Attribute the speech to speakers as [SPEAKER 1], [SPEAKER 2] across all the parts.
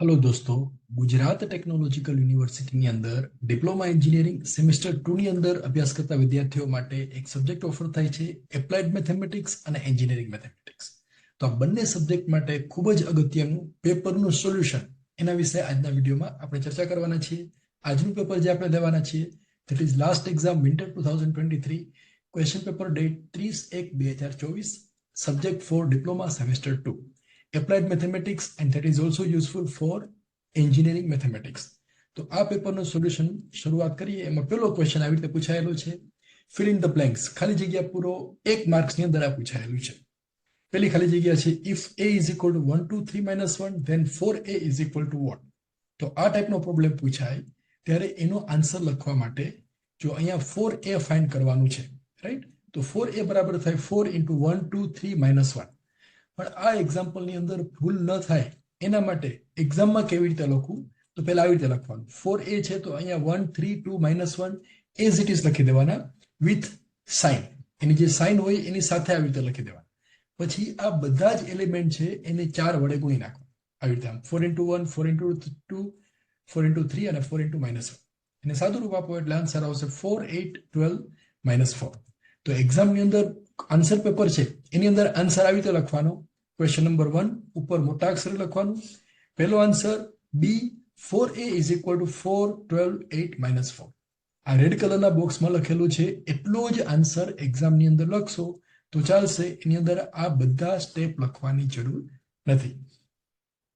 [SPEAKER 1] Hello दोस्तों, Gujarat technological university अंदर diploma engineering semester 2 ની અંદર અભ્યાસ કરતા વિદ્યાર્થીઓ માટે એક સબ્જેક્ટ ઓફર થાય છે, એપ્લાઇડ મેથેમેટિક્સ અને એન્જિનિયરિંગ મેથેમેટિક્સ. તો આ બંને સબ્જેક્ટ માટે ખૂબ જ અગત્યનું પેપરનું સોલ્યુશન એના વિશે આજના વિડીયોમાં આપણે ચર્ચા કરવાના છીએ. આજનું પેપર જે આપણે લેવાના છીએ that is last exam winter 2023, question paper date 30/1/2024, subject for diploma semester 2, applied mathematics, and that is also useful for engineering mathematics. તો આ પેપરનું સોલ્યુશન શરૂઆત કરીએ. એમાં પહેલો ક્વેશ્ચન આવી રીતે પૂછાયેલો છે, fill in the blanks, ખાલી જગ્યા પૂરો 1 માર્ક્સની અંદર આ પૂછાયેલું છે. પહેલી ખાલી જગ્યા છે, if a is equal to 1 2 3 - 1 then 4a is equal to what? તો આ ટાઈપનો પ્રોબ્લેમ પૂછાય ત્યારે એનો આન્સર લખવા માટે જો અહીંયા 4a ફાઇન્ડ કરવાનું છે, રાઈટ? તો 4a બરાબર થાય 4 * 1 2 3 - 1. પણ આ એક્ઝામ્પલની અંદર ભૂલ ન થાય એના માટે એક્ઝામમાં કેવી રીતે લખવું, તો પહેલા આવી રીતે લખવાનું. 4a છે તો અહીંયા 1 3 2 - 1 એઝ ઇટ ઇઝ લખી દેવાના વિથ સાઇન. એની જે સાઇન હોય એની સાથે આવી રીતે લખી દેવાના. પછી આ બધા જ એલિમેન્ટ છે એને 4 વડે ગુણી નાખો આવી રીતે, આમ 4 * 1 4 * 2 4 * 3 અને 4 * -1. એને સાદું રૂપ આપો એટલે આન્સર આવશે 4 8 12 - 4. તો એક્ઝામની અંદર આન્સર પેપર છે એની અંદર આન્સર આવી રીતે લખવાનો. ક્વેશ્ચન નંબર 1 ઉપર મોટા અક્ષરે લખવાનું. પહેલો answer B 4a is equal to 4 12 8 - 4. આ રેડ કલરના બોક્સમાં લખેલું છે એટલો જ આન્સર એક્ઝામની અંદર લખશો તો ચાલશે. એની અંદર આ બધા સ્ટેપ લખવાની જરૂર નથી.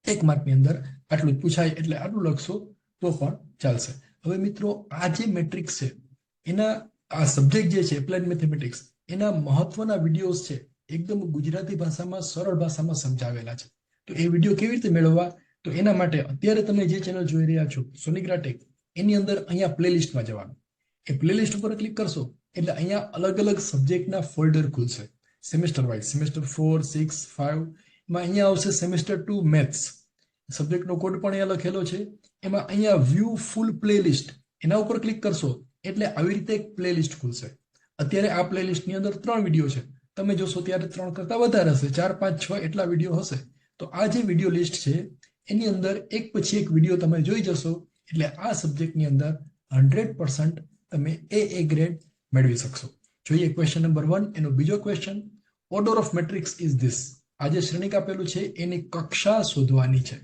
[SPEAKER 1] 1 માર્કની અંદર આટલું જ પૂછાય એટલે આટલું લખશો તો પણ ચાલશે. હવે મિત્રો, આ જે મેટ્રિક્સ છે એના આ સબ્જેક્ટ જે છે એપ્લાઇડ મેથેમેટિક્સ, એના મહત્વના વિડીયોઝ છે એકદમ ગુજરાતી ભાષામાં સરળ ભાષામાં સમજાવેલા છે. તો એ વિડીયો કેવી રીતે મેળવવા, તો એના માટે અત્યારે તમે જે ચેનલ જોઈ રહ્યા છો સોનિગ્રા ટેક, એની અંદર અહીંયા પ્લેલિસ્ટમાં જવાનું. એ પ્લેલિસ્ટ ઉપર ક્લિક કરશો એટલે અહીંયા અલગ અલગ સબ્જેક્ટના ફોલ્ડર ખુલશે સેમેસ્ટર વાઇઝ. સેમેસ્ટર 4 6 5 માં અહીંયા આવશે સેમેસ્ટર 2 મેથ્સ. સબ્જેક્ટનો કોડ પણ અહીંયા લખેલો છે. એમાં અહીંયા વ્યૂ ફૂલ પ્લેલિસ્ટ એના ઉપર ક્લિક કરશો એટલે આવી રીતે એક પ્લેલિસ્ટ ખુલશે. અત્યારે આ પ્લેલિસ્ટની અંદર 3 વિડીયો છે. તમે જોશો ત્યારે 3 કરતા વધારે હશે, 4 5 6 એટલા વિડીયો હશે. તો આ જે વિડીયો લિસ્ટ છે એની અંદર એક પછી એક વિડીયો તમે જોઈ જશો એટલે આ સબ્જેક્ટની અંદર 100% તમે એ ગ્રેડ મેળવી શકશો. જોઈએ ક્વેશ્ચન નંબર 1 એનો બીજો question, order of matrix is this. આ જે શ્રેણિક આપેલું છે એની કક્ષા શોધવાની છે.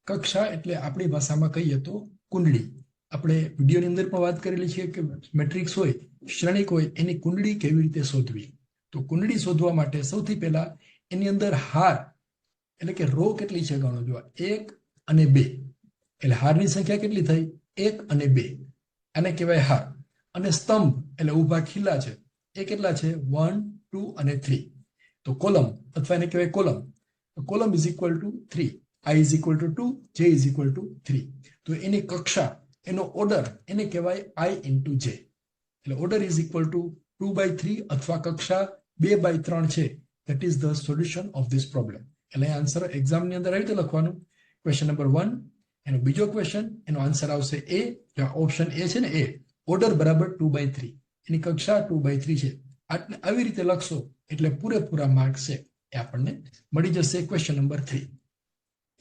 [SPEAKER 1] કક્ષા એટલે આપણી ભાષામાં કહીએ તો કુંડળી. આપણે વિડીયોની અંદર પણ વાત કરેલી છે કે મેટ્રિક્સ હોય, શ્રેણિક હોય, એની કુંડળી કેવી રીતે શોધવી. તો કુંડળી શોધવા માટે સૌથી પહેલા એની અંદર હાર એટલે કે રો કેટલી છે ગણો. જો 1 અને 2 એટલે હારની સંખ્યા કેટલી થઈ? 1 અને 2, આને કહેવાય હાર. અને સ્તંભ એટલે ઊભા ખીલા છે એ કેટલા છે? 1 2 અને 3. તો કોલમ અથવા એને કહેવાય column. Column is equal two 3, i is equal two 2, j is equal two 3. તો એની કક્ષા, એનો ઓર્ડર એને કહેવાય i × j. એટલે ઓર્ડર ઇઝ ઇક્વલ ટુ 2/3 અથવા કક્ષા 2/3 છે. That is the solution of this problem. એટલે આન્સર એક્ઝામની અંદર આવી રીતે લખવાનું. ક્વેશ્ચન નંબર 1 એનો બીજો ક્વેશ્ચન, એનો આન્સર આવશે એ. ઓપ્શન એ છે ને એ, ઓર્ડર બરાબર 2/3, એની કક્ષા 2/3 છે. આવી રીતે લખશો એટલે પૂરેપૂરા માર્ક્સ છે એ આપણને મળી જશે. Question number 3,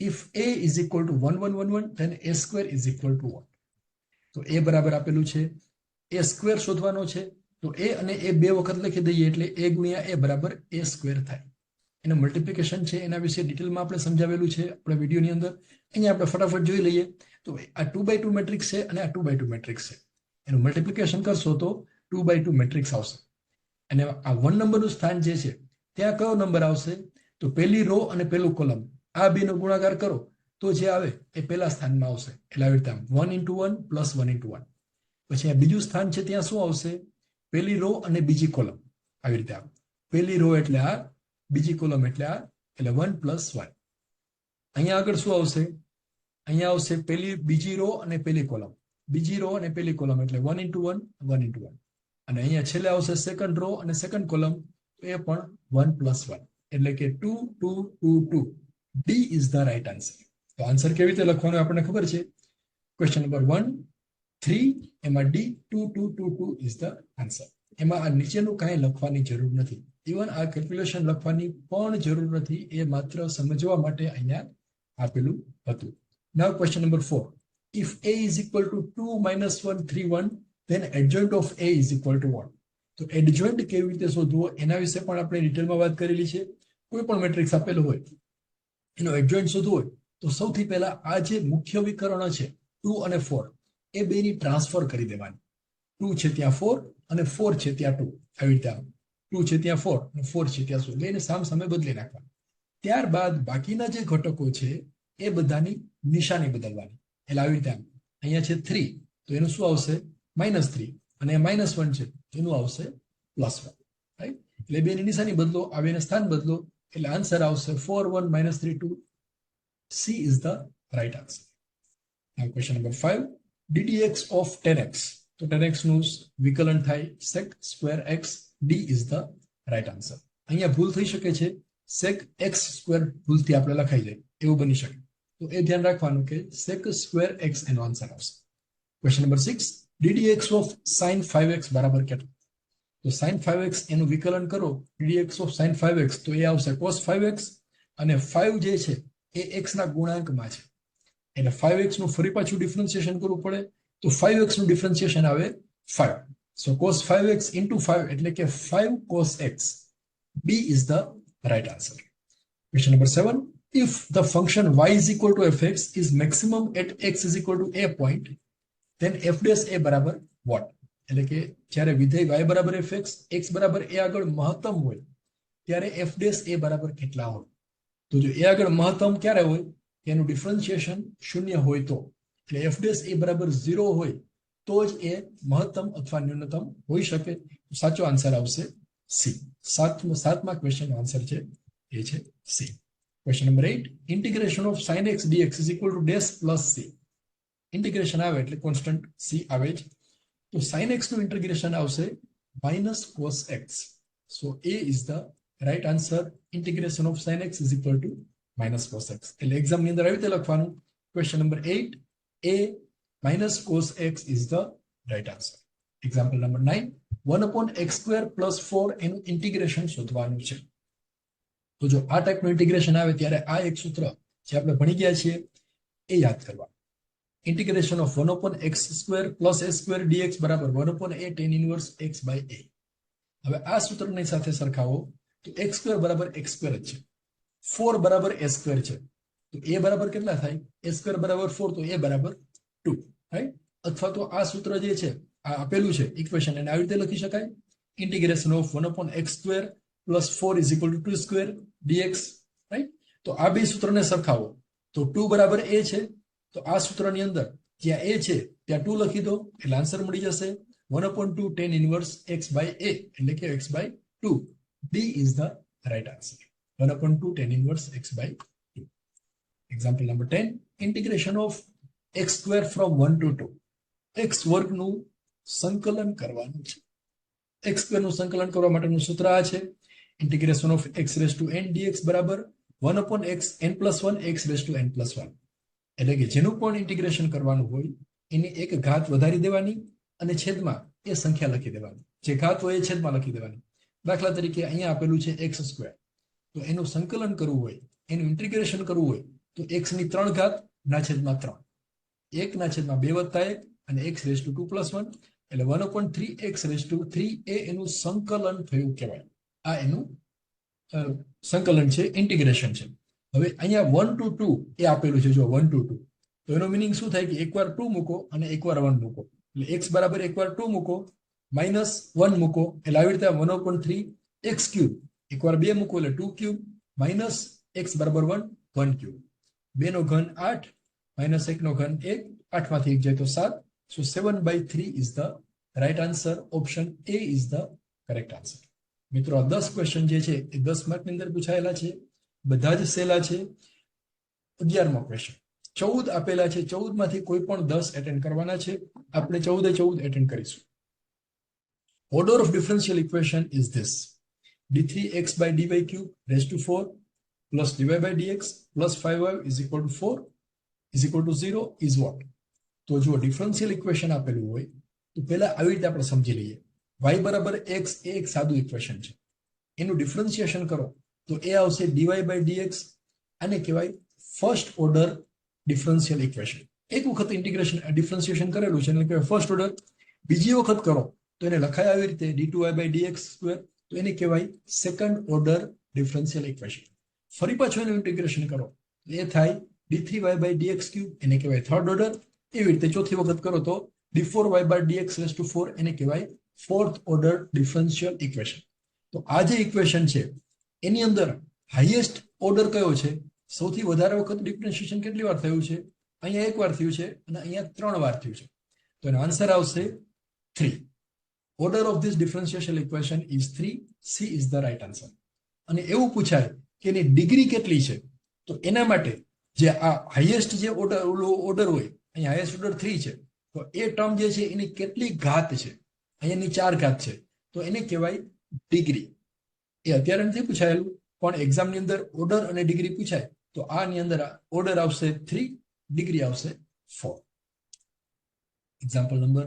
[SPEAKER 1] if a is equal to 1 1 1 1 then a square is equal to what? તો એ બરાબર આપેલું છે, એ સ્ક્વેર શોધવાનો છે. તો એ અને એ 2 વખત લખી દઈએ એટલે a × a બરાબર a સ્ક્વેર થાય. એનું મલ્ટિપ્લિકેશન છે એના વિશે ડિટેલમાં આપણે સમજાવેલું છે આપણા વિડીયોની અંદર. અહીંયા આપણે ફટાફટ જોઈ લઈએ. તો આ 2/2 મેટ્રિક્સ છે અને આ 2/2 મેટ્રિક્સ છે. એનું મલ્ટિપ્લિકેશન કરશો તો 2/2 મેટ્રિક્સ આવશે. અને આ 1 નંબરનું સ્થાન જે છે ત્યાં કયો નંબર આવશે? તો પહેલી રો અને પહેલું કોલમ, આ બેનો ગુણાકાર કરો તો જે આવે એ પહેલા સ્થાનમાં આવશે. એટલે આવી રીતે 1 × 1 + 1 × 1. પછી આ બીજું સ્થાન છે ત્યાં શું આવશે? પહેલી રો અને બીજી કોલમ. આવી રીતે આવે. પહેલી રો એટલે આ, બીજી કોલમ એટલે આ, એટલે 1 + 1. અહીંયા આગળ શું આવશે? અહીંયા આવશે બીજી રો અને પહેલી કોલમ. બીજી રો અને પહેલી કોલમ એટલે 1 × 1 1 × 1. અને અહીંયા છેલ્લે આવશે સેકન્ડ રો અને સેકન્ડ કોલમ, એ પણ 1 + 1 એટલે કે 2 2 2 2. D is the right answer. તો આન્સર કેવી રીતે લખવાનું આપણને ખબર છે. ક્વેશ્ચન નંબર 1 3 એમાં ડી 2 2 2 2 ઇઝ ધ આન્સર. એમાં આ નીચેનું કાંઈ લખવાની જરૂર નથી. ઇવન આ કેલ્ક્યુલેશન લખવાની પણ જરૂર નથી. એ માત્ર સમજવા માટે અહીંયા આપેલું હતું. Now question number 4. If a is equal to 2 minus 1 3 1, then adjoint of a is equal to 1. તો એડજોઇન્ટ કેવી રીતે શોધવો એના વિશે પણ આપણે ડિટેલમાં વાત કરેલી છે. કોઈ પણ મેટ્રિક્સ આપેલો હોય એનો એડજોઇન્ટ શોધવો હોય તો સૌથી પહેલા આ જે મુખ્ય વિકર્ણ છે 2 અને 4 એ બેની ટ્રાન્સફર કરી દેવાની. 2 છે ત્યાં 4 અને 4 છે ત્યાં 2. આવી રીતે 2 છે ત્યાં 4 અને 4 છે ત્યાં 2. બેને સામસામે બદલી નાખવાની. ત્યારબાદ બાકીના જે ઘટકો છે એ બધાની નિશાની બદલવાની. એટલે આવી રીતે અહીંયા છે 3 તો એનું શું આવશે -3 અને -1 છે એનું આવશે +1. રાઈટ? એટલે બેની નિશાની બદલો, આ બેને સ્થાન બદલો એટલે આન્સર આવશે 4 1 -3 2. C is the right answer. Now question number 5. ddx of 10x. તો 10x નું વિકલન થાય sec square x. D is the right answer. અહીંયા ભૂલ થઈ શકે છે, sec x square ભૂલથી આપણે લખાઈ જાય એવું બની શકે. તો એ ધ્યાન રાખવાનું કે sec square x એનો આન્સર આવશે. Question number 6. ddx of sin 5x બરાબર કેટલું? તો sin 5x એનું વિકલન કરો ddx of sin 5x તો એ આવશે cos 5x અને 5 જે છે એ x ના ગુણાંકમાં છે એટલે 5x નું ફરી પાછું ડિફરન્શિએશન કરવું પડે તો 5x નું ડિફરન્શિએશન આવે 5. So cos 5x into 5 એટલે કે 5 cos x. B is the right answer. Question number 7. If the function y is equal to fx is maximum at x is equal to a point, then f dash a બરાબર what? એટલે કે જ્યારે વિધેય y બરાબર fx x બરાબર a આગળ મહત્તમ હોય ત્યારે f dash a બરાબર કેટલા હોય? તો જો a આગળ મહત્તમ ક્યારે હોય એનું ડિફરન્શિએશન 0 હોય તો, એટલે f dash a બરાબર 0 હોય તો જ એ મહત્તમ અથવા ન્યૂનતમ હોઈ શકે. સાચો આન્સર આવશે સી. સાતમા ક્વેશ્ચનનો આન્સર છે એ છે C. Question number 8. Integration of sin x dx is equal to dash plus c. Integration આવે એટલે કોન્સ્ટન્ટ c આવે જ. તો sin x નું ઇન્ટિગ્રેશન આવશે minus cos x. So a is the right answer. Integration of sin x is equal to minus cos x. એટલે exam ની અંદર આવી રીતે લખવાનું. Question number 8. a minus cos x is the right answer. Example number 9. 1 upon x square plus 4 એનું integration શોધવાનું છે. તો જો આ ટાઈપનું ઇન્ટિગ્રેશન આવે ત્યારે આ એક સૂત્ર જે આપણે ભણી ગયા છીએ એ યાદ કરવાનું. Integration of 1 upon x square plus a square dx બરાબર 1 upon a tan inverse x by a. હવે આ સૂત્રની સાથે સરખાવો તો x square બરાબર x square જ છે, 4 બરાબર a square છે તો a બરાબર કેટલા થાય? a square બરાબર 4 તો a બરાબર 2. રાઈટ? અથવા તો આ સૂત્ર જે છે આ આપેલું છે ઇક્વેશન એને આવી રીતે લખી શકાય. Integration of 1 upon x square plus 4 is equal to 2 square dx. Right? તો આ બે સૂત્રને સરખાવો તો 2 બરાબર a છે તો આ સૂત્રની અંદર જ્યાં a છે ત્યાં 2 લખી દો એટલે આન્સર મળી જશે 1 upon 2 tan inverse x by a એટલે કે x by 2. D is the right answer. 1 upon 2 tan inverse x by 2. Example number 10. Integration of x square from 1 to 2. x વર્ગનું સંકલન કરવાનું છે. x square નું સંકલન કરવા માટેનું સૂત્ર આ છે. Integration of x raised to n dx બરાબર 1 upon x n plus 1 x raised to n plus 1. એટલે કે જેનું પણ ઇન્ટિગ્રેશન કરવાનું હોય એની એક ઘાત વધારી દેવાની અને છેદમાં એ સંખ્યા લખી દેવાની. જે ઘાત હોય એ છેદમાં લખી દેવાની. દાખલા તરીકે અહીંયા આપેલું છે x સ્ક્વેર, તો એનું સંકલન કરવું હોય, એનું ઇન્ટિગ્રેશન કરવું હોય તો x ની 3 ઘાત ના છેદમાં 3, 1 ના છેદમાં 2 વત્તા 1 અને x રેઝ ટુ 2 પ્લસ 1 એટલે 1/3 x રેઝ ટુ 3 એ એનું સંકલન થયું કહેવાય. આ એનું સંકલન છે, ઇન્ટિગ્રેશન છે. હવે અહીંયા 1 to 2 એ આપેલું છે, જો 1 to 2 તો એનો મીનિંગ શું થાય કે એકવાર 2 મૂકો અને એકવાર 1 મૂકો એટલે x બરાબર એકવાર 2 મૂકો -1 મૂકો એટલે આવી રીતે 1/3 x ક્યુબ, એકવાર 2 મૂકો એટલે 2 ક્યુબ માઇનસ x બરાબર 1 1 ક્યુબ, 2 નો ઘન 8 માઇનસ 1 નો ઘન 1, 8 માંથી 1 જાય તો 7. So 7/3 is the right answer. Option A is the correct answer. મિત્રો આ 10 ક્વેશ્ચન જે છે એ 10 માર્કની અંદર પૂછાયેલા છે, બધા જ સહેલા છે. 11મો ક્વેશ્ચન 14 આપેલા છે, 14 માંથી કોઈ પણ 10 એટેન્ડ કરવાના છે. આપણે 14 એટેન્ડ કરીશું. Order of differential equation is this: d3x by dy cube raised to 4 plus dy by dx plus 5y is equal to 4 is equal to 0 is what? તો જો ડિફરન્શિયલ ઇક્વેશન આપેલું હોય તો પહેલા આવી રીતે આપણે સમજી લઈએ. y બરાબર x એ એક સાદું ઇક્વેશન છે, એનું ડિફરન્શિએશન કરો તો એ આવશે dy by dx. આને કહેવાય ફર્સ્ટ ઓર્ડર ડિફરન્શિયલ ઇક્વેશન. એક વખત ઇન્ટિગ્રેશન ડિફરન્શિએશન કરેલું છે એટલે કે ફર્સ્ટ ઓર્ડર, બીજી વખત કરો તો એને લખાય આવી રીતે d2y/dx², તો એને કહેવાય સેકન્ડ ઓર્ડર ડિફરન્શિયલ ઇક્વેશન. ફરી પાછું એનું ઇન્ટિગ્રેશન કરો એ થાય d3y/dx³, એને કહેવાય થર્ડ ઓર્ડર. એવી રીતે ચોથી વખત કરો તો d4y/dx⁴, એને કહેવાય ફોર્થ ઓર્ડર ડિફરન્શિયલ ઇક્વેશન. તો આ જે ઇક્વેશન છે એની અંદર હાઈએસ્ટ ઓર્ડર કયો છે? સૌથી વધારે વખત ડિફરન્શિએશન કેટલી વાર થયું છે? અહીંયા એક વાર થયું છે અને અહીંયા 3 વાર થયું છે. તો એનો આન્સર આવશે 3. Order of this differentiation equation is 3. She is the right answer. અને એવું પૂછાય કે એની ડિગ્રી કેટલી છે, તો એના માટે જે આ હાઈએસ્ટ જે ઓર્ડર હોય, અહીંયા હાઈએસ્ટ ઓર્ડર 3 છે, તો એ ટર્મ જે છે એની કેટલી ઘાત છે? અહીંયાની 4 ઘાત છે, તો એને કહેવાય ડિગ્રી. એ અત્યારે નથી પૂછાયેલું, પણ એક્ઝામની અંદર ઓર્ડર અને ડિગ્રી પૂછાય તો આની અંદર ઓર્ડર આવશે 3, ડિગ્રી આવશે 4. Example number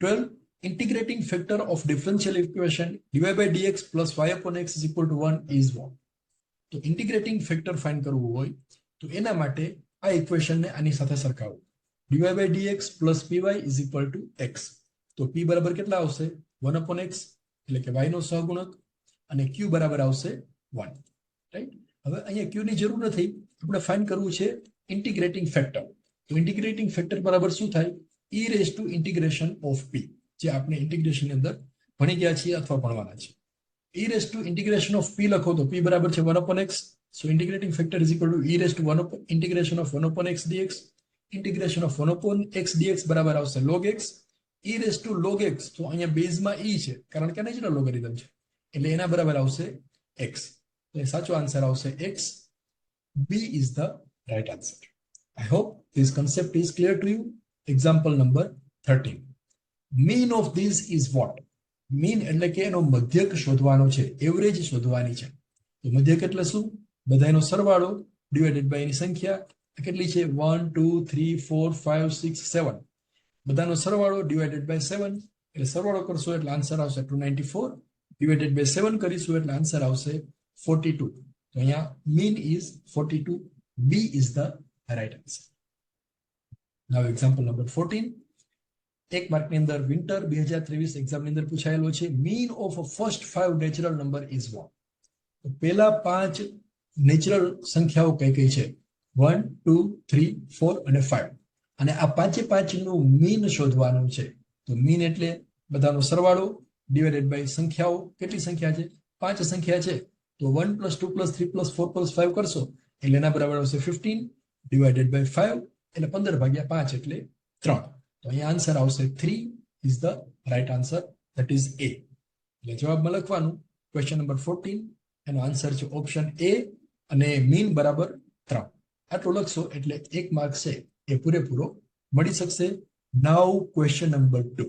[SPEAKER 1] 12. Integrating factor of differential equation dy/dx plus y/x is equal to 1 is what? તો ઇન્ટિગ્રેટિંગ ફેક્ટર ફાઇન્ડ કરવું હોય તો એના માટે આ ઇક્વેશનને આની સાથે સરખાવો. dy/dx plus py is equal to x. તો p બરાબર કેટલા આવશે? 1/x, એટલે કે y નો સહગુણક, અને q બરાબર આવશે 1. રાઈટ? હવે અહીંયા q ની જરૂર નથી, આપણે ફાઇન્ડ કરવું છે ઇન્ટિગ્રેટિંગ ફેક્ટર. તો ઇન્ટિગ્રેટિંગ ફેક્ટર બરાબર શું થાય? e⁻∫ of p, જે આપણે ઇન્ટિગ્રેશનની અંદર ભણી ગયા છીએ અથવા ભણવાના છે. e⁻∫ of p લખો તો p બરાબર છે 1/x. So integrating factor is equal two e⁻∫ dx. Integration of 1/x dx બરાબર આવશે log x. e⁻log x, તો અહીંયા બેઝમાં e છે કારણ કે નેચરલ લોગેરિધમ છે, એટલે એના બરાબર આવશે x. તો એ સાચો આન્સર આવશે x. B is the right answer. I hope this concept is clear to you. Example number 13. Mean of this is what? Mean એટલે કે એનો મધ્યક શોધવાનો છે, એવરેજ શોધવાની છે. તો મધ્યક એટલે શું? બધાનો સરવાળો ડિવાઇડેડ બાય એની સંખ્યા કેટલી છે? 1 2 3 4 5 6 7, બધાનો સરવાળો ડિવાઇડેડ બાય 7, એટલે સરવાળો કરશો એટલે આન્સર આવશે 294. ડિવાઇડેડ બાય 7 કરીશું એટલે આન્સર આવશે 42. તો અહીંયા mean is 42. B is the right answer. Now example number 14. એક માર્કની અંદર વિન્ટર 2023 એક્ઝામની અંદર પૂછાયેલો છે mean of first 5 natural number is what? તો પહેલા 5 નેચરલ સંખ્યાઓ કઈ કઈ છે? 1 2 3 4 અને 5, અને આ પાંચે પાંચનું મીન શોધવાનું છે. તો મીન એટલે બધાનો સરવાળો ડિવાઇડેડ બાય સંખ્યાઓ. કેટલી સંખ્યા છે? 5 સંખ્યા છે, તો 1 + 2 + 3 + 4 + 5 કરશો એટલે એના બરાબર આવશે 15, ડિવાઇડેડ બાય 5, એટલે 15/5 એટલે 3. તો અહીંયા આન્સર આવશે 3 is the right answer, that is A. એટલે જવાબમાં લખવાનું ક્વેશ્ચન નંબર 14, એનો આન્સર છે ઓપ્શન A, અને મીન બરાબર 3. આટલું લખશો એટલે 1 માર્ક છે એ પૂરેપૂરો મળી શકશે. નાઉ ક્વેશ્ચન નંબર 2,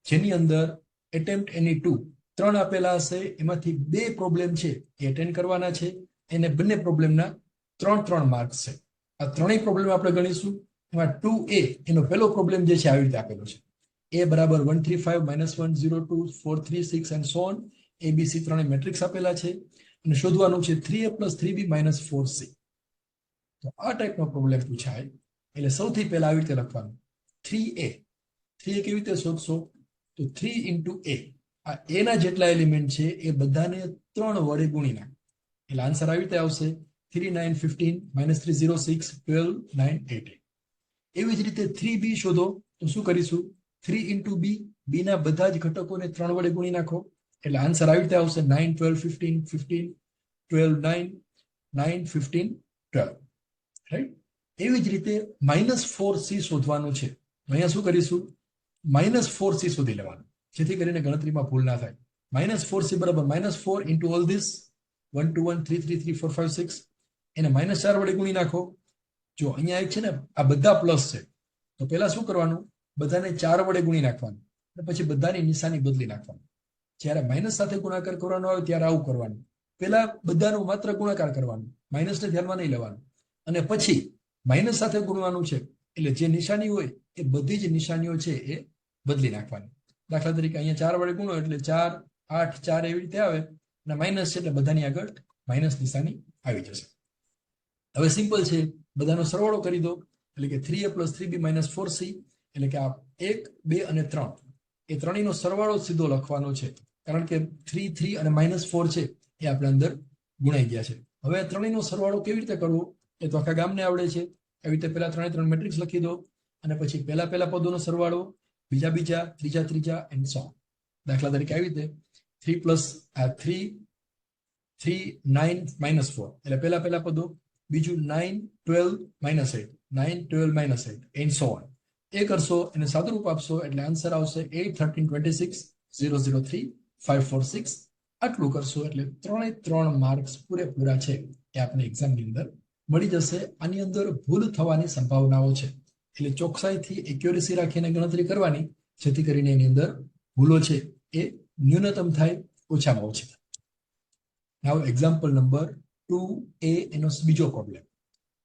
[SPEAKER 1] જેની અંદર એટેમ્પ્ટ એની 2 3 આપેલા હશે, એમાંથી 2 પ્રોબ્લેમ છે એ અટેન્ડ કરવાના છે. એને બંને પ્રોબ્લેમના 3 માર્ક્સ છે. આ ત્રણેય પ્રોબ્લેમ આપણે ગણીશું. એમાં 2A એનો પહેલો પ્રોબ્લેમ જે છે આવી રીતે આપેલો છે. A બરાબર 135 -1 0 2 4 3 6 and so on. ABC ત્રણેય મેટ્રિક્સ આપેલા છે અને શોધવાનું છે 3A + 3B - 4C. તો આ ટાઈપનો પ્રોબ્લેમ પૂછાય એટલે સૌથી પહેલા આવી રીતે લખવાનું 3A. 3A કેવી રીતે શોધશો? તો 3 × A, આ A ના જેટલા એલિમેન્ટ છે એ બધાને 3 વડે ગુણી નાખો એટલે આન્સર આવી રીતે આવશે 3 9 15 -3 0 6 12 9 18. એવી જ રીતે 3B શોધો તો શું કરીશું? 3 × B, B ના બધા જ ઘટકોને 3 વડે ગુણી નાખો એટલે આન્સર આવી રીતે આવશે 9 12 15 15 12 9 9 15 12. રાઈટ? એવી જ રીતે -4C શોધવાનું છે. અહીંયા શું કરીશું? -4C શોધી લેવાનું, જેથી કરીને ગણતરીમાં ભૂલ ના થાય. -4C બરાબર -4 × all this 1 2 1 3 3 3 4 5 6, એને -4 વડે ગુણી નાખો. જો અહીંયા એક છે ને આ બધા પ્લસ છે, તો પહેલા શું કરવાનું? બધાને 4 વડે ગુણી નાખવાનું અને પછી બધાની નિશાની બદલી નાખવાનું. જ્યારે માઇનસ સાથે ગુણાકાર કરવાનો આવે ત્યારે આવું કરવાનું. પહેલા બધાનો માત્ર ગુણાકાર કરવાનો, માઇનસને ધ્યાનમાં નહીં લેવાનું, અને પછી માઇનસ સાથે ગુણવાનું છે એટલે જે નિશાની હોય એ બધી જ નિશાનીઓ છે એ બદલી નાખવાની. દાખલા તરીકે અહીંયા 4 વડે ગુણો એટલે 4 8 4 એવી રીતે આવે, અને માઇનસ છે એટલે બધાની આગળ માઇનસ નિશાની આવી જશે. હવે સિમ્પલ છે, બધાનો સરવાળો કરી દો એટલે કે 3a + 3b - 4c એટલે કે આ 1 2 અને 3 એ ત્રણેયનો સરવાળો સીધો લખવાનો છે કારણ કે 3 3 અને -4 છે એ આપણે અંદર ગુણાઈ ગયા છે. હવે આ ત્રણેયનો સરવાળો કેવી રીતે કરવો એ તો આખા ગામને આવડે છે. એવી રીતે પહેલા ત્રણ મેટ્રિક્સ લખી દો અને પછી પહેલા પદોનો સરવાળો, બીજા ત્રીજા એન્ડ સો. દાખલા તરીકે આવી રીતે 3 9 -4 એટલે પહેલા પદો, બીજું 9 12 -8 9 12 -8 એન્ડ સો ઓન. એ કરશો એને સાદુરૂપ આપશો એટલે આન્સર આવશે 8 13 26 003 546. આટલું કરશો એટલે 3 માર્ક્સ પૂરેપૂરા છે એ આપણે એક્ઝામની અંદર મળી જશે. આની અંદર ભૂલ થવાની સંભાવનાઓ છે એટલે ચોકસાઈથી એક્યુરેસી રાખીને ગણતરી કરવાની જેથી કરીને એની અંદર ભૂલો છે એ ન્યૂનતમ થાય, ઓછામાં ઓછી. નાઉ એક્ઝામ્પલ નંબર 2a એનો બીજો problem.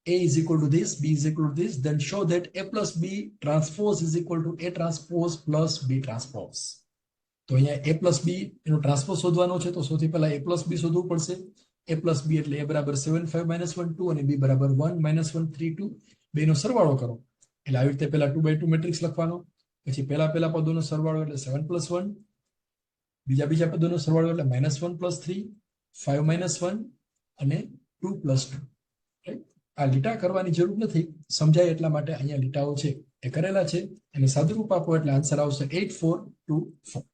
[SPEAKER 1] A is equal to this, B is equal to this, then show that A plus B transpose is equal to A transpose plus B transpose. તો અહીંયા A plus B એનો transpose શોધવાનો છે તો સૌથી પહેલા A plus B શોધવું પડશે. A plus B એટલે A બરાબર 7 5 -1 2 અને B બરાબર 1 -1 3 2. બેનો સરવાળો કરો એટલે આવી રીતે પહેલા 2 by 2 મેટ્રિક્સ લખવાનો, પછી પહેલા પદોનો સરવાળો એટલે 7 + 1, બીજા પદોનો સરવાળો એટલે -1 + 3 5 -1 અને 2 + 2. આ લીટા કરવાની જરૂર નથી, સમજાય એટલા માટે અહીંયા લીટાઓ છે એ કરેલા છે. એને સાદુરૂપ આપો એટલે આન્સર આવશે 8 4 2 4.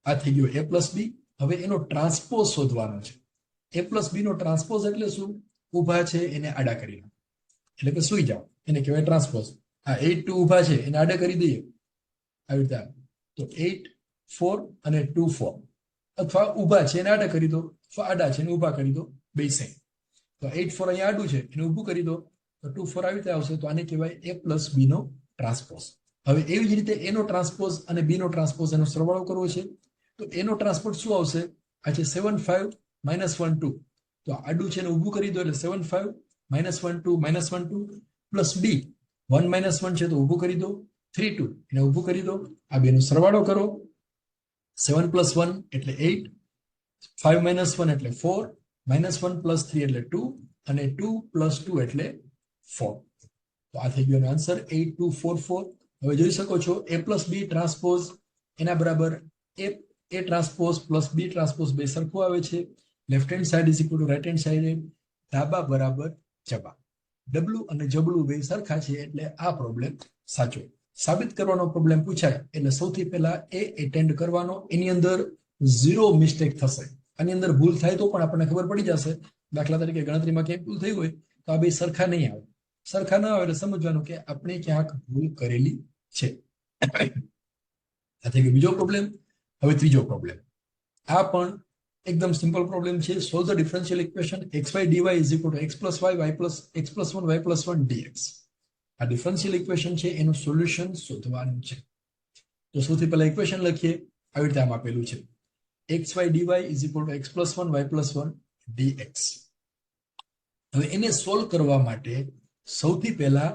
[SPEAKER 1] આ થઈ ગયો A plus B. હવે એનો ટ્રાન્સપોઝ શોધવાનો છે. A plus B નો ટ્રાન્સપોઝ એટલે શું? ઊભા છે એને આડા કરી નાખો એટલે કે સુઈ જાઓ, એને કહેવાય ટ્રાન્સપોઝ. આ 8 2 ઊભા છે એને આડા કરી દઈએ આવી રીતે. તો 8 4 અને 2 4, અથવા ઊભા છે એને આડા કરી દો, આડા છે એને ઊભા કરી દો, બે સેમ. તો 8 4 અહીંયા આડું છે એને ઊભું કરી દો તો 2 4 આવી રીતે આવશે. તો આને કહેવાય A plus B નો ટ્રાન્સપોઝ. હવે એવી જ રીતે A નો ટ્રાન્સપોઝ અને B નો ટ્રાન્સપોઝ એનો સરવાળો કરવો છે તો A નો ટ્રાન્સપોઝ શું આવશે? આ છે 7 5 -1 2. તો આડું છે એને ઊભું કરી દો એટલે 7 5 -1 2 -1 2 પ્લસ B 1 -1 છે તો ઊભું કરી દો, 3 2 એને ઊભું કરી દો. આ બેનો સરવાળો કરો. 7 + 1 એટલે 8, 5 -1 એટલે 4, -1 + 3 એટલે 2 અને 2 + 2 એટલે 4. તો આ થઈ ગયો આન્સર 8 2 4 4. હવે જોઈ શકો છો A plus B ટ્રાન્સપોઝ એના બરાબર A transpose plus B transpose બે સરખું આવે છે. Left hand side is equal to right hand side. ડાબા બરાબર જબા. ડબલું અને જબલું બે સરખા છે એટલે આ પ્રોબ્લેમ સાચો. સાબિત કરવાનો પ્રોબ્લેમ પૂછાય એટલે સૌથી પહેલા એ એટેન્ડ કરવાનો, એની અંદર 0 મિસ્ટેક થશે. આની અંદર ભૂલ થાય તો પણ આપણને ખબર પડી જશે. દાખલા તરીકે ગણતરીમાં ક્યાંક ભૂલ થઈ હોય તો આ બે સરખા નહીં આવે. સરખા ના આવે એટલે સમજવાનું કે આપણે ક્યાંક ભૂલ કરેલી છે. આ થઈ ગયો બીજો પ્રોબ્લેમ. હવે ત્રીજો પ્રોબ્લેમ. આ પણ એકદમ સિમ્પલ પ્રોબ્લેમ છે. Solve the differential equation xy dy is equal to x + y y + x + 1 y + 1 dx. આ ડિફરન્શિયલ ઇક્વેશન છે એનું સોલ્યુશન શોધવાનું છે. તો સૌથી પહેલા ઇક્વેશન લખીએ આવી રીતે. આમ આપેલું છે xy dy is equal to x + 1 y + 1 dx. હવે એને સોલ્વ કરવા માટે સૌથી પહેલા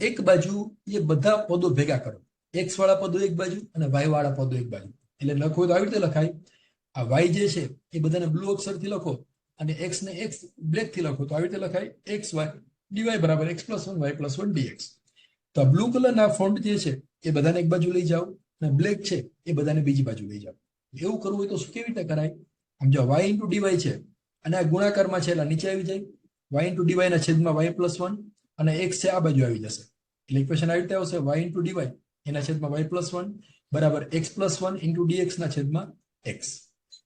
[SPEAKER 1] એક બાજુ એ બધા પદો ભેગા કરો. x વાળા પદો એક બાજુ અને y વાળા પદો એક બાજુ. એટલે લખવું તો આવી રીતે લખાય. આ y જે છે એ બધાને બ્લુ અક્ષરથી લખો અને x ને x બ્લેક થી લખો તો આવી રીતે લખાય xy dy બરાબર x + 1 y + 1 dx. તો આ બ્લુ કલરના ફોન્ટ જે છે એ બધાને એક બાજુ લઈ જાઓ અને બ્લેક છે એ બધાને બીજી બાજુ લઈ જાઓ. એવું કરવું હોય તો શું કેવી રીતે કરાય? આમ જો y * dy છે અને આ ગુણાકારમાં છે એટલે નીચે આવી જાય. y * dy ના છેદમાં y + 1 અને x છે આ બાજુ આવી જશે. એટલે ઇક્વેશન આવી રીતે આવશે y * dy એના છેદમાં y + 1 બરાબર x + 1 * dx ના છેદમાં x.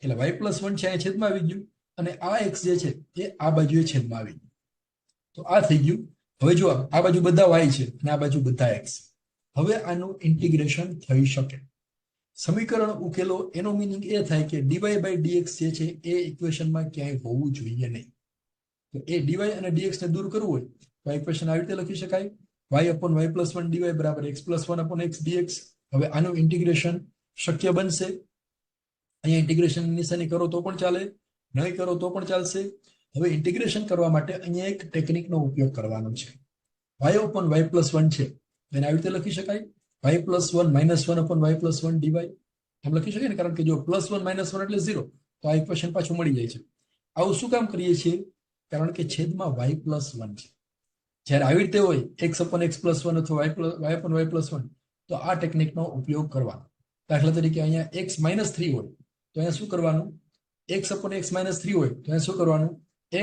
[SPEAKER 1] એટલે y + 1 છે એ છેદમાં આવી ગયું અને આ x જે છે એ આ બાજુએ છેદમાં આવી ગયું. તો આ થઈ ગયું. હવે જો આ બાજુ બધા y છે અને આ બાજુ બધા x. હવે આનું ઇન્ટિગ્રેશન થઈ શકે. સમીકરણ ઉકેલો એનો મીનિંગ એ થાય કે dy/dx જે છે એ ઇક્વેશનમાં ક્યાંય હોવું જોઈએ નહીં. તો એ dy અને dx ને દૂર કરવું હોય તો આ ઇક્વેશન આવી રીતે લખી શકાય y/y + 1 dy બરાબર x + 1 x dx. હવે આનું ઇન્ટિગ્રેશન શક્ય બનશે. અહીંયા ઇન્ટિગ્રેશન નિશાની કરો તો પણ ચાલે, નહીં કરો તો પણ ચાલશે. હવે ઇન્ટિગ્રેશન કરવા માટે અહીંયા એક ટેકનિકનો ઉપયોગ કરવાનો છે. y/y + 1 છે એને આવી રીતે લખી શકાય y + 1 - 1/y + 1 dy. એમ લખી શકાય ને, કારણ કે જો +1 - 1 એટલે 0 તો આ ઇક્વેશન પાછું મળી જાય છે. આવું શું કામ કરીએ છીએ? કારણ કે છેદમાં y + 1 છે. જ્યારે આવી રીતે હોય x upon x plus 1 અથવા y upon y plus 1, તો આ ટેકનિકનો ઉપયોગ કરવાનો. દાખલા તરીકે અહીંયા x minus 3 હોય તો અહીંયા શું કરવાનું? x upon x minus 3 હોય તો અહીંયા શું કરવાનું?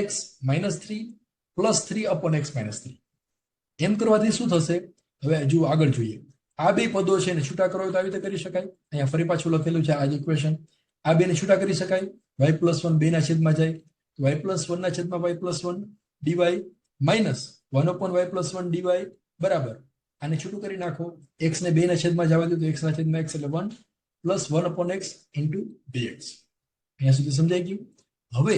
[SPEAKER 1] x minus 3 plus 3 upon x minus 3. એમ કરવાથી શું થશે? હવે હજુ આગળ જોઈએ. આ બે પદો છે ને છૂટા કરવા હોય તો આવી રીતે કરી શકાય. અહીંયા ફરી પાછું લખેલું છે આ જ ઇક્વેશન. આ બેને છૂટા કરી શકાય. y plus 1 બે ના છેદમાં જાય. y plus 1 ના છેદમાં y plus 1 dy minus 1 upon y plus 1 dy બરાબર. આને છૂટું કરી નાખો. x ને બે ના છેદમાં જવા દો તો x ના છેદમાં x એટલે 1 plus 1 upon x into dx. અહીંયા સુધી સમજાઈ ગયું? હવે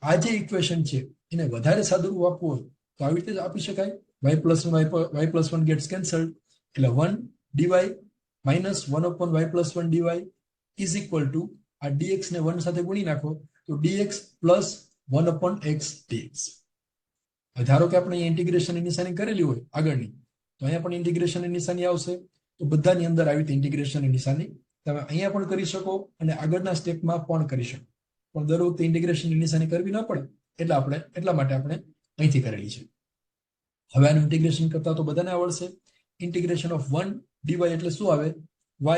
[SPEAKER 1] આ જે ઇક્વેશન છે એને વધારે સાદુરૂપ આપવું હોય તો આવી રીતે જ આપી શકાય. y plus 1 gets cancelled એટલે 1 dy minus 1 upon y plus 1 dy is equal to આ dx ને 1 સાથે ગુણી નાખો તો dx plus 1 upon x dx. ધારો કે આપણે ઇન્ટિગ્રેશનની નિશાની કરેલી હોય આગળની, તો અહીંયા પણ ઇન્ટિગ્રેશનની નિશાની આવશે. તો બધાની અંદર આવી રીતે ઇન્ટિગ્રેશનની નિશાની તમે અહીંયા પણ કરી શકો અને આગળના સ્ટેપમાં પણ કરી શકો. પણ દર વખતે ઇન્ટિગ્રેશનની નિશાની કરવી ન પડે એટલા માટે આપણે અહીંથી કરેલી છે. હવે આનું ઇન્ટિગ્રેશન કરતા તો બધાને આવડશે. ઇન્ટિગ્રેશન ઓફ 1 dy એટલે શું આવે?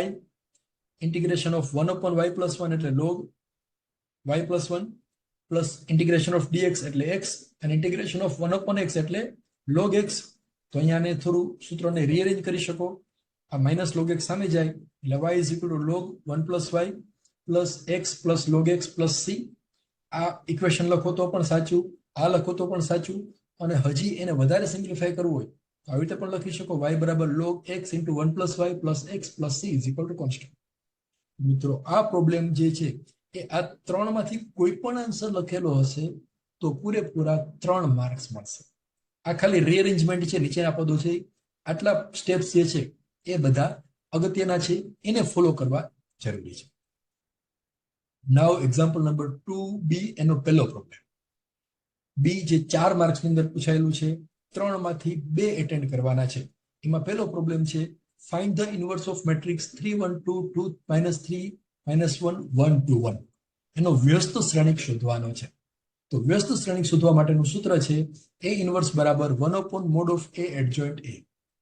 [SPEAKER 1] y. Integration of 1 upon y plus 1 એટલે log y plus 1 plus integration of dx એટલે x અને ઇન્ટિગ્રેશન ઓફ 1 upon x એટલે log x. તો અહીંયાને થોડું સૂત્રને રીઅરેન્જ કરી શકો. આ માઇનસ log x સામે જાય એટલે y is equal to log 1 plus y plus x plus log x plus c. આ ઇક્વેશન લખો તો પણ સાચું, આ લખો તો પણ સાચું, અને હજી એને વધારે સિમ્પ્લિફાય કરવું હોય તો આવી રીતે પણ લખી શકો y બરાબર log x into 1 plus y plus x plus c is equal to constant. મિત્રો આ પ્રોબ્લેમ જે છે એ આ ત્રણમાંથી કોઈ પણ આન્સર લખેલો હશે તો પૂરેપૂરા 3 માર્ક્સ મળશે. આ ખાલી રીઅરેન્જમેન્ટ છે, નીચેના પદો છે, આટલા સ્ટેપ્સ જે છે એ બધા અગત્યના છે, એને ફોલો કરવા જરૂરી છે. નાઉ એક્ઝામ્પલ નંબર 2b એનો પહેલો પ્રોબ્લેમ. બી જે 4 માર્ક્સની અંદર પૂછાયેલું છે, 3 માંથી 2 એટેન્ડ કરવાના છે. એમાં પહેલો પ્રોબ્લેમ છે find the inverse of matrix 3 1 2 2 -3 -1 1 2 1. એનો વ્યસ્ત શ્રેણિક શોધવાનો છે. તો વ્યસ્ત શ્રેણિક શોધવા માટેનું સૂત્ર છે a ઇનવર્સ બરાબર 1 upon mod of a adjoint a.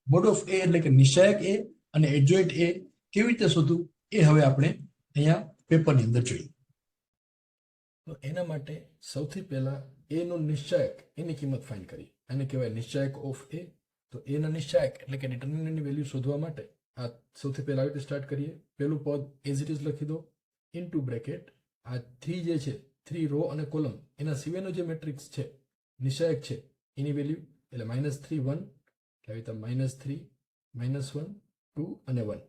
[SPEAKER 1] mod of a એટલે કે નિશ્ચાયક a અને adjoint a કેવી રીતે શોધવું એ હવે આપણે અહીંયા પેપરની અંદર જોઈએ. તો એના માટે સૌથી પહેલા a નો નિશ્ચાયક એની કિંમત ફાઇન્ડ કરી. આને કહેવાય નિશ્ચાયક ઓફ a. તો a ના નિશ્ચાયક એટલે કે ડિટર્મિનન્ટની વેલ્યુ શોધવા માટે આ સૌથી પહેલા આવી રીતે સ્ટાર્ટ કરીએ. પહેલું પદ એઝ ઇટ ઇઝ લખી દો ઇનટુ બ્રેકેટ આ 3 જે છે 3 રો અને કોલમ એના સિવાયનો જે મેટ્રિક્સ છે નિશ્ચાયક છે એની વેલ્યુ એટલે -3 1 એટલે આવી -3 -1 2 અને 1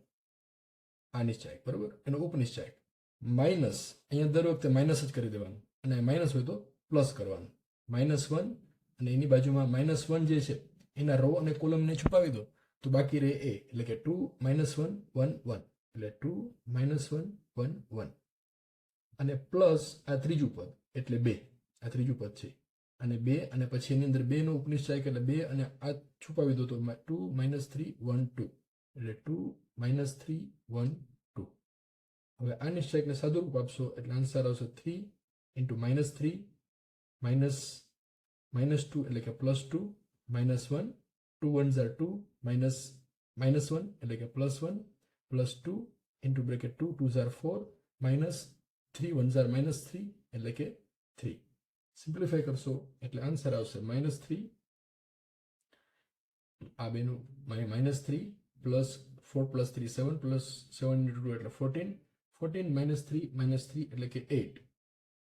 [SPEAKER 1] આ નિશ્ચાયક બરોબર. એનો ઉપનિશ્ચાયક માઇનસ અહીંયા દર વખતે માઇનસ જ કરી દેવાનું અને માઇનસ હોય તો પ્લસ કરવાનું. -1 અને એની બાજુમાં -1 જે છે એના રો અને કોલમને છુપાવી દો તો બાકી રહે a એટલે કે 2 -1 1 1 એટલે 2 -1 1 1 અને પ્લસ આ ત્રીજું પદ એટલે 2 આ ત્રીજું પદ છે અને 2 અને પછી એની અંદર 2 નો ઉપનિશ્ચાયક એટલે 2 અને આ છુપાવી દો તો 2 -3 1 2 એટલે 2 -3 1 2. હવે આ નિશ્ચાયકને સાદુરૂપ આપશો એટલે આન્સર આવશે 3 into -3 -2 એટલે કે +2 -1 2 1s are 2 -1 એટલે કે +1 +2 into bracket 2 2s are 4 -3 1s are -3 એટલે કે 3. સિમ્પ્લિફાય કરશો એટલે આન્સર આવશે -3 આ બેનું -3 પ્લસ 4 પ્લસ 3 7 પ્લસ 7 into 2 એટલે 14 14 -3 એટલે કે 8.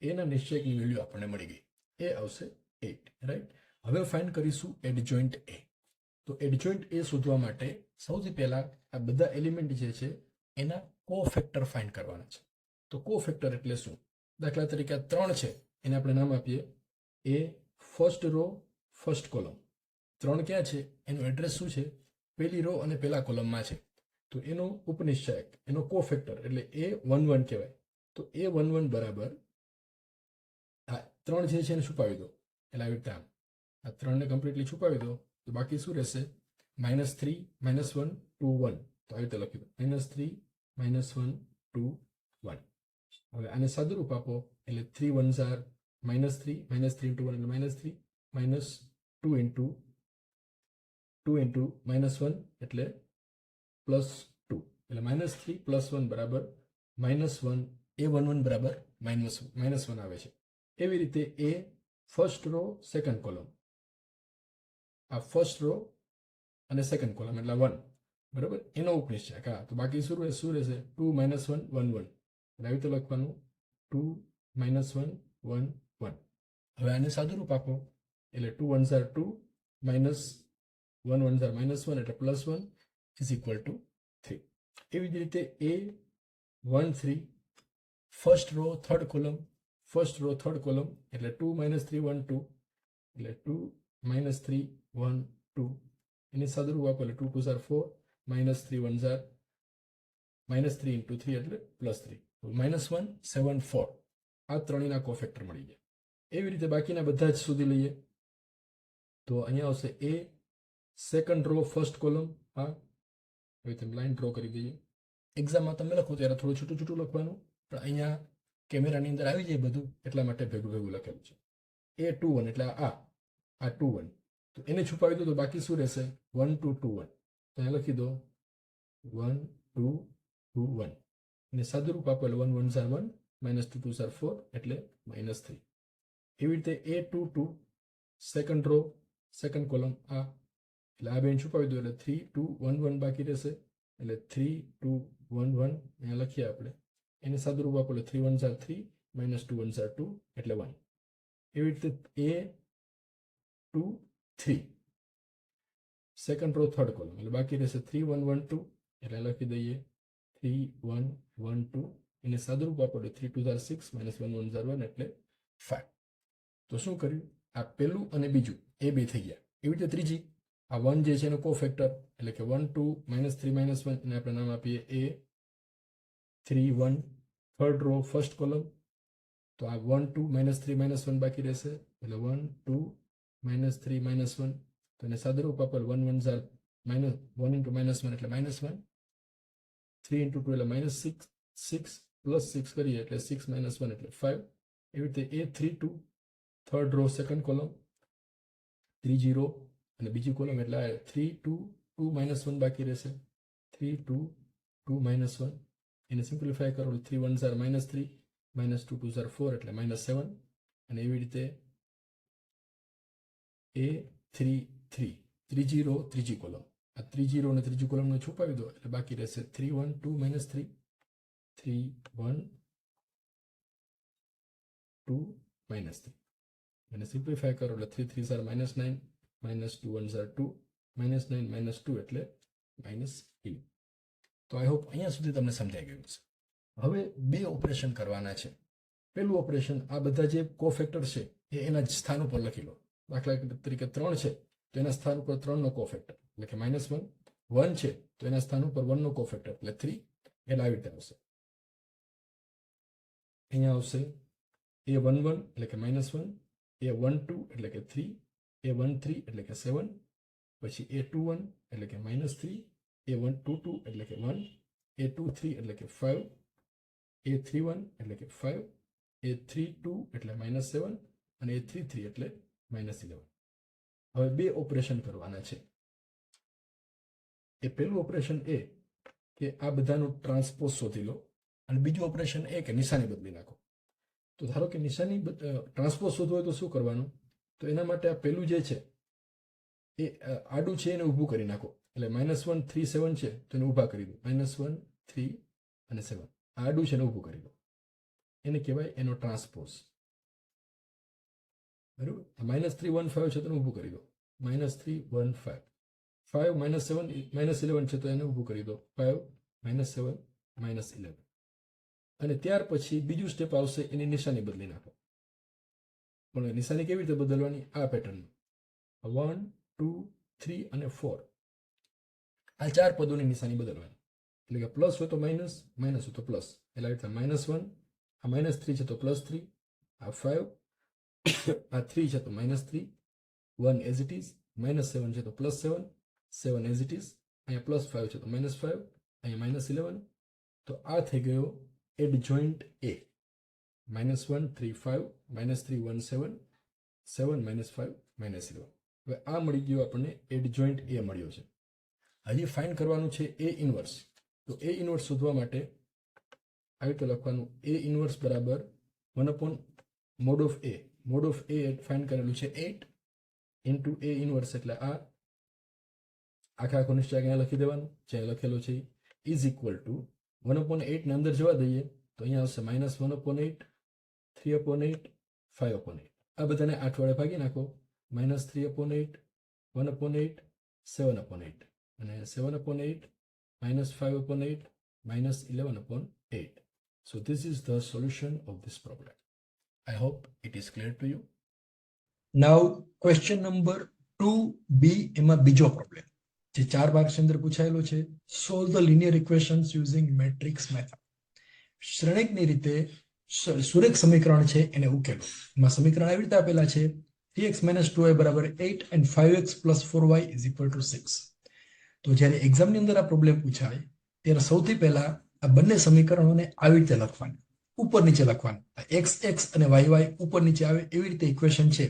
[SPEAKER 1] એના નિશ્ચયકની વેલ્યુ આપણને મળી ગઈ. એ આવશે 8 રાઈટ. હવે ફાઇન્ડ કરીશું એડજોઇન્ટ એ. તો એડજોઇન્ટ એ શોધવા માટે સૌથી પહેલા આ બધા એલિમેન્ટ જે છે એના કોફેક્ટર ફાઇન્ડ કરવાના છે. તો કોફેક્ટર એટલે શું? દાખલા તરીકે આ 3 છે એને આપણે નામ આપીએ એ ફર્સ્ટ રો ફર્સ્ટ કોલમ. 3 ક્યાં છે એનું એડ્રેસ શું છે? પહેલી રો અને પહેલા કોલમમાં છે. તો એનો ઉપનિશ્ચાયક એનો કોફેક્ટર એટલે a11 કહેવાય. તો a11 બરાબર આ 3 જે છે એને છુપાવી દો એટલે આવી રીતે આ 3 ને કમ્પ્લીટલી છુપાવી દો તો બાકી શું રહેશે? -3 -1 2 1. તો આવી રીતે લખી દો -3 -1 2 1. હવે આને સાદુરૂપ આપો એટલે 3 1s are -3 -3 into 1 એટલે -3 -2 into
[SPEAKER 2] 2 ઇન્ટુ -1 એટલે +2 એટલે -3 +1 બરાબર -1 A11 બરાબર -1 આવે છે. એવી રીતે એ ફર્સ્ટ રો સેકન્ડ કોલમ, આ ફર્સ્ટ રો અને સેકન્ડ કોલમ એટલે 1 બરાબર એનો ઉપનિશ્ચયક. હા, તો બાકી શું રહેશે 2 -1 1 1 એટલે આવી રીતે લખવાનું 2 -1 1 1. હવે આને સાદુરૂપ આપો એટલે 2 1s are 2 -1 1s are -1 એટલે +1 is equal to 3. એવી જ રીતે A13 first row third column, first row third column એટલે 2 -3 1 2 એટલે 2 -3 1 2 એની સાદુરૂપ આપો એટલે 2 2s are 4 -3 1s are -3 into 3 એટલે +3 -1 7 4 આ ત્રણેયના કોફેક્ટર મળી ગયા. એવી રીતે બાકીના બધા જ સુધી લઈએ તો અહીંયા આવશે એ સેકન્ડ રો ફર્સ્ટ કોલમ. હા, હવે તમે લાઈન ડ્રો કરી દઈએ. એક્ઝામમાં તમે લખો ત્યારે થોડું છૂટું છૂટું લખવાનું, પણ અહીંયા કેમેરાની અંદર આવી જાય બધું એટલા માટે ભેગું ભેગું લખેલું છે. A21 એટલે આ 21 તો એને છુપાવી દો તો બાકી શું રહેશે 1 2 2 1. તો અહીંયા લખી દો 1 2 2 1 અને સાદુરૂપ આપો એટલે 1 1s are 1 -2 2s are 4 એટલે -3. એવી રીતે A22 second row second column આ એટલે આ બેન છુપાવી દો એટલે 3 2 1 1 બાકી રહેશે એટલે 3 2 1 1 અહીંયા લખીએ આપણે. એને સાદુરૂપ આપો એટલે 3 1s are 3 -2 1s are 2 એટલે 1. એવી રીતે A23 second row third column એટલે બાકી રહેશે 3 1 1 2 એટલે લખી દઈએ 3 1 1 2 એને સાદુરૂપ આપો એટલે 3 2s are 6 -1 1s are 1 એટલે 5. તો શું કર્યું આ પહેલું અને બીજું એ બે થઈ ગયા. એવી રીતે ત્રીજી આ 1 જે છે એનો કોફેક્ટર એટલે કે 1 2 -3 -1 એને આપણે નામ આપીએ A3 1 third row first column. તો આ 1 2 -3 -1 બાકી રહેશે એટલે 1 2 -3 -1 તો એને સાદુરૂપ આપો 1 1s are -1 into -1 એટલે -1 3 into 2 એટલે -6 6 +6 કરીએ એટલે 6 -1 એટલે 5. એવી રીતે A32 third row second column ત્રીજી રો અને બીજી કોલમ એટલે 3 2 2 -1 બાકી રહેશે 3 2 2 -1 એને સિમ્પ્લિફાય કરો 3 1s are -3 -2 2s are 4 એટલે -7. અને એવી રીતે A33 ત્રીજી રો ત્રીજી કોલમ આ ત્રીજી રો અને ત્રીજી કોલમને છુપાવી દો એટલે બાકી રહેશે 3 1 2 -3 3 1 2 -3 અને સિમ્પ્લિફાય કરો એટલે 3 3s are -9 -2 1s are 2 -9 -2 એટલે -11. તો આઈ હોપ અહીંયા સુધી તમને સમજાઈ ગયું છે. હવે બે ઓપરેશન કરવાના છે. પહેલું ઓપરેશન આ બધા જે કોફેક્ટર છે એ એના જ સ્થાન ઉપર લખી લો. દાખલા તરીકે 3 છે તો એના સ્થાન ઉપર 3 નો કોફેક્ટર એટલે કે -1 1 છે તો એના સ્થાન ઉપર 1 નો કોફેક્ટર એટલે 3 એટલે આવી રીતે આવશે. અહીંયા આવશે A11 એટલે કે -1 A12 એટલે કે 3 A13 એટલે કે 7 પછી A21 એટલે કે -3 A122 એટલે કે 1 A23 એટલે કે 5 A31 એટલે કે 5 A32 એટલે -7 અને A33 એટલે -11. હવે બે ઓપરેશન કરવાના છે. એ પહેલું ઓપરેશન એ કે આ બધાનું ટ્રાન્સપોઝ શોધી લો અને બીજું ઓપરેશન એ કે નિશાની બદલી નાખો. તો ધારો કે નિશાની ટ્રાન્સપોઝ શોધવું હોય તો શું કરવાનું તો એના માટે આ પહેલું જે છે એ આડું છે એને ઊભું કરી નાખો એટલે -1 3 7 છે તો એને ઊભા કરી દો -1 3 અને 7 આડું છે એને ઊભું કરી દો એને કહેવાય એનો ટ્રાન્સપોઝ. બરાબર -3 1 5 છે તો એને ઊભું કરી દો -3 1 5 5 -7 -11 છે તો એને ઊભું કરી દો 5 -7 -11. અને ત્યાર પછી બીજું સ્ટેપ આવશે એની નિશાની બદલી નાખો. પણ નિશાની કેવી રીતે બદલવાની આ પેટર્નમાં 1 2 3 અને 4 આ ચાર પદોની નિશાની બદલવાની એટલે કે પ્લસ હોય તો માઇનસ માઇનસ હોય તો પ્લસ એટલે આવી રીતે -1 આ -3 છે તો +3 આ 5 આ 3 છે તો -3 1 એઝ ઇટ ઇઝ -7 છે તો +7 7 એઝ ઇટ ઇઝ અહીંયા +5 છે તો -5 અહીંયા -11 તો આ થઈ ગયો એડજોઇન્ટ A -1 3 5 -3 1 7 7 -5 -11. હવે આ મળી ગયો આપણને એડજોઇન્ટ એ મળ્યો છે. હજી ફાઇન્ડ કરવાનું છે એ ઇનવર્સ. તો એ ઇનવર્સ શોધવા માટે આવી રીતે લખવાનું એ ઇનવર્સ બરાબર 1 mode of A. Mode of A find કરેલું છે 8 ઇન્ટુ એ ઇનવર્સ એટલે આ આખા નિશ્ચય અહીંયા લખી દેવાનું જે લખેલો છે ઇઝ ઇક્વલ ટુ 1/8 ને અંદર જવા દઈએ તો અહીંયા આવશે -1/8, 3/8, 5/8. આ બધાને 8 વડે ભાગી નાખો. -3/8, 1/8, 7/8 અને 7/8 -5/8 -11/8. So this is the solution of this problem. I hope it is clear to you.
[SPEAKER 1] Now question number 2B એમાં બીજો પ્રોબ્લેમ જે 4 માર્ક્સ અંદર પૂછાયેલો છે. Solve the linear equations using matrix method. શ્રેણિકની રીતે સુરેખ સમીકરણ છે એને ઉકેલો. એમાં સમીકરણ આવી રીતે આપેલા છે 3x - 2y = 8 and 5x + 4y = 6. તો જ્યારે એક્ઝામની અંદર આ પ્રોબ્લેમ પૂછાય ત્યારે સૌથી પહેલા આ બંને સમીકરણોને આવી રીતે લખવાના, ઉપર નીચે લખવાના. x x અને y y ઉપર નીચે આવે એવી રીતે ઇક્વેશન છે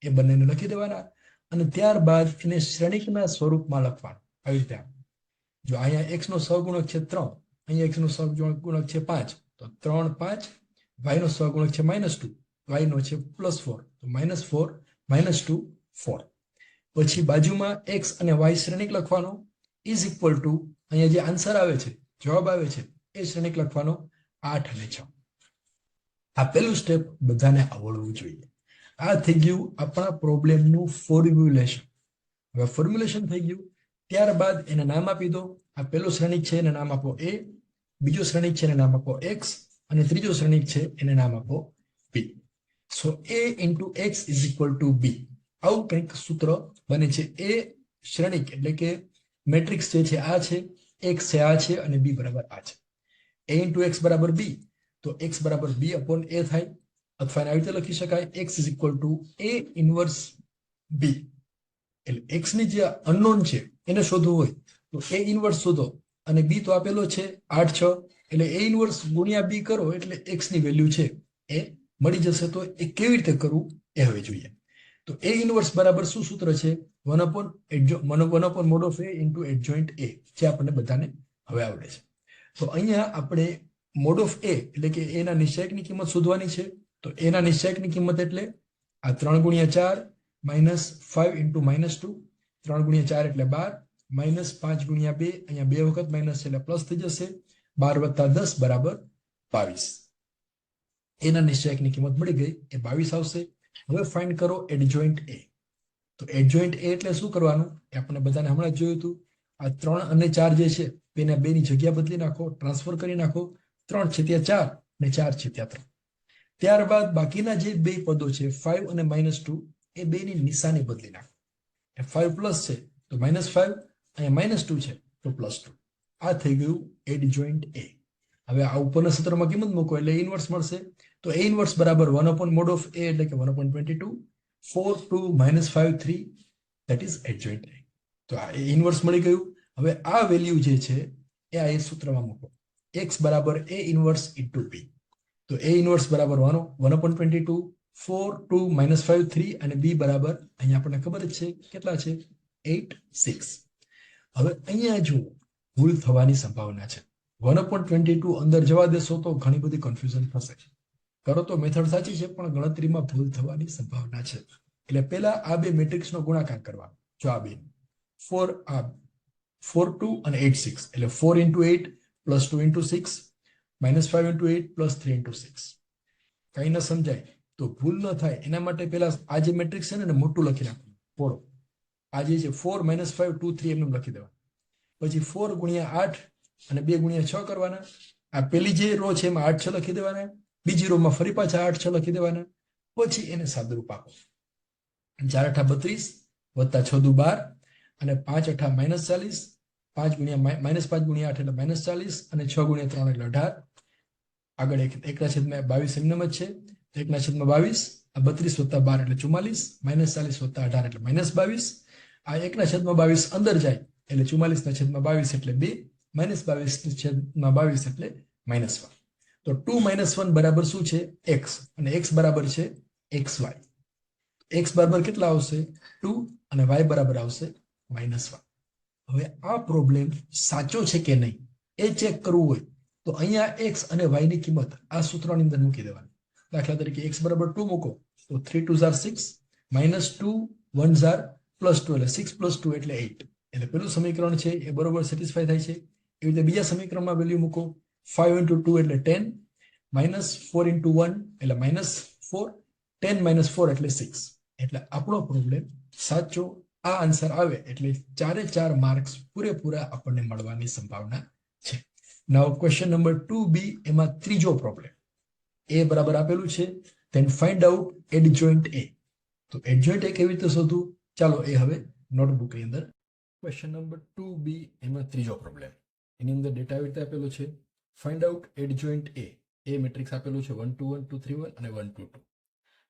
[SPEAKER 1] એ બંનેને લખી દેવાના અને ત્યારબાદ એને શ્રેણિકના સ્વરૂપમાં લખવાનું. આવી રીતે જો અહીંયા x નો સહગુણક છે 3, અહીંયા x નો સહગુણક છે 5, તો 3 5, y નો સહગુણક છે -2, y નો છે +4, તો -4 -2 4. પછી બાજુમાં x અને y શ્રેણિક લખવાનો ઇઝ ઇક્વલ ટુ અહીંયા જે આન્સર આવે છે, જવાબ આવે છે એ શ્રેણિક લખવાનો 8 અને 6. આ પહેલું સ્ટેપ બધાને આવડવું જોઈએ. આ થઈ ગયું આપણા પ્રોબ્લેમનું ફોર્મ્યુલેશન. હવે ફોર્મ્યુલેશન થઈ ગયું ત્યારબાદ એને નામ આપી દો. આ પહેલો શ્રેણિક છે એને નામ આપો a, બીજો શ્રેણિક છે એને નામ આપો x અને ત્રીજો શ્રેણિક છે એને નામ આપો b. So a * x = b. આવું કંઈક સૂત્ર બને છે. a શ્રેણિક એટલે કે મેટ્રિક્સ જે છે આ છે, x છે આ છે અને b બરાબર આ છે. a * x = b તો x = b/a થાય. અથવા આવી રીતે લખી શકાય x = a ઇન્વર્સ b. એટલે x ની જે અનનોન છે એને શોધવું હોય તો a ઇન્વર્સ શોધો અને b તો આપેલો છે 8 6 એટલે a ઇન્વર્સ ગુણ્યા b કરો એટલે x ની વેલ્યુ છે એ મળી જશે. તો એ કેવી રીતે કરવું એ હવે જોઈએ. તો a ઇન્વર્સ બરાબર શું સૂત્ર છે 1/mod of a into adjoint a જે આપણને બધાને હવે આવડે છે. તો અહીંયા આપણે મોડ ઓફ a એટલે કે a ના નિશ્ચયકની કિંમત શોધવાની છે. તો a ના નિશ્ચયકની કિંમત એટલે આ 3 × 4 -5 × -2, 3 × 4 એટલે 12, -5 × 2 અહીંયા 2 વખત માઇનસ એટલે પ્લસ થઈ જશે. 12 + 10 = 22. એના નિશ્ચયકની કિંમત મળી ગઈ એ 22 આવશે. હવે ફાઇન્ડ કરો એડજોઇન્ટ a. તો એડજોઇન્ટ a એટલે શું કરવાનું એ આપણે બધાને હમણાં જ જોયું હતું. આ 3 અને 4 જે છે બેના બેની જગ્યા બદલી નાખો, ટ્રાન્સફર કરી નાખો. 3/4 અને 4/3. ત્યારબાદ બાકીના જે બે પદો છે 5 અને -2 એ બેની નિશાની બદલી નાખો. 5 પ્લસ છે તો -5, અહીંયા -2 છે તો +2. આ થઈ ગયું એડજોઇન્ટ a. હવે આ ઉપરના સૂત્રમાં કિંમત મૂકો એટલે a ઇન્વર્સ મળશે. તો a ઇન્વર્સ બરાબર 1/mod of a એટલે કે 1/22, 4 2 -5 3 that is adjoint a. તો આ a ઇન્વર્સ મળી ગયું. હવે આ વેલ્યુ જે છે એ આ સૂત્રમાં મૂકો. x બરાબર a ઇન્વર્સ into b. તો a ઇન્વર્સ બરાબર 1/22, 4 2 -5 3 અને b બરાબર અહીંયા આપણને ખબર જ છે કેટલા છે 8 6. હવે અહીંયા જો ભૂલ થવાની સંભાવના છે. 1/22 અંદર જવા દેશો તો ઘણી બધી કન્ફ્યુઝન થશે. કરો તો મેથડ સાચી છે પણ ગણતરીમાં ભૂલ થવાની સંભાવના છે. એટલે પહેલા આ બે મેટ્રિક્સનો ગુણાકાર કરવાનો. જો આ બે 4 2 અને 8 6 એટલે 4 × 8 + 2 × 6 -5 × 8 + 3 × 6. કઈ ન સમજાય તો ભૂલ ન થાય એના માટે પહેલા આ જે મેટ્રિક્સ છે ને મોટું લખી નાખવાનું. પોળો આ જે છે 4 -5 2 3 એમને લખી દેવાનું. પછી 4 × 8 અને 2 × 6 કરવાના. આ પેલી જે રો છે એમાં 8 6 લખી દેવાના. બીજી રોમાં ફરી પાછા 8 6 લખી દેવાના. પછી એને સાદુરૂપ આપો. 4 8 32 + 6 દુ 12 અને 5 8 -40, 5 × -5 × 8 એટલે -40 અને 6 × 3 એટલે 18. આગળ 1/22 એમનેમ જ છે. 1/22 આ 32 + 12 એટલે 44, -40 + 18 એટલે -22. આ 1/22 અંદર જાય એટલે 44/22 એટલે 2, -22/22 એટલે -1. તો 2 - 1 બરાબર શું છે x અને x બરાબર છે xy. x બરાબર કેટલા આવશે 2 અને y બરાબર આવશે -1. હવે આ પ્રોબ્લેમ સાચો છે કે નહીં એ ચેક કરવું હોય તો અહીંયા x અને y ની કિંમત આ સૂત્રની અંદર મૂકી દેવાની. દાખલા તરીકે x બરાબર 2 મૂકો તો 3 2 6 -2 1 +2 એટલે 6 + 2 એટલે 8. એટલે પેલું સમીકરણ છે એ બરોબર સેટિસ્ફાય થાય છે. એવી રીતે બીજા સમીકરણમાં વેલ્યુ મૂકો 5 × 2 એટલે 10 -4 × 1 એટલે -4 10 - 4 એટલે 6. એટલે આપણો પ્રોબ્લેમ સાચો આ આન્સર આવે એટલે 4 માર્ક્સ પૂરેપૂરા આપણને મળવાની સંભાવના છે. નાઉ ક્વેશ્ચન નંબર 2b એમાં ત્રીજો પ્રોબ્લેમ a બરાબર આપેલું છે then find out adjoint a. તો adjoint a કેવી રીતે શોધવું ચાલો એ હવે નોટબુક ની અંદર.
[SPEAKER 2] ક્વેશ્ચન નંબર 2b એમાં ત્રીજો પ્રોબ્લેમ એની અંદર ડેટા આવી રીતે આપેલો છે ફાઇન્ડ આઉટ એડજોઇન્ટ એ મેટ્રિક્સ આપેલું છે 1 2 1 2 3 1 અને 1 2 2.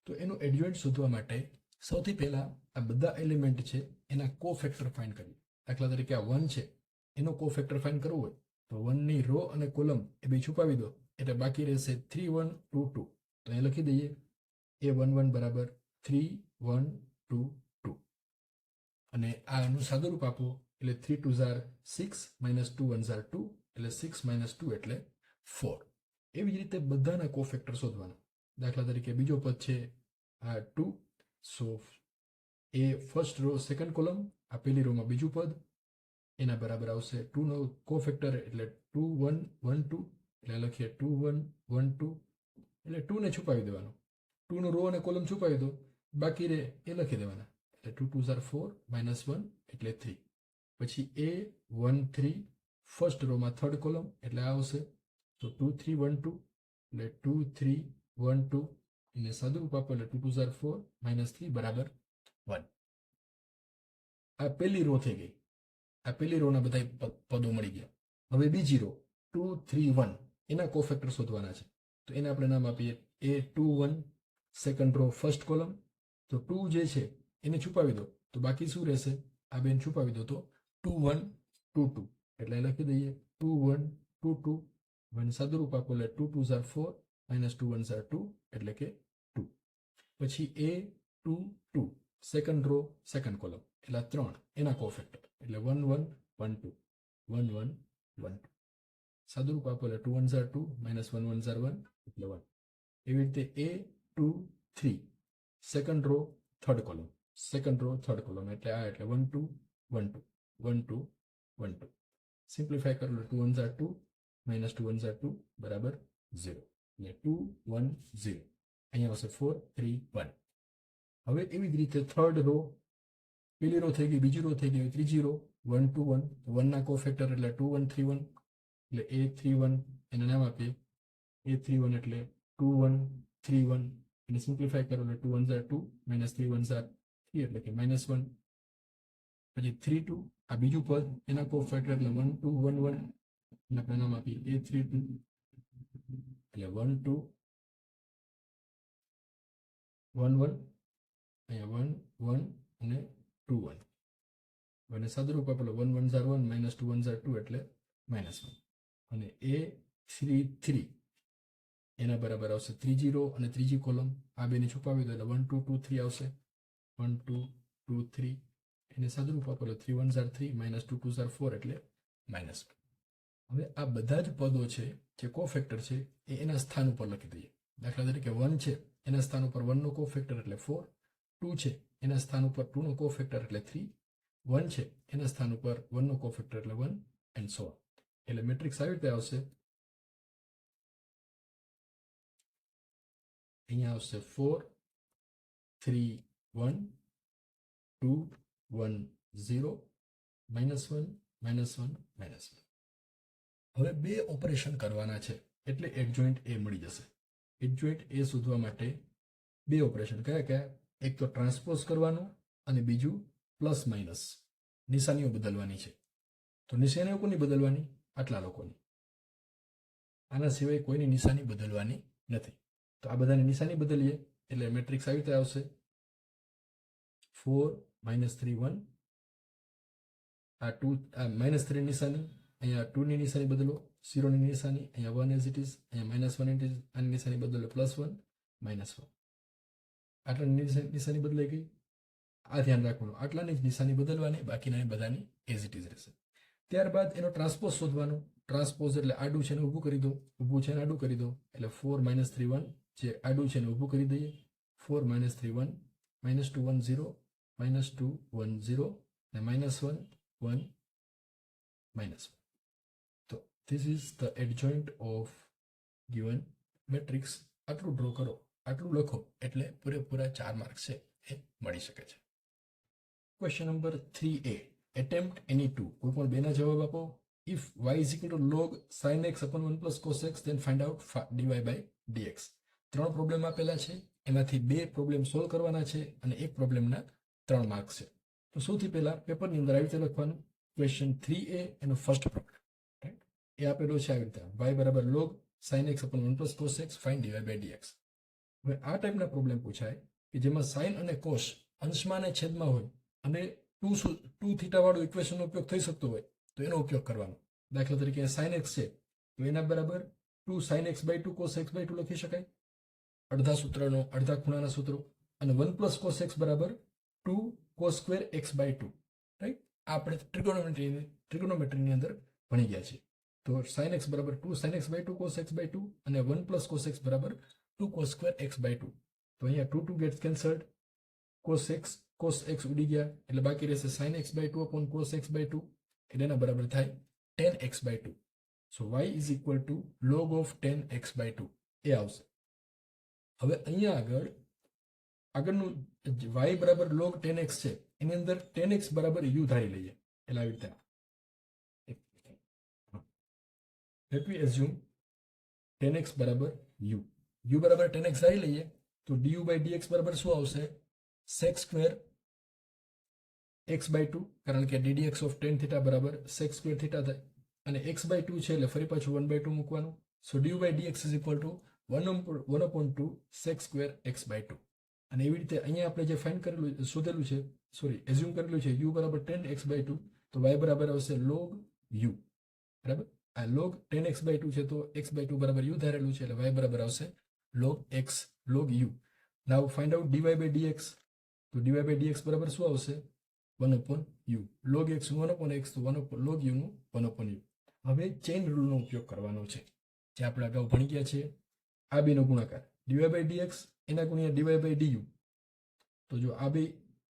[SPEAKER 2] તો એનું એડજોઇન્ટ શોધવા માટે સૌથી પહેલા આ બધા એલિમેન્ટ છે એના કોફેક્ટર ફાઇન્ડ કરીએ. દાખલા તરીકે આ 1 છે એનો કોફેક્ટર ફાઇન્ડ કરવું હોય તો 1 ની રો અને કોલમ એ બે છુપાવી દો એટલે બાકી રહેશે 3 1 2 2. તો અહીં લખી દઈએ a11 બરાબર 3 1 2 2 અને આ એનું સાદુરૂપ આપો એટલે 3 2 6 -2 1 2 એટલે 6 - 2 એટલે 4. એવી જ રીતે બધાના કોફેક્ટર શોધવાના. દાખલા તરીકે બીજો પદ છે આ 2. સો એ ફર્સ્ટ રો સેકન્ડ કોલમ આ પહેલી રોમાં બીજું પદ એના બરાબર આવશે 2 નો કોફેક્ટર એટલે 2 1 1 2 એટલે લખીએ 2 1 1 2 એટલે 2 ને છુપાવી દેવાનો. 2 નો રો અને કોલમ છુપાવી દો બાકી રે એ લખી દેવાના એટલે 2 2 4 -1 એટલે 3. પછી a 1 3 ફર્સ્ટ રોમાં થર્ડ કોલમ એટલે આ આવશે તો 2 3 1 2 એટલે 2 3 1 2 એને સાદુરૂપ આપો એટલે 2 2 4 -3 બરાબર 1. આ પહેલી રો થઈ ગઈ. આ પહેલી રોના બધા પદો મળી ગયા. હવે બીજી રો 2 3 1 એના કોફેક્ટર શોધવાના છે. તો એને આપણે નામ આપીએ a21 second row first column. તો 2 જે છે એને છુપાવી દો તો બાકી શું રહેશે આ બેન છુપાવી દો તો 2 1 2 2 એટલે લખી દઈએ 2 1 2 2 અને સાદુરૂપ આપો એટલે 2 2 4 -2 1 2 એટલે કે 2. પછી a2 2 second row second column એટલે 3 એના કોફેક્ટર એટલે 1 1 1 2 1 1 1 2 સાદુરૂપ આપો એટલે 2 1 2 -1 1 1 એટલે 1. એવી રીતે a2 3 second row third column second row third column એટલે આ એટલે 1 2 1 2 1 2 1 2 સિમ્પ્લિફાય કરો એટલે 2 1 2 -2 1 2 બરાબર 0 એટલે 2 1 0 અહીંયા આવશે 4 3 1. હવે એવી જ રીતે થર્ડ રો પહેલી રો થઈ ગઈ બીજી રો થઈ ગઈ ત્રીજી રો 1 2 1 1 ના કોફેક્ટર એટલે 2 1 3 1 એટલે a31 એને નામ આપીએ a31 એટલે 2 1 3 1 એને સિમ્પ્લિફાય કરો એટલે 2 1 2 -3 1 3 એટલે કે -1. પછી 3 2 આ બીજું પદ એના કોફેક્ટર એટલે 1 2 1 1 એને આપણે નામ આપીએ a32 એટલે 1 2 1 1 અહીંયા 1 1 અને 2 1 અને સાદુરૂપ આપેલો 1 1 1 -2 1 2 એટલે -1 અને a33 એના બરાબર આવશે ત્રીજી રો અને ત્રીજી કોલમ આ બેને છુપાવી દો એટલે 1 2 2 3 આવશે 1 2 2 3 એને સાદુરૂપ આપેલો 3 1 3 -2 2 4 એટલે -1. હવે આ બધા જ પદો છે જે કોફેક્ટર છે એ એના સ્થાન ઉપર લખી દઈએ. દાખલા તરીકે 1 છે એના સ્થાન ઉપર 1 નો કોફેક્ટર એટલે 4, 2 છે એના સ્થાન ઉપર 2 નો કોફેક્ટર એટલે 3, 1 છે એના સ્થાન ઉપર 1 નો કોફેક્ટર એટલે 1 એન્ડ સો ઓન. એટલે મેટ્રિક્સ આવી રીતે આવશે. અહીંયા આવશે 4 3 1 2 1 0 -1 -1 -1. હવે બે ઓપરેશન કરવાના છે એટલે એડજોઇન્ટ એ મળી જશે. એડજોઇન્ટ એ શોધવા માટે બે ઓપરેશન કયા કયા? એક તો ટ્રાન્સપોઝ કરવાનું અને બીજું પ્લસ માઇનસ નિશાનીઓ બદલવાની છે. તો નિશાનીઓ કોની બદલવાની? આટલા લોકોની. આના સિવાય કોઈની નિશાની બદલવાની નથી. તો આ બધાની નિશાની બદલીએ એટલે મેટ્રિક્સ આવી રીતે આવશે 4 -3 1 આ 2 આ -3 નિશાની અહીંયા 2 ની નિશાની બદલો 0 ની નિશાની અહીંયા 1 એઝ ઇટ ઇઝ અહીંયા -1 ઇટ ઇઝ આની નિશાની બદલો +1 -1 આટલાની નિશાની બદલાઈ ગઈ. આ ધ્યાન રાખવાનું, આટલાની જ નિશાની બદલવાની, બાકીના બધાની એઝ ઇટ ઇઝ રહેશે. ત્યારબાદ એનો ટ્રાન્સપોઝ શોધવાનો. ટ્રાન્સપોઝ એટલે આડું છે ને ઊભું કરી દો, ઊભું છે ને આડું કરી દો, એટલે 4 - 3 1, જે આડું છે ને ઊભું કરી દઈએ, 4 - 3 1, -2 1 0, -2 1 0, અને -1 1 -1. તો this is the adjoint of given matrix. આટલું ડ્રો કરો, આટલું લખો એટલે પૂરેપૂરા 4 માર્ક્સ છે એ મળી શકે છે. Question number 3A, attempt any two. કોઈ પણ બેના જવાબ આપો. If y is equal to log sin x upon 1 plus cos x, then find out dy by dx. 3 problem આપેલા છે, એમાંથી 2 પ્રોબ્લેમ સોલ્વ કરવાના છે અને એક પ્રોબ્લેમના 3 માર્ક્સ છે. તો સૌથી પહેલા પેપરની અંદર આવી રીતે લખવાનું, ક્વેશ્ચન 3A એનો ફર્સ્ટ પ્રોબ્લેમ, રાઈટ? એ આપેલો છે આવી રીતે, y બરાબર log sin x upon 1 plus cos x, find dy by dx. હવે આ ટાઈપના પ્રોબ્લેમ પૂછાય કે જેમાં sin અને cos અંશમાં અને છેદમાં હોય અને 2 થીટા વાળું ઇક્વેશનનો ઉપયોગ થઈ શકતો હોય તો એનો ઉપયોગ કરવાનો. દાખલા તરીકે sin x છે તો એના બરાબર 2 sin x by 2 cos x by 2 લખી શકાય, અડધા સૂત્રનો, અડધા ખૂણાના સૂત્રો. અને 1 plus cos x બરાબર 2 cos square x by 2, right? આ આપણે ટ્રિગોનોમેટ્રીની અંદર ભણી ગયા છે. તો sin x બરાબર 2 sin x by 2 cos x by 2 અને 1 plus cos x બરાબર 2 cos square x by 2. તો અહીંયા 2 gets cancelled, cos x ઉડી ગયા એટલે બાકી રહેશે sin x by 2 upon cos x by 2, એટલે એના બરાબર થાય 10x by 2. So y is equal to log of 10x by 2 એ આવશે. હવે અહીંયા આગળનું y બરાબર log 10x છે, એની અંદર 10x બરાબર u ધારી લઈએ. એટલે આવી રીતે let me assume 10x બરાબર u બરાબર 10x ધારી લઈએ તો du by dx બરાબર શું આવશે? sec square x by 2, કારણ કે ddx of tan theta બરાબર sec square theta થાય અને x by 2 છે એટલે ફરી પાછું 1 by 2 મૂકવાનું. So du by dx is equal to 1/2 sec square x by 2. અને એવી રીતે અહીંયા આપણે જે ફાઇન્ડ કરેલું શોધેલું છે, એઝ્યુમ કરેલું છે u બરાબર 10x by 2, તો y બરાબર આવશે log u, બરાબર? આ log 10x by 2 છે તો x by 2 બરાબર u ધારેલું છે એટલે y બરાબર આવશે log u. Now find out dy by dx. તો dy by dx બરાબર શું આવશે? 1/u. log x નું 1/x, તો log u નું 1/u. હવે ચેઇન રૂલનો ઉપયોગ કરવાનો છે, જે આપણે અગાઉ ભણી ગયા છે. આ બેનો ગુણાકાર dy by dx એના ગુણ્યા dy by du. તો જો આ બે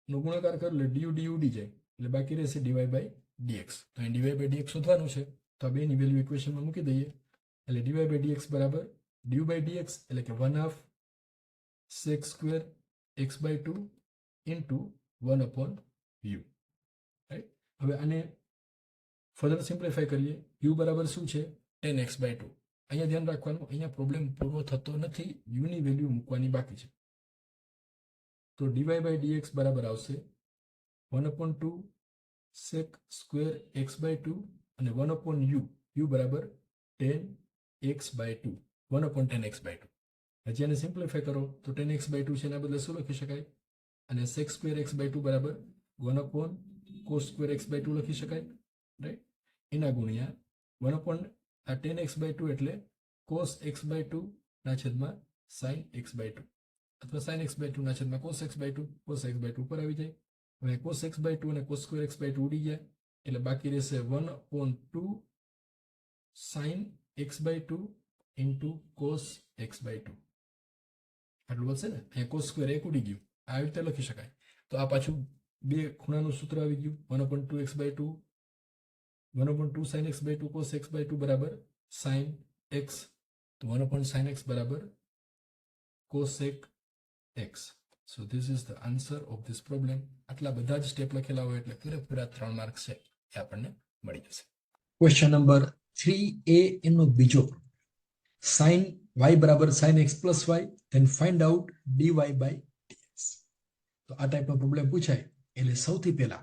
[SPEAKER 2] નો ગુણાકાર કરો એટલે du ઉડી જાય એટલે બાકી રહેશે dy by dx. તો અહીં dy by dx શોધવાનું છે, તો આ બેની વેલ્યુ ઇક્વેશનમાં મૂકી દઈએ એટલે dy by dx બરાબર du by dx એટલે કે 1/2 sec square x by 2 into 1/u, right? હવે આને ફર્ધર સિમ્પ્લિફાય કરીએ. u બરાબર શું છે? 10x by 2. અહીંયા ધ્યાન રાખવાનું, અહીંયા પ્રોબ્લેમ પૂરો થતો નથી, u ની વેલ્યુ મૂકવાની બાકી છે. તો dy by dx બરાબર આવશે 1/2 sec square x by 2 અને 1/u, u બરાબર 10x by 2, 1/10x by 2. હજી આને સિમ્પ્લિફાય કરો તો 10x by 2 છે એના બદલે શું લખી શકાય? અને sec square x by 2 બરાબર 1/cos square x by 2 લખી શકાય, રાઈટ? એના ગુણ્યા 10x by 2 એટલે cos x by 2 ના છેદમાં sin x by 2, અથવા sin x by 2 ના છેદમાં cos x by 2, cos x by 2 પર આવી જાય. હવે cos x by 2 અને cos square x by 2 ઉડી ગયા એટલે બાકી રહેશે 1/2 sin x by 2 into cos x by 2. આટલું વધશે ને? અહીંયા cos square 1 ઉડી ગયું, આ રીતે લખી શકાય. તો આ પાછું બે ખૂણાનું સૂત્ર આવી ગયું, 1/2x by 2, 1/2 sin x by 2 cos x by 2 બરાબર sin x, તો 1/sin x બરાબર cosec x. So this is the answer of this problem. આટલા બધા જ સ્ટેપ લખેલા હોય એટલે પૂરેપૂરા 3 માર્ક્સ છે એ આપણને મળી જશે.
[SPEAKER 1] ક્વેશ્ચન નંબર 3A એનો બીજો sin y બરાબર sin x plus y, then find out dy by dx. તો આ ટાઈપનો પ્રોબ્લેમ પૂછાય એટલે સૌથી પહેલા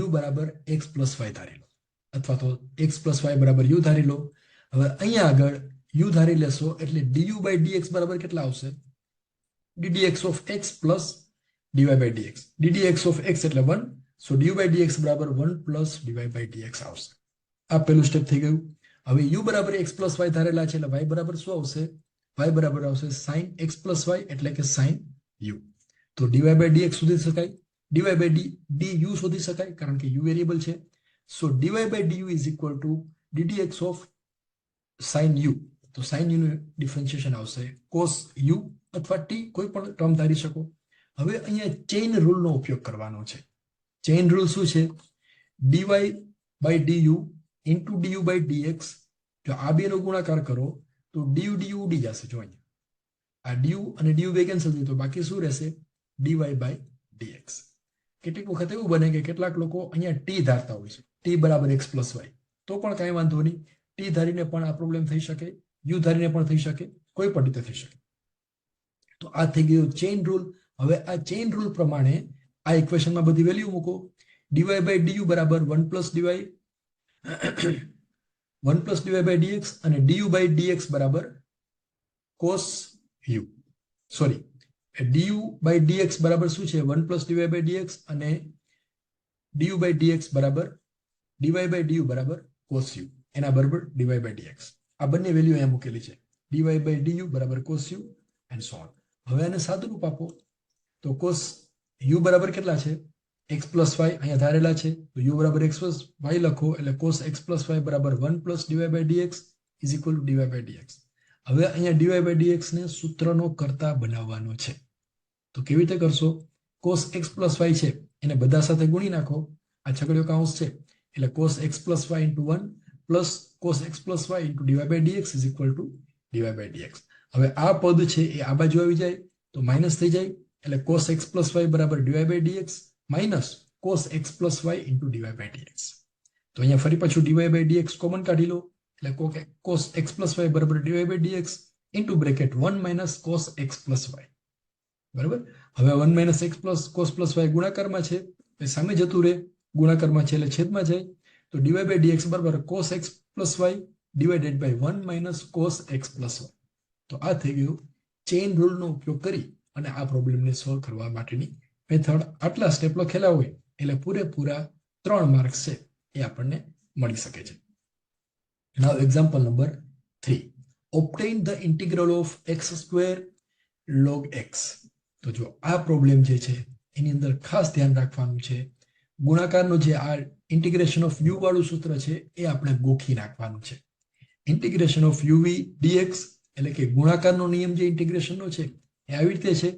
[SPEAKER 1] u બરાબર x plus y ધારી લો, અથવા તો x plus y બરાબર u ધારી લો. હવે અહીંયા આગળ u ધારી લેશો એટલે du by dx બરાબર કેટલા આવશે? ddx of x plus dy by dx. ddx of x એટલે 1, so du by dx બરાબર 1 plus dy by dx આવશે. આ પહેલું સ્ટેપ થઈ ગયું. હવે u બરાબર x plus y ધારેલા છે એટલે y બરાબર શું આવશે? y બરાબર આવશે sin x plus y એટલે કે sin u. તો dy by dx સુધી શકાય. dy by du શોધી શકાય કારણ કે u વેરિયેબલ છે. સો dy by du is equal two ddx of sin u. તો sin u નું ડિફરન્શિએશન આવશે cos u અથવા t, કોઈ પણ ટર્મ ધારી શકો. હવે અહીંયા ચેઇન રૂલનો ઉપયોગ કરવાનો છે. ચેઇન રૂલ શું છે? dy by du into du by dx. જો આ બેનો ગુણાકાર કરો તો du ઉડી જશે. જો અહીંયા આ du અને du બે કેન્સલ થઈ તો બાકી શું રહેશે? dy by dx. કેટલીક વખત એવું બને કે કેટલાક લોકો અહીંયા t ધારતા હોય છે, t બરાબર x પ્લસ y, તો પણ કાંઈ વાંધો નહીં. t ધારીને પણ આ પ્રોબ્લેમ થઈ શકે, u ધારીને પણ થઈ શકે, કોઈ પણ રીતે થઈ શકે. તો આ થઈ ગયો ચેઇન રૂલ. હવે આ ચેઇન રૂલ પ્રમાણે આ ઇક્વેશનમાં બધી વેલ્યુ મૂકો. dy by du બરાબર 1 plus dy by dx અને du by dx બરાબર cos u. Sorry, du by dx બરાબર શું છે? 1 plus dy by dx અને du by dx બરાબર dy by du બરાબર cos u, એના બરાબર dy by dx. આ બંને વેલ્યુ અહીંયા મૂકેલી છે. dy by du બરાબર cos u and so on. હવે આને સાદું રૂપ આપો તો cos u બરાબર કેટલા છે? x plus y અહીંયા ધારેલા છે, તો u બરાબર x plus y લખો એટલે cos x plus y બરાબર 1 plus dy by dx is equal to dy by dx. હવે અહીંયા dy by dx ને સૂત્રનો કર્તા બનાવવાનો છે. તો કેવી રીતે કરશો? cos x plus y છે એને બધા સાથે ગુણી નાખો. આ છગડીયો કૌંસ છે એટલે cos x plus y into 1 plus cos x plus y into dy by dx is equal to dy by dx. હવે આ પદ છે એ આ બાજુ આવી જાય તો માઇનસ થઈ જાય એટલે cos x plus y બરાબર dy by dx minus cos x plus y into dy by dx. તો અહીંયા ફરી પાછું dy by dx કોમન કાઢી લો એટલે cos x plus y બરાબર dy by dx into bracket 1 minus cos x plus y. બરાબર? હવે 1 minus x plus cos plus y ગુણાકારમાં છે એ સામે જતું રહે, ગુણાકારમાં છે એટલે છેદમાં જાય, તો dy by dx બરાબર cos x plus y divided by 1 minus cos x plus y. તો આ થઈ ગયું ચેઇન રૂલનો ઉપયોગ કરી અને આ પ્રોબ્લેમને સોલ્વ કરવા માટેની મેથડ. આટલા સ્ટેપ લખેલા હોય એટલે પૂરેપૂરા 3 માર્ક્સ છે એ આપણને મળી શકે છે. Now example number 3. Obtain the integral of x square log x. તો જો આ પ્રોબ્લેમ જે છે એની અંદર ખાસ ધ્યાન રાખવાનું છે, ગુણાકારનું જે આ ઇન્ટિગ્રેશન ઓફ u વાળું સૂત્ર છે એ આપણે ગોખી નાખવાનું છે. ઇન્ટિગ્રેશન ઓફ uv dx એટલે કે ગુણાકારનો નિયમ જે ઇન્ટિગ્રેશનનો છે એ આવી રીતે છે: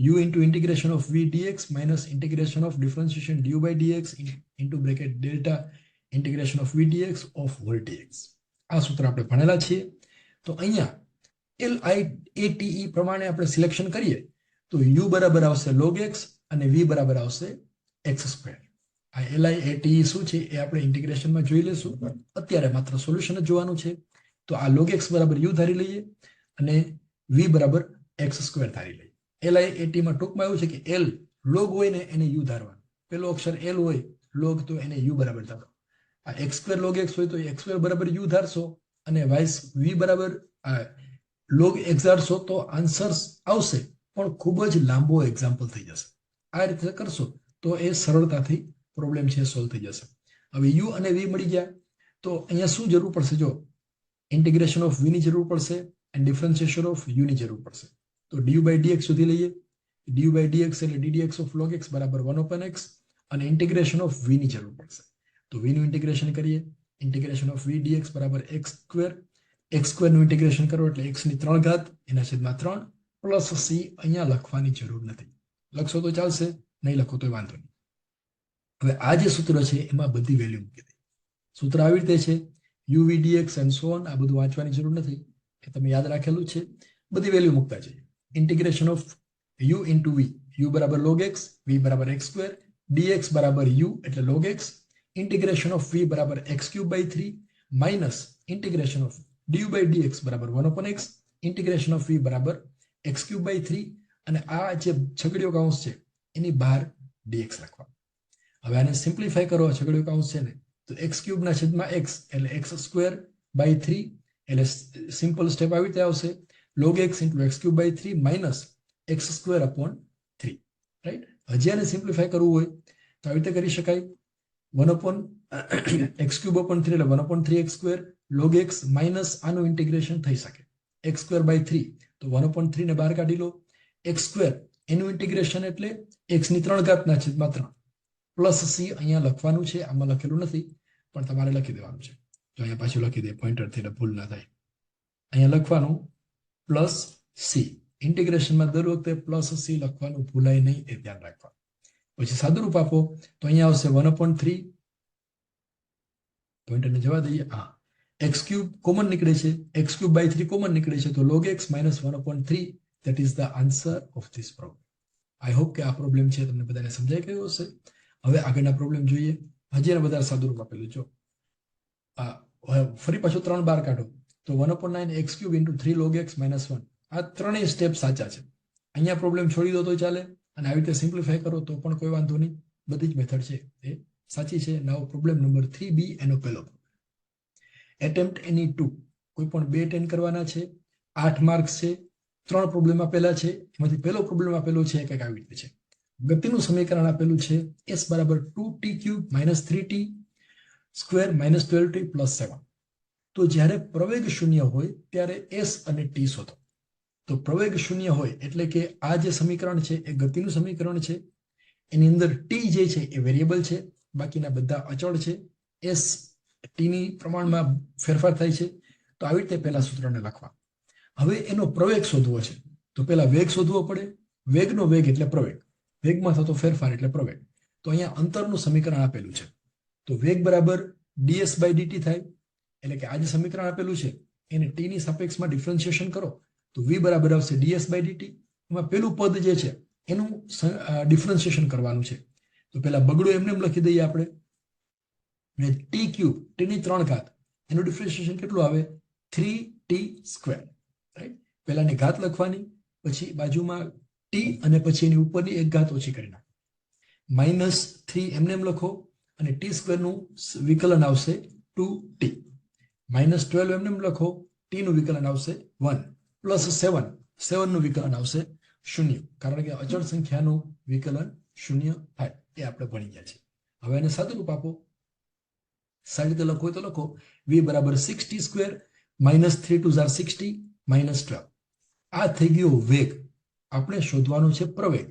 [SPEAKER 1] u into integration of v dx minus integration of differentiation du by dx into bracket delta integration of v dx of whole dx. આ સૂત્ર આપણે ભણેલા છીએ. તો અહીંયા LIATE પ્રમાણે આપણે સિલેક્શન કરીએ તો u બરાબર આવશે log x અને v બરાબર આવશે x સ્ક્વેર. આ LIATE શું છે એ આપણે ઇન્ટિગ્રેશનમાં જોઈ લેશું, અત્યારે માત્ર સોલ્યુશન જ જોવાનું છે. તો આ log x બરાબર u ધારી લઈએ અને v બરાબર x સ્ક્વેર ધારી લઈએ. LIATE માં ટૂંકમાં એવું છે કે L log હોય ને એને u ધારવાનું, પેલો અક્ષર L હોય log તો એને u બરાબર ધારો. આ x સ્ક્વેર log x હોય તો x સ્ક્વેર બરાબર u ધારશો અને v બરાબર log x ધારશો તો આન્સર્સ આવશે, પણ ખૂબ જ લાંબો એક્ઝામ્પલ થઈ જશે. આ રીતે કરશો તો એ સરળતાથી પ્રોબ્લેમ છે સોલ્વ થઈ જશે. હવે u અને v મળી ગયા તો અહીંયા શું જરૂર પડશે? જો ઇન્ટિગ્રેશન ઓફ v ની જરૂર પડશે અને ડિફરન્શિએશન ઓફ u ની જરૂર પડશે. તો du by dx શોધી લઈએ. du by dx એટલે ddx of log x બરાબર 1 upon x અને ઇન્ટિગ્રેશન ઓફ v ની જરૂર પડશે. તો v નું ઇન્ટિગ્રેશન કરીએ. ઇન્ટિગ્રેશન ઓફ v dx બરાબર x સ્ક્વેર. x સ્ક્વેર નું ઇન્ટિગ્રેશન કરો એટલે x ની 3 ઘાત એના છેદમાં 3 પ્લસ c. અહીંયા લખવાની જરૂર નથી, લખશો તો ચાલશે, નહીં લખો તો વાંધો નહીં. હવે આ જે સૂત્ર છે એમાં બધી વેલ્યુ મૂકી દે. સૂત્ર આવી રીતે છે uv dx and so on. આ બધું વાંચવાની જરૂર નથી, એ તમે યાદ રાખેલું છે. બધી વેલ્યુ મૂકતા જઈએ. Integration of u into v, u બરાબર log x, v બરાબર x સ્ક્વેર, dx બરાબર u એટલે log x, integration of v બરાબર x cube by 3 minus integration of du by dx બરાબર 1 upon x, integration of v બરાબર x cube by 3 અને આ જે છગડીયો કૌંસ છે એની બહાર dx લખવા. હવે આને સિમ્પ્લિફાય કરો, છગડીયો કૌંસ છે ને, તો x ક્યુબ ના છેદમાં x એટલે x સ્ક્વેર બાય 3 એટલે સિમ્પલ સ્ટેપ આવી રીતે આવશે log x into x cube by 3 minus x square upon 3. Right? હજી આને સિમ્પ્લિફાય કરવું હોય તો આવી રીતે કરી શકાય. 1 upon x cube upon 3 એટલે 1 upon 3x square log x minus આનું ઇન્ટિગ્રેશન થઈ શકે x square by 3 તો 1 upon 3 ને બહાર કાઢી લો. x square એનું ઇન્ટિગ્રેશન એટલે x ની 3 ઘાતના છેદમાં 3 પ્લસ c અહીંયા લખવાનું છે, આમાં લખેલું નથી પણ તમારે લખી દેવાનું છે. તો અહીંયા પાછું લખી દે પોઈન્ટરથી એટલે ભૂલ ના થાય. અહીંયા લખવાનું પ્લસ c, ઇન્ટિગ્રેશનમાં દર વખતે પ્લસ c લખવાનું ભૂલાય નહીં, એ ધ્યાન રાખવાનું. પછી સાદુરૂપ આપો તો અહીંયા આવશે 1/3, પોઈન્ટરને જવા દઈએ. હા, x³ કોમન નીકળે છે, x³/3 કોમન નીકળે છે, તો log x minus 1/3 that is the answer of this problem. I hope કે આ પ્રોબ્લેમ છે તમને બધાને સમજાઈ ગયો હશે. હવે આગળના પ્રોબ્લેમ જોઈએ. હજી એને વધારે સાદુરૂપ આપેલું જો. ફરી પાછું 3 બાર કાઢો તો 1/9 x³ into 3 log x minus 1. આ ત્રણેય સ્ટેપ સાચા છે. અહીંયા પ્રોબ્લેમ છોડી દો તો ચાલે અને આવી રીતે સિમ્પ્લિફાય કરો તો પણ કોઈ વાંધો નહીં. બધી જ મેથડ છે એ સાચી છે. નાવ પ્રોબ્લેમ નંબર 3b એનો પહેલો પ્રોબ્લેમ. એટેમ્પ્ટ એની 2, કોઈ પણ 2 અટેન્ડ કરવાના છે, 8 માર્ક્સ છે, 3 પ્રોબ્લેમ આપેલા છે. એમાંથી પહેલો પ્રોબ્લેમ આપેલો છે કંઈક આવી રીતે છે. ગતિનું સમીકરણ આપેલું છે s બરાબર 2t³ minus 3t square minus 12t plus 7. તો જ્યારે પ્રવેગ શૂન્ય હોય ત્યારે s અને t શોધો. તો પ્રવેગ શૂન્ય હોય એટલે કે આ જે સમીકરણ છે એ ગતિનું સમીકરણ છે. એની અંદર t જે છે એ વેરિયેબલ છે, બાકીના બધા અચળ છે. s t ની પ્રમાણમાં ફેરફાર થાય છે. તો આવી રીતે પહેલા સૂત્રને લખવા. હવે એનો પ્રવેગ શોધવો છે તો પહેલા વેગ શોધવો પડે. વેગનો વેગ એટલે પ્રવેગ, વેગમાં થતો ફેરફાર એટલે પ્રવેગ. તો અહીંયા અંતરનું સમીકરણ આપેલું છે. તો વેગ બરાબર ds/dt થાય, એટલે કે આ જે સમીકરણ આપેલું છે એને t ની સાપેક્ષમાં ડિફરન્શિએશન કરો તો v બરાબર આવશે ds/dt. એમાં પેલું પદ જે છે એનું ડિફરન્શિએશન કરવાનું છે. તો પહેલા બગડું એમને એમ લખી દઈએ આપણે. t³ t ની 3 ઘાત એનું ડિફરન્શિએશન કેટલું આવે 3t², રાઈટ. પહેલાની ઘાત લખવાની, પછી બાજુમાં t અને પછી એની ઉપરની એક ઘાત ઓછી કરી નાખો. -3 એમને એમ લખો અને t² નું વિકલન આવશે 2t. -12 એમને એમ લખો, t નું વિકલન આવશે 1 પ્લસ 7 નું વિકલન આવશે 0, કારણ કે અચળ સંખ્યાનું વિકલન 0 થાય. એ આપણે ભણી ગયા છે. હવે એને સાદુરૂપ આપો. સારી રીતે લખો તો લખો v બરાબર 6t² -3 2 60 -12. આ થઈ ગયો વેગ. આપણે શોધવાનું છે પ્રવેગ.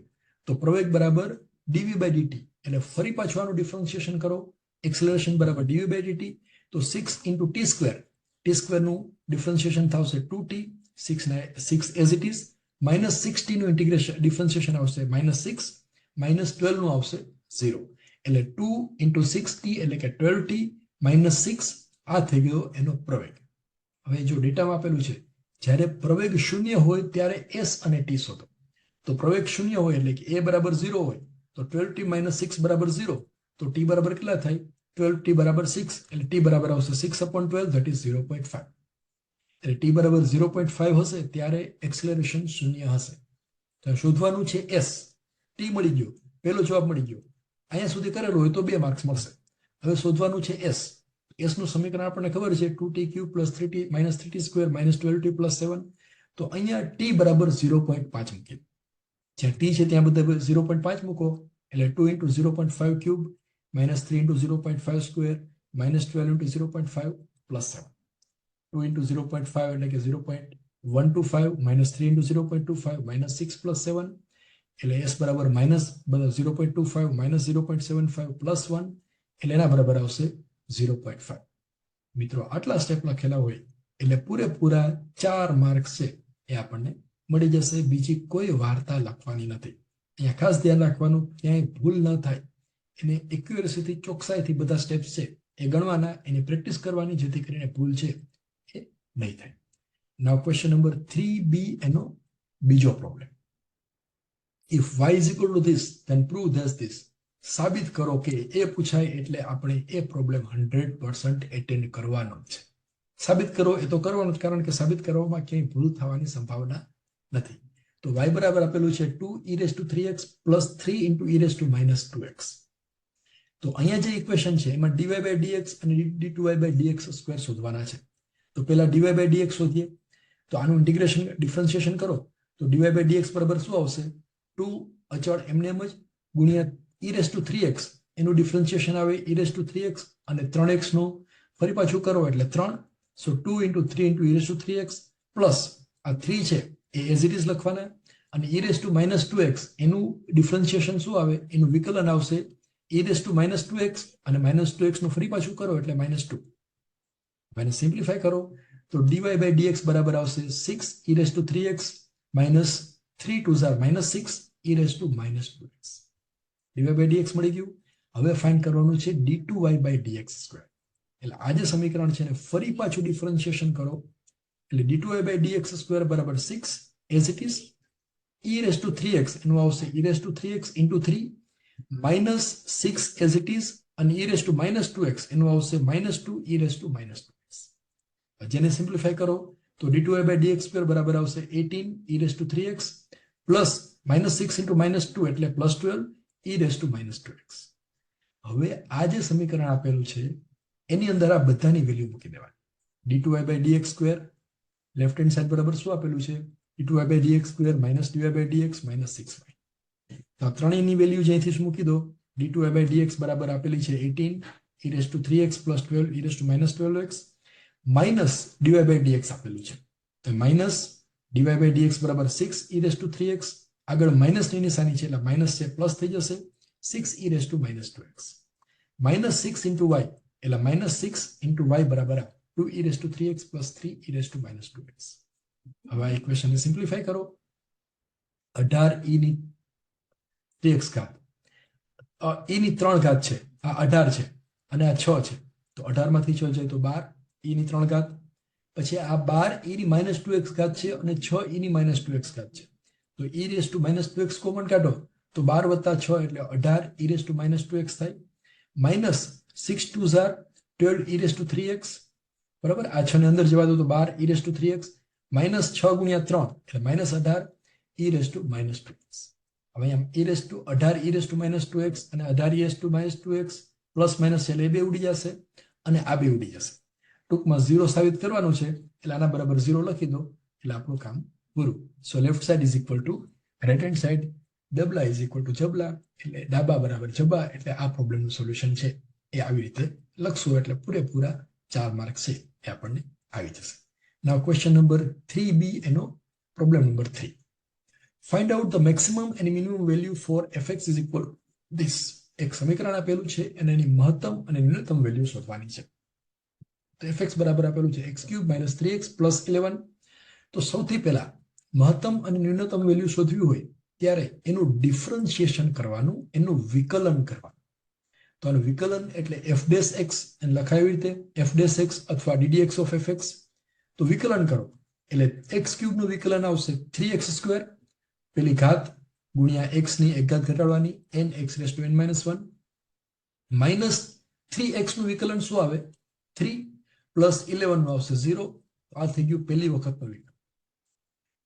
[SPEAKER 1] તો પ્રવેગ બરાબર dv/dt, એટલે ફરી પાછું આનું ડિફરન્શિએશન કરો. એક્સેલરેશન બરાબર dv/dt. તો 6 into t² નું ડિફરન્શિએશન થશે 2t, 6 as it is, -6t નું ઇન્ટિગ્રેશન ડિફરન્શિએશન આવશે -6, -12 નું આવશે 0, એટલે 2 into 6t એટલે કે 12t -6. આ થઈ ગયો એનો પ્રવેગ. હવે જો ડેટામાં આપેલું છે જ્યારે પ્રવેગ શૂન્ય હોય ત્યારે s અને t શોધો. તો પ્રવેગ શૂન્ય હોય એટલે કે a બરાબર 0 હોય તો 12t - 6 બરાબર 0. તો t બરાબર કેટલા થાય 12t બરાબર 6, એટલે t બરાબર આવશે 6/12 that is 0.5. એટલે t બરાબર 0.5 હશે ત્યારે એક્સેલરેશન શૂન્ય હશે. તો શોધવાનું છે s. t મળી ગયો, પહેલો જવાબ મળી ગયો. અહીંયા સુધી કરેલું હોય તો 2 માર્ક્સ મળશે. હવે શોધવાનું છે s. s નું સમીકરણ આપણને ખબર છે 2t³ + 3t - 3t² - 12t + 7. તો અહીંયા t બરાબર 0.5 મૂકીએ. જ્યાં t છે ત્યાં બધા 0.5 મૂકો, એટલે 2 into 0.5³ -3 into 0.5² -12 into 0.5 + 7. 2 into 0.5 એટલે કે 0.125 -3 into 0.25 -6 + 7, એટલે s બરાબર -0.25 -0.75 + 1, એટલે એના બરાબર આવશે 0.5. મિત્રો આટલા સ્ટેપ લખેલા હોય એટલે પૂરેપૂરા 4 માર્ક્સ છે એ આપણને મળી જશે. બીજી કોઈ વાર્તા લખવાની નથી. અહીંયા ખાસ ધ્યાન રાખવાનું, ક્યાંય ભૂલ ન થાય. એને એક્યુરેસીથી, ચોકસાઈથી બધા સ્ટેપ્સ છે એ ગણવાના, એની પ્રેક્ટિસ કરવાની, જેથી કરીને ભૂલ છે એ નહીં થાય. નાઉ ક્વેશ્ચન નંબર 3b એનો બીજો problem. If y is equal to this then prove this. સાબિત કરો કે એ પૂછાય એટલે આપણે એ પ્રોબ્લેમ 100% એટેન્ડ કરવાનો છે. સાબિત કરો એ તો કરવાનું જ, કારણ કે સાબિત કરવામાં ક્યાંય ભૂલ થવાની સંભાવના નથી. તો y બરાબર આપેલું છે 2e3x + 3 × e -2x. તો અહીંયા જે ઇક્વેશન છે એમાં dy/dx અને d2y/dx² શોધવાના છે. તો પહેલા dy/dx શોધીએ. તો આનું ઇન્ટિગ્રેશન ડિફરન્શિએશન કરો તો dy/dx બરાબર શું આવશે 2 અચળ એમને એમ જ ગુણ્યા e3x, એનું ડિફરન્શિએશન આવે e3x અને 3x નું ફરી પાછું કરો એટલે 3. સો 2 × 3 × e3x પ્લસ આ 3 છે એ as it is લખવાના. અને e raise to minus 2x એનું ડિફરન્શિએશન શું આવે? એનું વિકલન આવશે e raise to minus 2x અને માઇનસ 2x નું ફરી પાછું કરો એટલે -2. એને સિમ્પ્લિફાય કરો તો dy by dx બરાબર આવશે 6 e raise to 3x minus 3 2s are -6 e raise to -2x. dy by dx મળી ગયું. હવે ફાઇન્ડ કરવાનું છે d2y by dx સ્ક્વેર. એટલે આ જે સમીકરણ છે ને ફરી પાછું ડિફરન્શિએશન કરો એટલે d2y by dx સ્ક્વેર બરાબર 6 as it is. e raise to 3x એનું આવશે e raise to 3x into 3 minus 6 as it is અને e રેસ ટુ -2x એનું આવશે -2 e રેસ ટુ -2x. જેને સિમ્પ્લિફાય કરો તો d2y by dx સ્ક્વેર બરાબર આવશે 18 e raise to 3x plus -6 into -2 એટલે +12 e રેસ ટુ -2x. હવે આ જે સમીકરણ આપેલું છે એની અંદર આ બધાની વેલ્યુ મૂકી દેવાની. d2y by dx square left hand side બરાબર શું આપેલું છે? d2y by dx square minus dy by dx minus 6y. તો આ ત્રણેયની વેલ્યુ જ્યાંથી જ મૂકી દો. d2y by dx બરાબર આપેલી છે 18 e raise to 3x plus 12 e raise to -12x minus dy by dx આપેલું છે. તો માઇનસ dy by dx બરાબર 6 e રેસ ટુ 3x આગળ માઇનસ ની નિશાની છે એટલે માઇનસ છે પ્લસ થઈ જશે 6 e raise to -2x minus 6 into y એટલે -6 into y બરાબર 2 e raise to 3x plus 3 e raise to -2x. હવે આ ઇક્વેશનને સિમ્પ્લિફાય કરો 18 e ની 3x ઘાત e ની 3 ઘાત છે આ 18 છે અને આ 6 છે તો 18 માંથી 6 જાય તો 12 e ની 3 ઘાત પછી આ 12 e ની -2x ઘાત છે અને 6 e ની -2x ઘાત છે તો e raise to -2x common કાઢો તો 12 + 6 એટલે 18 e રેસ ટુ -2x થાય minus 6 2s are 12 e raise to 3x બરાબર આ 6 ને અંદર જવા દો તો 12 e raise to 3x minus 6 ગુણ્યા 3 એટલે -18 e રેસ ટુ -2x. હવે આમ e raise to 18 e raise to -2x અને 18 e raise to -2x plus minus એટલે એ બે ઉડી જશે અને આ બે ઉડી જશે. ટૂંકમાં 0 સાબિત કરવાનું છે એટલે આના બરાબર 0 લખી દો એટલે આપણું કામ પૂરું. So left side is equal to right hand side ડબલા ઇઝ ઇક્વલ ટુ જબલા એટલે ડાબા બરાબર જબા એટલે આ પ્રોબ્લેમનું સોલ્યુશન છે એ આવી રીતે લખશું એટલે પૂરેપૂરા 4 માર્ક છે એ આપણને આવી જશે. Now question number 3b એનો problem number 3. Find out the maximum and minimum value for fx is equal to this. એક સમીકરણ આપેલું છે અને એની મહત્તમ અને ન્યૂનતમ વેલ્યુ શોધવાની છે. તો fx બરાબર આપેલું છે x³ - 3x + 11. તો સૌથી પહેલા મહત્તમ અને ન્યૂનતમ વેલ્યુ શોધવી હોય ત્યારે એનું ડિફરન્શિએશન કરવાનું એનું વિકલન કરવાનું. તો આનું વિકલન એટલે f' એને લખાય એવી રીતે f' અથવા ddx of fx. તો વિકલન કરો એટલે x³ નું વિકલન આવશે 3x² પેલી ઘાત ગુણ્યા x ની એક ઘાત ઘટાડવાની nx raised to n - 1 minus 3x નું વિકલન શું આવે 3 પ્લસ 11 નું આવશે 0. આ થઈ ગયું પહેલી વખતનું વિકલન.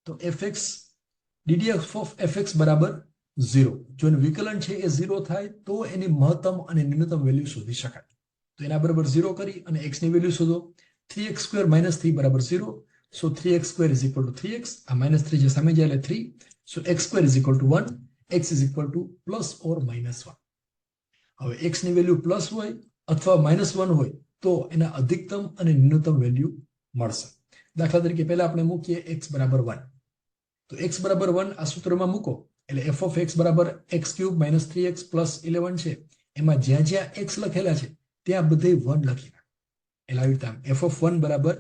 [SPEAKER 1] તો fx ddx of fx બરાબર 0. જો એનું વિકલન છે એ 0 થાય તો એની મહત્તમ અને ન્યૂનતમ વેલ્યુ શોધી શકાય. તો એના બરાબર 0 કરી અને x ની વેલ્યુ શોધો. 3x² - 3 બરાબર 0. So 3x² is equal to 3x. આ -3 જે સામે જાય એટલે 3. So x² is equal to 1. x is equal to plus or minus 1. હવે x ની વેલ્યુ પ્લસ હોય અથવા -1 હોય તો એના અધિકતમ અને ન્યૂનતમ વેલ્યુ મળશે. દાખલા તરીકે પહેલા આપણે મૂકીએ x બરાબર 1. તો x બરાબર 1 આ સૂત્રમાં મૂકો એટલે f of x બરાબર x³ - 3x plus 11 છે એમાં જ્યાં જ્યાં x લખેલા છે ત્યાં બધે 1 લખી નાખો. એટલે આવી રીતે f of 1 બરાબર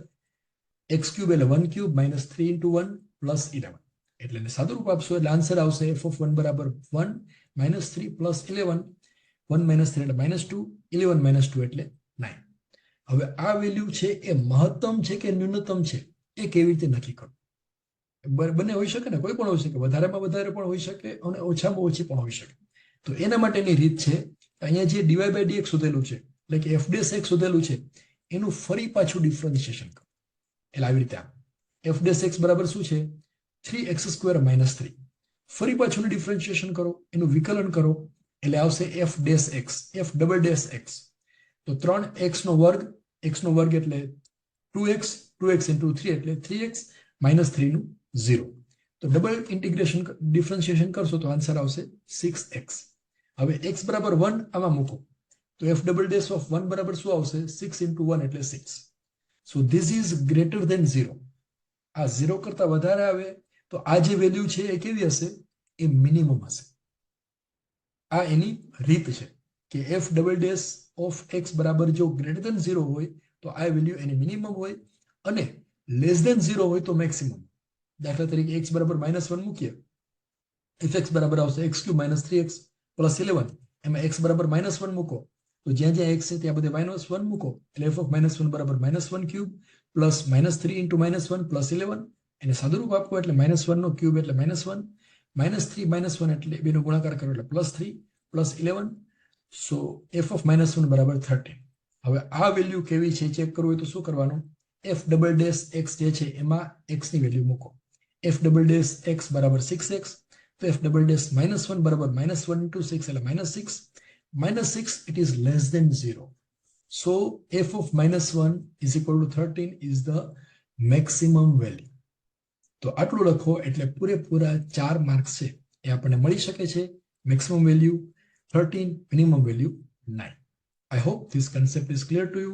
[SPEAKER 1] x³ એટલે 1³ - 3 into 1 plus 11 એટલે એને સાદું રૂપ આપશો એટલે આન્સર આવશે f of 1 બરાબર 1 - 3 plus 11 1 - 3 એટલે -2 11 - 2 એટલે 9. હવે આ વેલ્યુ છે એ મહત્તમ છે કે ન્યૂનતમ છે એ કેવી રીતે નક્કી કરવું? બંને હોઈ શકે ને, કોઈ પણ હોઈ શકે, વધારેમાં વધારે પણ હોઈ શકે અને ઓછામાં ઓછી પણ હોઈ શકે. તો એના માટેની રીત છે અહીંયા જે dy by dx શોધેલું છે એટલે કે f' શોધેલું છે એનું ફરી પાછું ડિફરન્શિએશન કરો. એટલે આવી રીતે f' બરાબર શું છે 3x² - 3. ફરી પાછું ડિફરન્શિએશન કરો એનું વિકલન કરો એટલે આવશે f'(x) તો 3x નો વર્ગ x નો વર્ગ એટલે 2x into 3 એટલે 3x -3 નું 0. તો ડબલ ઇન્ટિગ્રેશન ડિફરન્શિએશન કરશો તો આન્સર આવશે 6x. હવે x બરાબર 1 આમાં મૂકો તો f' of 1 બરાબર શું આવશે 6 into 1 એટલે 6. So this is greater than 0. આ 0 કરતા વધારે આવે તો આ જે વેલ્યુ છે એ કેવી હશે? એ મિનિમમ હશે. આ એની રીત છે કે F double dash of x બરાબર જો ગ્રેટર ધેન 0 હોય તો આ વેલ્યુ એની મિનિમમ હોય અને લેસ ધેન 0 હોય તો મેક્સિમમ. દાખલા તરીકે x બરાબર -1 મૂકીએ, એફ એક્સ બરાબર આવશે x³ - 3x + 11. એમાં x બરાબર -1 મૂકો તો જ્યાં જ્યાં x છે ત્યાં બધે -1 મૂકો એટલે f ઓફ -1 બરાબર -1³ પ્લસ -3 × -1 + 11. એને સાદુરૂપ આપો એટલે -1 નો ક્યુબ એટલે -1, -3 -1 એટલે બેનો ગુણાકાર કરો એટલે +3 + 11. સો f ઓફ -1 બરાબર 13. હવે આ વેલ્યુ કેવી છે ચેક કરવું હોય તો શું કરવાનું? f ડબલ ડેશ x જે છે એમાં x ની વેલ્યુ મૂકો. f ડબલ ડેશ x બરાબર 6x, તો f ડબલ ડેશ -1 બરાબર -1 × 6 એટલે -6. -6 it is less than 0. So f of -1 is equal to 13 is the maximum value. તો આટલું લખો એટલે પૂરેપૂરા 4 માર્ક્સ છે એ આપણને મળી શકે છે. Maximum value 13, minimum value 9. I hope this concept is clear to you.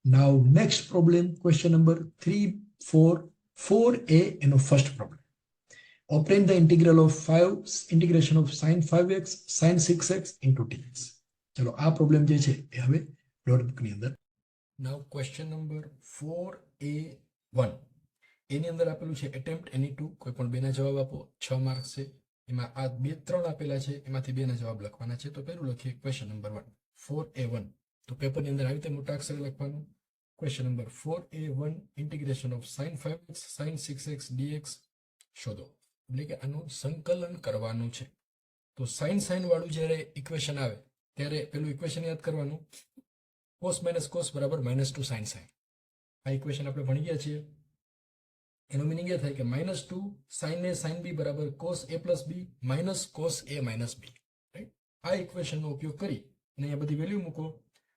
[SPEAKER 1] Now next problem, question number 3, 4, 4a એનો first problem. Obtain the integral of integration of sin 5x sin 6x into dx. ચલો આ problem જે છે એ હવે notebook ની અંદર.
[SPEAKER 2] નાઉ question number 4a1 એની અંદર આપેલું છે એટેમ્પ્ટ એની ટુ, કોઈ પણ બેના જવાબ આપો. 6 માર્ક્સ છે. એમાં આ 2 3 આપેલા છે, એમાંથી બેના જવાબ લખવાના છે. તો પહેલું લખીએ ક્વેશ્ચન નંબર 1 4a1. તો પેપરની અંદર આવી રીતે મોટા અક્ષરે લખવાનું. Question number 4a1 integration of sin 5x sin 6x dx શોધો. એટલે કે આનું સંકલન કરવાનું છે. તો sin વાળું જ્યારે ઇક્વેશન આવે ત્યારે પેલું ઇક્વેશન યાદ કરવાનું, cos - cos બરાબર -2 sin. આ ઇક્વેશન આપણે ભણી ગયા છીએ. એનો મીનિંગ એ થાય કે -2 sin a sin b બરાબર cos a + b minus cos a minus b. Right? આ ઇક્વેશનનો ઉપયોગ કરી અને અહીંયા બધી વેલ્યુ મૂકો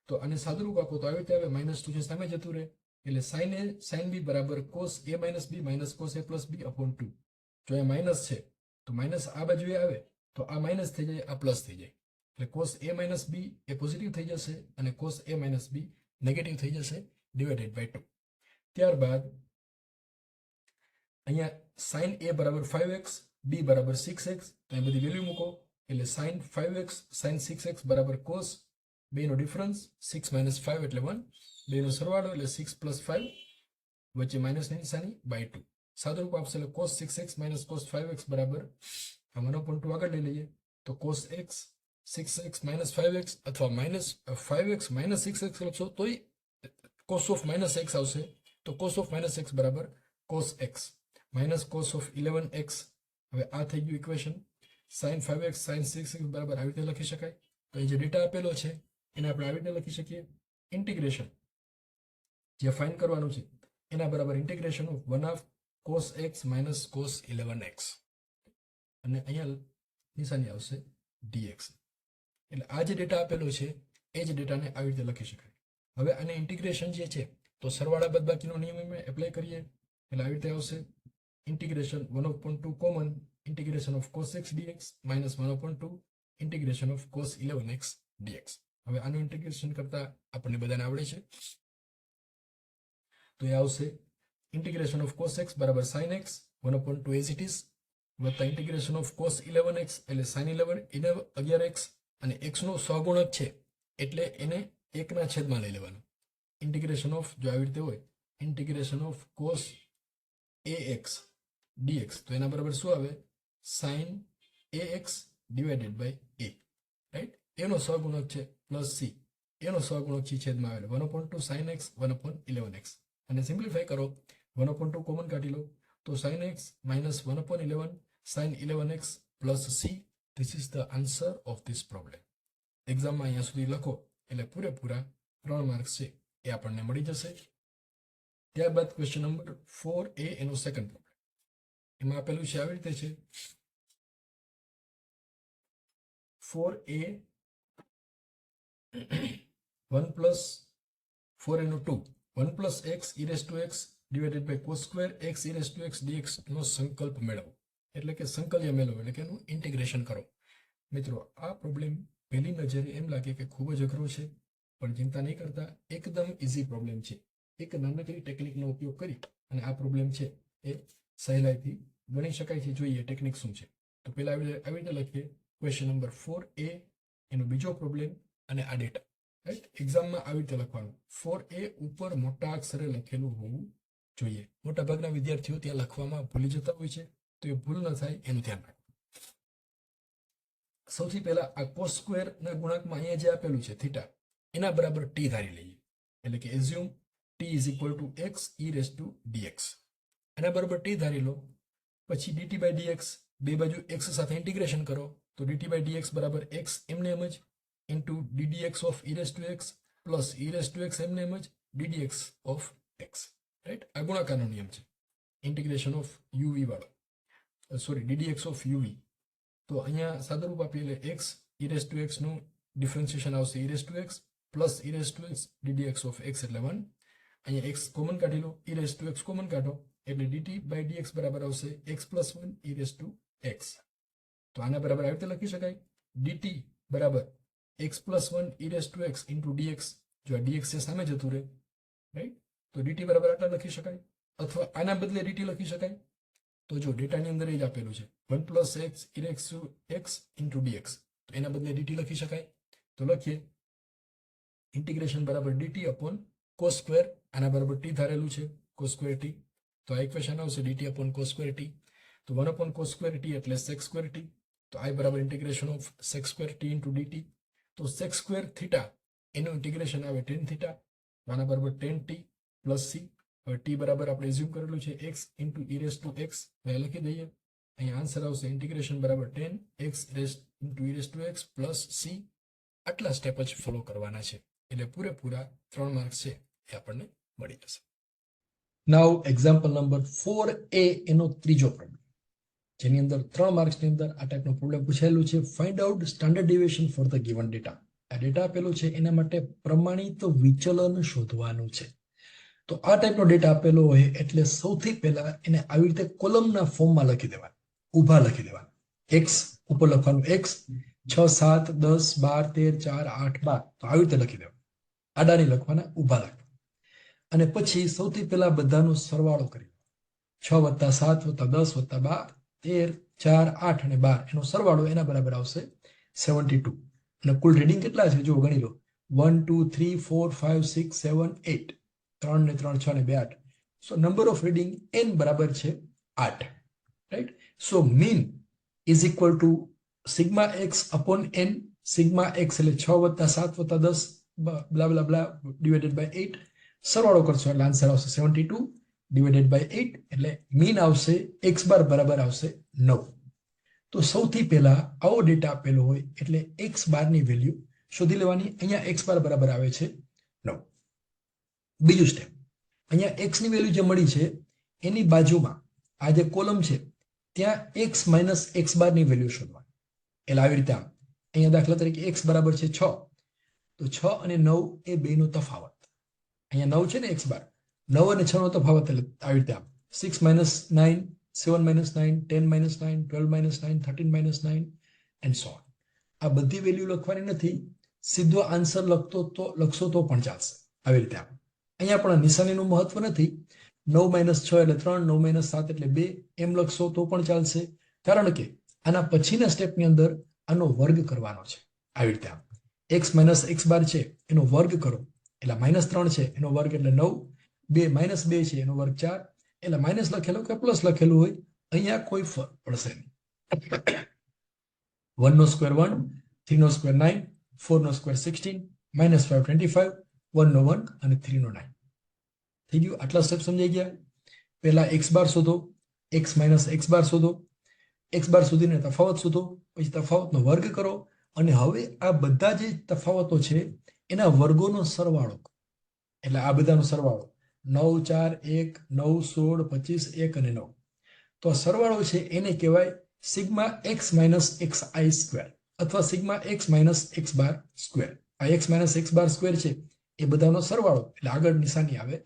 [SPEAKER 2] તો આને સાદુરૂપ આપો તો આવી રીતે આવે. -2 છે સામે જતું રહે એટલે sin a sin b બરાબર cos a minus b minus cos a plus b upon 2. જો અહીંયા માઇનસ છે તો માઇનસ આ બાજુએ આવે તો આ માઇનસ થઈ જાય, આ પ્લસ થઈ જાય. એટલે cos a minus b A positive થઈ જશે અને cos a minus b negative થઈ જશે ડિવાઇડેડ બાય 2. ત્યારબાદ અહીંયા sin a બરાબર 5x b બરાબર 6x, તો એ બધી વેલ્યુ મૂકો એટલે sin 5x sin 6x બરાબર cos, બેનો ડિફરન્સ 6 - 5 એટલે 1, બેનો સરવાળો એટલે 6 + 5 વચ્ચે માઇનસની નિશાની બાય 2. સાદુરૂપ આપશે એટલે cos 6x - cos 5x બરાબર 1/2 આગળ લઈ લઈએ તો cos x 6x - 5x અથવા -5x - 6x લખશો તોય cos of -x આવશે. તો cos of -x બરાબર cos x minus cos of 11x. હવે આ થઈ ગયું equation. sin 5x sin 6x બરાબર આવી રીતે લખી શકાય. તો અહીં જે ડેટા આપેલો છે એને આપણે આવી રીતે લખી શકીએ. ઇન્ટિગ્રેશન જે ફાઇન્ડ કરવાનું છે એના બરાબર integration of 1/2 cos x minus cos 11x અને અહીંયા નિશાની આવશે dx. એટલે આ જે ડેટા આપેલો છે એ જ ડેટાને આવી રીતે લખી શકાય. હવે આને ઇન્ટિગ્રેશન જે છે તો સરવાળા બાદબાકીનો નિયમ એપ્લાય કરીએ એટલે આવી રીતે આવશે. integration 1/2 common integration of cos x dx minus 1/2 integration of cos 11x dx. હવે આનું ઇન્ટિગ્રેશન કરતા આપણને બધાને આવડે છે તો એ આવશે integration of cos x બરાબર sin x 1/2 as it is વત્તા integration of cos 11x એટલે sin 11x અને x નો સહગુણક છે એટલે એને 1 ના છેદમાં લઈ લેવાનું. integration of જો આવી રીતે હોય integration of cos ax dx તો એના બરાબર શું આવે? sin ax divided by a. Right? એનો સહગુણક છે પ્લસ c, એનો સહગુણક છે છેદમાં આવે 1/2 sin x 1/11x. અને સિમ્પ્લિફાય કરો 1/2 કોમન કાઢી લો તો sin x minus 1/11 sin 11x plus c. This is the answer of this problem. એક્ઝામમાં અહીંયા સુધી લખો એટલે પૂરેપૂરા 3 માર્ક્સ છે એ આપણને મળી જશે. ત્યારબાદ ક્વેશ્ચન નંબર 4a એનો સેકન્ડ પ્રોબ્લેમ. એમાં આપેલું છે આવી રીતે છે 4a 1 plus 4a/2 1 plus x e raised to x divided by cos square x e raised to x dx નો સંકલ્પ મેળવો. એટલે કે સંકલ્ય મેળવો એટલે કે એનું ઇન્ટિગ્રેશન કરો. મિત્રો આ પ્રોબ્લેમ પહેલી નજરે એમ લાગે કે ખૂબ જ અઘરો છે, પણ ચિંતા નહીં કરતા, એકદમ ઇઝી પ્રોબ્લેમ છે. એક નાનકડી ટેકનિકનો ઉપયોગ કરી અને આ પ્રોબ્લેમ છે એ સહેલાઈથી ગણી શકાય છે. જોઈએ ટેકનિક શું છે. તો પહેલા આવી રીતે લખીએ ક્વેશ્ચન નંબર 4A, એનો બીજો પ્રોબ્લેમ અને આ ડેટા. રાઈટ, એક્ઝામમાં આવી રીતે લખવાનું. 4A ઉપર મોટા અક્ષરે લખેલું હોવું જોઈએ. મોટાભાગના વિદ્યાર્થીઓ ત્યાં લખવામાં ભૂલી જતા હોય છે, તો એ ભૂલ ન થાય એનું ધ્યાન રાખો. સૌથી પહેલા આ cos સ્ક્વેર ના ગુણાંકમાં અહીંયા જે આપેલું છે થીટા, એના બરાબર t ધારી લઈએ. એટલે કે assume t is equal to x e raise to dx. એના બરાબર t ધારી લો. પછી dt બાય dx, બે બાજુ x સાથે ઇન્ટિગ્રેશન કરો તો dt બાય dx બરાબર x એમને એમ જ into ddx of e raise to x plus e raise to x એમને એમ જ ddx ઓફ x. રાઈટ, આ ગુણાકારનો નિયમ છે ઇન્ટિગ્રેશન ઓફ uv વાળો, સોરી ddx ઓફ uv. તો અહીંયા સાદુરૂપ આપીએ એટલે x e raise to x નું ડિફરન્શિએશન આવશે e raise to x plus e raise to x ddx of x એટલે 1. અહીંયા x કોમન કાઢી લો, e raise to x common કાઢો એટલે dt બાય dx બરાબર આવશે x plus 1 e raise to x. તો આના બરાબર આવી રીતે લખી શકાય dt બરાબર x plus 1 e raise to x into dx. જો આ dx છે સામે જતું રહે, રાઈટ, તો dt બરાબર આટલા લખી શકાય. અથવા આના બદલે dt લખી શકાય. તો જો ડેટાની અંદર એ જ આપેલું છે 1 plus x e raise to x into dx, તો એના બદલે dt લખી શકાય. તો લખીએ ઇન્ટિગ્રેશન બરાબર dt અપોન cos સ્ક્વેર, આના બરાબર t ધારેલું છે cos સ્ક્વેર t. તો આ ઇક્વેશન આવશે dt upon cos square t. તો 1 અપોન cos સ્ક્વેર t એટલે sec સ્ક્વેર t. તો i બરાબર integration of sec square t into dt. તો sec સ્ક્વેર થીટા એનું ઇન્ટિગ્રેશન આવે tan થીટા, આના બરાબર tan t પ્લસ c. હવે t બરાબર આપણે એઝ્યુમ કરેલું છે x into e raise to x, લખી દઈએ. અહીંયા આન્સર આવશે ઇન્ટિગ્રેશન બરાબર tan x raise into e raise to x plus c. આટલા સ્ટેપ જ ફોલો કરવાના છે એટલે પૂરેપૂરા 3 માર્ક્સ છે એ આપણને મળી જશે.
[SPEAKER 1] નાઉ એક્ઝામ્પલ નંબર 4A એનો ત્રીજો પ્રોબ્લેમ, જેની અંદર 3 માર્ક્સની અંદર આ ટાઈપનો પ્રોબ્લેમ પૂછાયેલું છે. Find out standard deviation for the given data. આ ડેટા આપેલો છે એના માટે પ્રમાણિત વિચલન શોધવાનું છે. તો આ ટાઈપનો ડેટા આપેલો હોય એટલે સૌથી પહેલા એને આવી રીતે કોલમના ફોર્મમાં લખી દેવાનું, ઊભા લખી દેવાનું. x ઉપર લખવાનું x, 6 7 10 12 13 4 8 12, તો આવી રીતે લખી દેવાનું. આડાની લખવાના, ઊભા લખવાના. અને પછી સૌથી પહેલા બધાનો સરવાળો કરી 6 + 7 + 10 + 12 13 4 8 અને 12, એનો સરવાળો એના બરાબર આવશે 72. અને કુલ રીડિંગ કેટલા છે જો ગણી લો, 1 2 3 4 5 6 7 8, 3 ને 3 6 ને 2 8. સો નંબર ઓફ રીડિંગ n બરાબર છે 8. Right, so mean is equal to sigma x upon n. Sigma x એટલે 6 + 7 + 10 બ્લા બ્લા બ્લા ડિવાઇડેડ બાય 8. સરવાળો કરશો એટલે આન્સર આવશે 72 ડિવાઇડેડ બાય 8, એટલે મીન આવશે x બાર બરાબર આવશે 9. તો સૌથી પહેલા આવો ડેટા આપેલો હોય એટલે x બારની વેલ્યુ શોધી લેવાની. અહીંયા x બાર બરાબર આવે છે 9. બીજું સ્ટેપ, અહીંયા x ની વેલ્યુ જે મળી છે એની બાજુમાં આ જે કોલમ છે ત્યાં x માઇનસ x બારની વેલ્યુ શોધવાની. એટલે આવી રીતે આમ અહીંયા દાખલા તરીકે x બરાબર છે 6, તો 6 અને 9 એ બેનો તફાવત. અહીંયા 9 છે ને x બાર, 9 અને 6 નો તફાવત, એટલે આવી રીતે આમ 6 - 9 7 - 9 10 - 9 12 - 9 13 - 9 એન્ડ સો ઓન. આ બધી વેલ્યુ લખવાની નથી, સીધો આન્સર લખશો તો પણ ચાલશે. આવી રીતે આમ અહીંયા પણ નિશાનીનું મહત્વ નથી. 9 - 6 એટલે 3, 9 - 7 એટલે 2, એમ લખશો તો પણ ચાલશે. કારણ કે આના પછીના સ્ટેપની અંદર આનો વર્ગ કરવાનો છે. આવી રીતે આમ x - x બાર છે એનો વર્ગ કરો એટલે -3 છે એનો વર્ગ એટલે 9, 2 - 2 છે એનો વર્ગ 4, એટલે માઇનસ લખેલું કે પ્લસ લખેલું હોય અહીંયા કોઈ ફરક પડશે નહીં. 1 નો સ્ક્વેર 1, 3 નો સ્ક્વેર 9, 4 નો સ્ક્વેર 16, -5 25, 1 નો 1 અને 3 નો 9. થઈ ગયું? આટલા સ્ટેપ સમજાઈ ગયા. પહેલા x બાર શોધો, x - x બાર શોધો, x બાર સુધીને તફાવત શોધો, પછી તફાવતનો વર્ગ કરો અને હવે આ બધા જે તફાવતો છે એના વર્ગોનો સરવાળો. એટલે આ બધાનો સરવાળો 9 4 1 9 16 25 1 અને 9. તો આ સરવાળો છે એને કહેવાય સિગ્મા x - xi સ્ક્વેર અથવા સિગ્મા x - x બાર સ્ક્વેર. આ x - x બાર સ્ક્વેર છે એ બધાનો સરવાળો, એટલે આગળ નિશાની આવે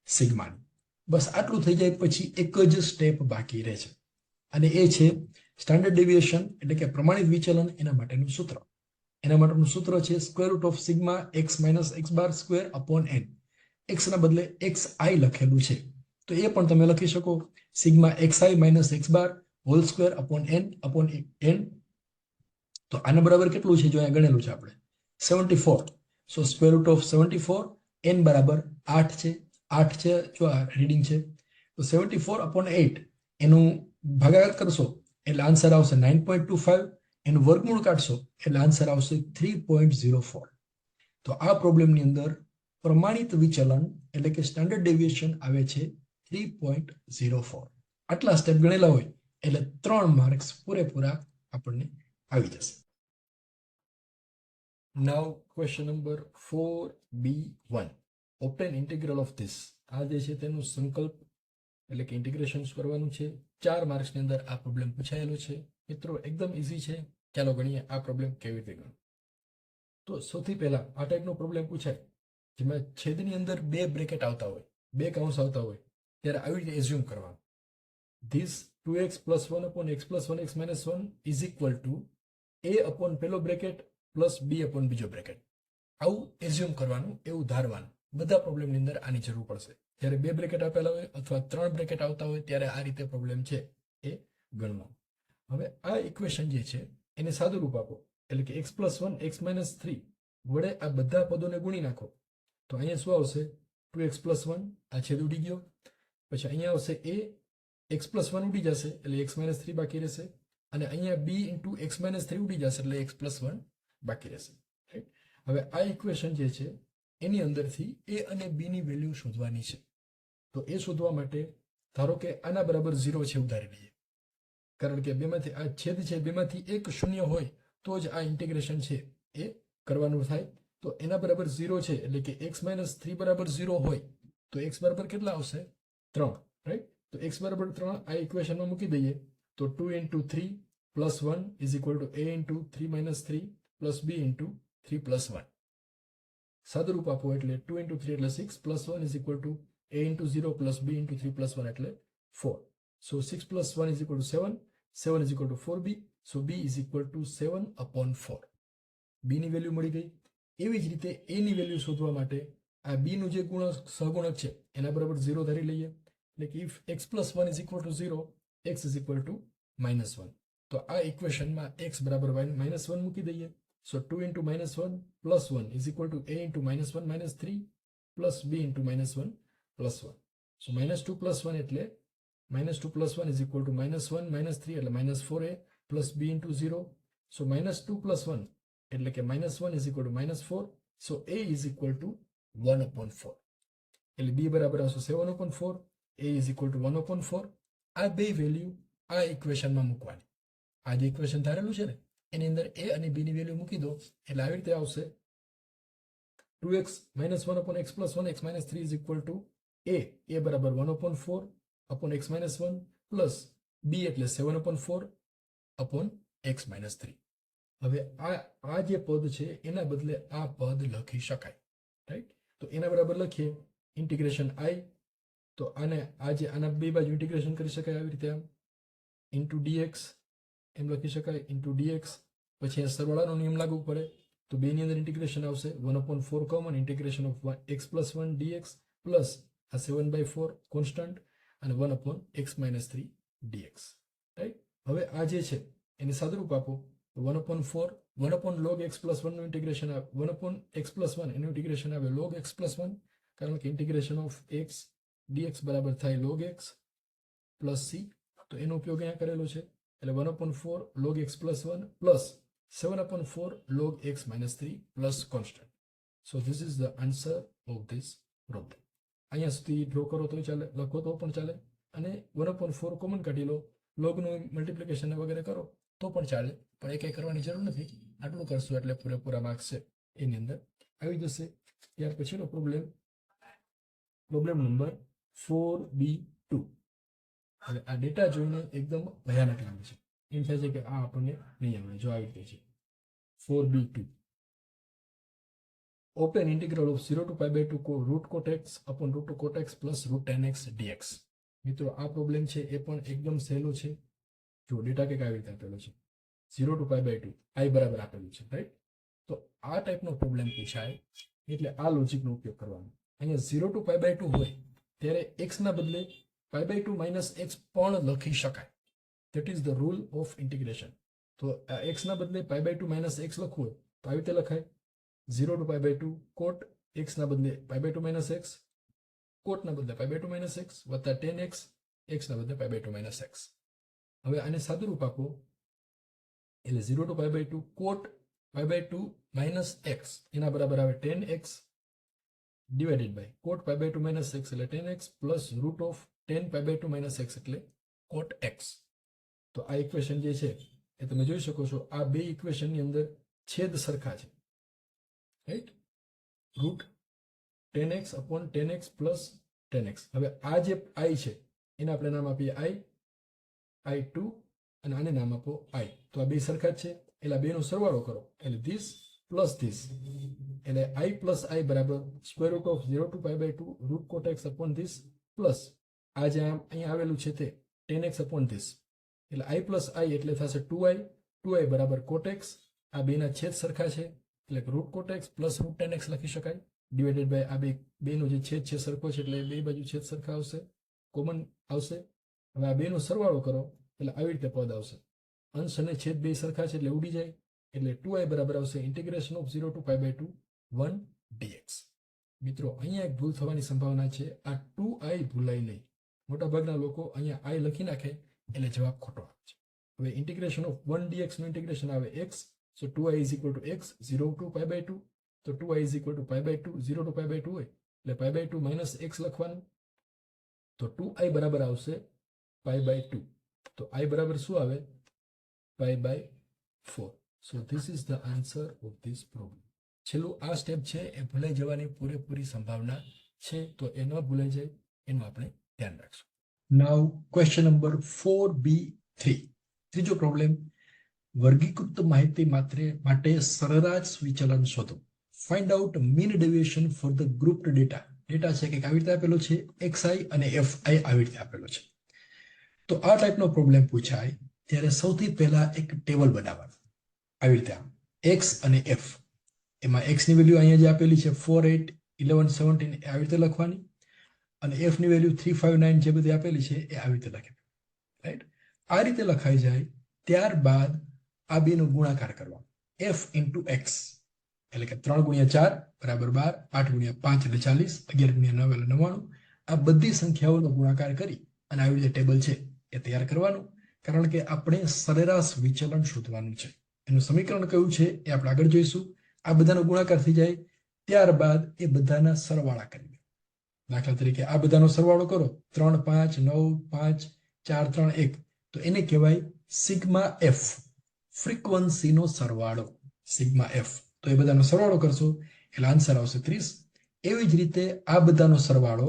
[SPEAKER 1] સિગ્માની. બસ આટલું થઈ જાય પછી એક જ સ્ટેપ બાકી રહે છે અને એ છે સ્ટાન્ડર્ડ ડેવિએશન એટલે કે પ્રમાણિત વિચલન. એના માટેનું સૂત્ર, એના માટેનું સૂત્ર છે square root of sigma x - x bar square upon n. x ના બદલે xi લખેલું છે તો એ પણ તમે લખી શકો સિગ્મા xi માઇનસ x બાર હોલ સ્ક્વેર અપોન n. તો આના બરાબર કેટલું છે જો અહીંયા ગણેલું છે આપણે 74. સો સ્ક્વેર રૂટ ઓફ 74, n બરાબર 8 છે. 8 છે જો આ રીડિંગ છે. તો 74 અપોન 8 એનું ભાગાકાર કરશો એટલે આન્સર આવશે 9.25. એનું વર્ગમૂળ કાઢશો એટલે આન્સર આવશે 3.04. તો આ પ્રોબ્લેમની અંદર પ્રમાણિત વિચલન એટલે કે સ્ટાન્ડર્ડ ડેવિએશન આવે છે 3.04. આટલા સ્ટેપ ગણેલા હોય એટલે 3 માર્ક્સ પૂરેપૂરા આપણને આવી જશે.
[SPEAKER 2] Now question number 4b1. Obtain integral of this. આ જે છે તેનું સંકલ્પ એટલે કે ઇન્ટિગ્રેશન કરવાનું છે. 4 માર્ક્સની અંદર આ પ્રોબ્લેમ પૂછાયેલો છે. મિત્રો એકદમ ઇઝી છે. ચાલો ગણીએ આ પ્રોબ્લેમ કેવી રીતે ગણો. તો સૌથી પહેલા આ ટાઈપનો પ્રોબ્લેમ પૂછાય જેમાં છેદની અંદર 2 બ્રેકેટ આવતા હોય, 2 કૌંસ આવતા હોય, ત્યારે આવી રીતે એઝ્યુમ કરવાનું. This 2x plus 1 upon x plus 1x minus 1 is equal two a upon પેલો બ્રેકેટ પ્લસ b અપોન બીજો બ્રેકેટ. આવું એઝ્યુમ કરવાનું, એવું ધારવાનું. બધા પ્રોબ્લેમની અંદર આની જરૂર પડશે. જ્યારે 2 બ્રેકેટ આપેલા હોય અથવા 3 બ્રેકેટ આવતા હોય ત્યારે આ રીતે પ્રોબ્લેમ છે એ ગણવાનું. હવે આ ઇક્વેશન જે છે એને સાદું રૂપ આપો એટલે કે x પ્લસ 1 x માઇનસ 3 વડે આ બધા પદોને ગુણી નાખો. તો અહીંયા શું આવશે 2x પ્લસ 1, આ છેદ ઉડી ગયો. પછી અહીંયા આવશે a, x પ્લસ 1 ઉડી જશે એટલે x માઇનસ 3 બાકી રહેશે. અને અહીંયા b ઇન્ટુ x માઇનસ 3 ઉડી જશે એટલે x પ્લસ 1 બાકી રહેશે. હવે આ ઇક્વેશન જે છે એની અંદરથી a અને b ની વેલ્યુ શોધવાની છે. તો એ શોધવા માટે ધારો કે આના બરાબર 0 છે ઉધારી લઈએ. કારણ કે બેમાંથી આ છેદ છે બેમાંથી એક શૂન્ય હોય તો જ આ ઇન્ટિગ્રેશન છે એ કરવાનું થાય. તો એના બરાબર 0 છે એટલે કે x માઇનસ 3 બરાબર 0 હોય તો x બરાબર કેટલા આવશે 3. રાઈટ. તો x બરાબર 3 આ ઇક્વેશનમાં મૂકી દઈએ તો 2 into 3 plus 1 is equal to a into 3 minus 3 plus b into 3 plus 1. સાદુરૂપ આપો એટલે 2 into 3 એટલે 6 plus 1 is equal to a into 0 plus b into 3 plus 1 એટલે 4. So 6 plus 1 is equal to 7. 7 is equal to 4b. So b is equal to 7 upon 4. b ની value મળી ગઈ. એવી જ રીતે a ની વેલ્યુ શોધવા માટે આ b નું જે સહગુણક છે એના બરાબર 0 ધારી લઈએ. એટલે કે if x plus 1 is equal to 0, x is equal to minus 1. તો આ ઇક્વેશનમાં x બરાબર minus 1 મૂકી દઈએ. So 2 into minus 1 plus 1 is equal to a into minus 1 minus 3 plus b into minus 1 plus 1. So minus 2 plus 1 એટલે minus 2 plus 1 is equal to minus 1 minus 3 એટલે minus 4a plus b into 0. So minus 2 plus 1 એટલે કે minus 1 is equal to minus 4. So a is equal to 1 upon 4. એટલે b બરાબર આવશે 7 upon 4. a is equal to 1 upon 4. આ બે value આ ઇક્વેશનમાં મૂકવાની. આ જે ઇક્વેશન ધારેલું છે ને એની અંદર a અને b ની વેલ્યુ મૂકી દો એટલે આવી રીતે આવશે 2x minus 1 upon x plus 1 x minus 3 is equal to a બરાબર 1 upon 4 upon x minus 1 plus b એટલે 7 upon 4 upon x minus 3. હવે આ જે પદ છે એના બદલે આ પદ લખી શકાય. રાઈટ. તો એના બરાબર લખીએ ઇન્ટિગ્રેશન i. તો આને આના બે બાજુ ઇન્ટિગ્રેશન કરી શકાય આવી રીતે આમ ઇન્ટુ dx એમ લખી શકાય ઇન્ટુ dx. પછી આ સરવાળાનો નિયમ લાગુ પડે તો બે ની અંદર ઇન્ટિગ્રેશન આવશે 1 upon 4 common integration of x plus 1 dx plus આ 7/4 કોન્સ્ટન્ટ અને 1 upon x minus 3 dx. Right. હવે આ જે છે એને સાદુરૂપ આપો 1 upon 4 1 upon log x plus 1 નું ઇન્ટિગ્રેશન આવે 1 upon x plus 1 એનું ઇન્ટિગ્રેશન આવે log x plus 1 કારણ કે ઇન્ટિગ્રેશન ઓફ x dx બરાબર થાય log x plus c. તો એનો ઉપયોગ અહીંયા કરેલો છે એટલે 1 upon 4 log x plus 1 plus 7 upon 4 log x minus 3 plus constant. So this is the answer of this problem. અહીંયા સુધી ડ્રો કરો તો ચાલે, લખો તો પણ ચાલે અને 1 upon 4 કોમન કાઢી લો, લોગનું મલ્ટિપ્લિકેશન વગેરે કરો તો પણ ચાલે, પણ એ કંઈ કરવાની જરૂર નથી. આટલું કરશું એટલે પૂરેપૂરા માર્ક્સ છે એની અંદર આવી જશે. ત્યાર પછીનો પ્રોબ્લેમ નંબર 4b2. હવે આ ડેટા જોઈને એકદમ ભયાનક લાગે છે, એમ થાય છે કે આ આપણને નહીં આવે. જો આવી રીતે છે 4b2. Obtain integral of 0 to pi by 2 root cot x upon root 2 cot x plus root tan x dx. મિત્રો આ પ્રોબ્લેમ છે એ પણ એકદમ સહેલો છે. જો ડેટા કંઈક આવી રીતે આપેલો છે 0 to pi by 2 i બરાબર આપેલું છે. રાઈટ. તો આ ટાઈપનો પ્રોબ્લેમ પૂછાય એટલે આ લોજિકનો ઉપયોગ કરવાનો. અહીંયા 0 to pi by 2 હોય ત્યારે x ના બદલે π/2 માઇનસ x પણ લખી શકાય. That is the rule of integration. તો x ના બદલે π/2 માઇનસ x લખવું હોય તો આવી રીતે લખાય 0 to π/2 cot x ના બદલે π/2 માઇનસ x, cot ના બદલે π/2 માઇનસ x વત્તા tan x, x ના બદલે π/2 માઇનસ x. હવે આને સાદું રૂપ આપો એટલે 0 to π/2 cot π/2 માઇનસ x એના બરાબર આવે tan x divided by cot π/2 minus x એટલે tan x plus root of tan π/2 minus x એટલે cot x. તો આ ઇક્વેશન જે છે એ તમે જોઈ શકો છો, આ બે ઇક્વેશનની અંદર છેદ સરખા છે, right? Root tan x upon tan x plus tan x. હવે આ જે i છે એને આપણે નામ આપીએ i2 અને આને નામ આપો i. તો આ બે સરખા જ છે એટલે આ બેનો સરવાળો કરો એટલે ધીસ પ્લસ ધીસ એટલે i પ્લસ i બરાબર square root of 0 to π/2 root cot x upon this plus આ જે અહીંયા આવેલું છે તે tan x અપોન ધીસ એટલે i પ્લસ i એટલે થશે 2i બરાબર કોટ x. આ બેના છેદ સરખા છે એટલે route cot x plus route tan x લખી શકાય ડિવાઇડેડ બાય આ બેનો જે છેદ છે સરખો છે એટલે બે બાજુ છેદ સરખા આવશે, કોમન આવશે. હવે આ બેનો સરવાળો કરો એટલે આવી રીતે પદ આવશે. અંશ અને છેદ બે સરખા છે એટલે ઉડી જાય એટલે 2i બરાબર આવશે ઇન્ટિગ્રેશન ઓફ 0 to π/2 1 dx. મિત્રો અહીંયા એક ભૂલ થવાની સંભાવના છે, આ 2i ભૂલાય નહીં. મોટાભાગના લોકો અહીંયા i લખી નાખે એટલે જવાબ ખોટો આવે છે. હવે ઇન્ટિગ્રેશન ઓફ 1 dx નું ઇન્ટિગ્રેશન આવે x, so 2i is equal to x 0 to π/2. તો 2i is equal to π/2 0 to π/2 હોય એટલે π/2 માઇનસ x લખવાનું. તો 2i બરાબર આવશે π/2. તો i બરાબર શું આવે π/4. So this is the answer of this problem. છેલ્લું આ સ્ટેપ છે એ ભૂલાઈ જવાની પૂરેપૂરી સંભાવના છે, તો એ ન ભૂલાઈ જાય એનું આપણે ધ્યાન રાખશું.
[SPEAKER 1] Now question number 4b3. ત્રીજો પ્રોબ્લેમ, વર્ગીકૃત માહિતી માટે સરેરાશ વિચલન શોધો. Find out mean deviation for the grouped data. Data છે કે આવી રીતે આપેલો છે, xi અને fi આવી રીતે આપેલો છે. તો આ ટાઈપનો પ્રોબ્લેમ પૂછાય ત્યારે સૌથી પહેલા એક ટેબલ બનાવવાનું. આવી રીતે x અને f, એમાં x ની વેલ્યુ અહીંયા જે આપેલી છે 4 8 11 17 આવી રીતે લખવાની અને f ની વેલ્યુ 3 5 9 જે બધી આપેલી છે એ આવી રીતે લખે, રાઈટ? આ રીતે લખાઈ જાય ત્યારબાદ આ બેનો ગુણાકાર કરવાનો. f into x એટલે કે 3 ગુણ્યા 4 બરાબર 12, 8 ગુણ્યા 5 એટલે 40, 11 ગુણ્યા 9 એટલે 99. આ બધી સંખ્યાઓનો ગુણાકાર કરી અને આવી રીતે ટેબલ છે એ તૈયાર કરવાનું, કારણ કે આપણે સરેરાશ વિચલન શોધવાનું છે. એનું સમીકરણ કયું છે એ આપણે આગળ જોઈશું. આ બધાનો ગુણાકાર થઈ જાય ત્યારબાદ એ બધાના સરવાળા કરી. દાખલા તરીકે આ બધાનો સરવાળો કરો 3 5 9 5 4 3 1, તો એને કહેવાય સિગ્મા એફ, ફ્રીક્વન્સીનો સરવાળો સિગ્મા એફ. તો એ બધાનો સરવાળો કરશો એટલે આન્સર આવશે 30. એવી જ રીતે આ બધાનો સરવાળો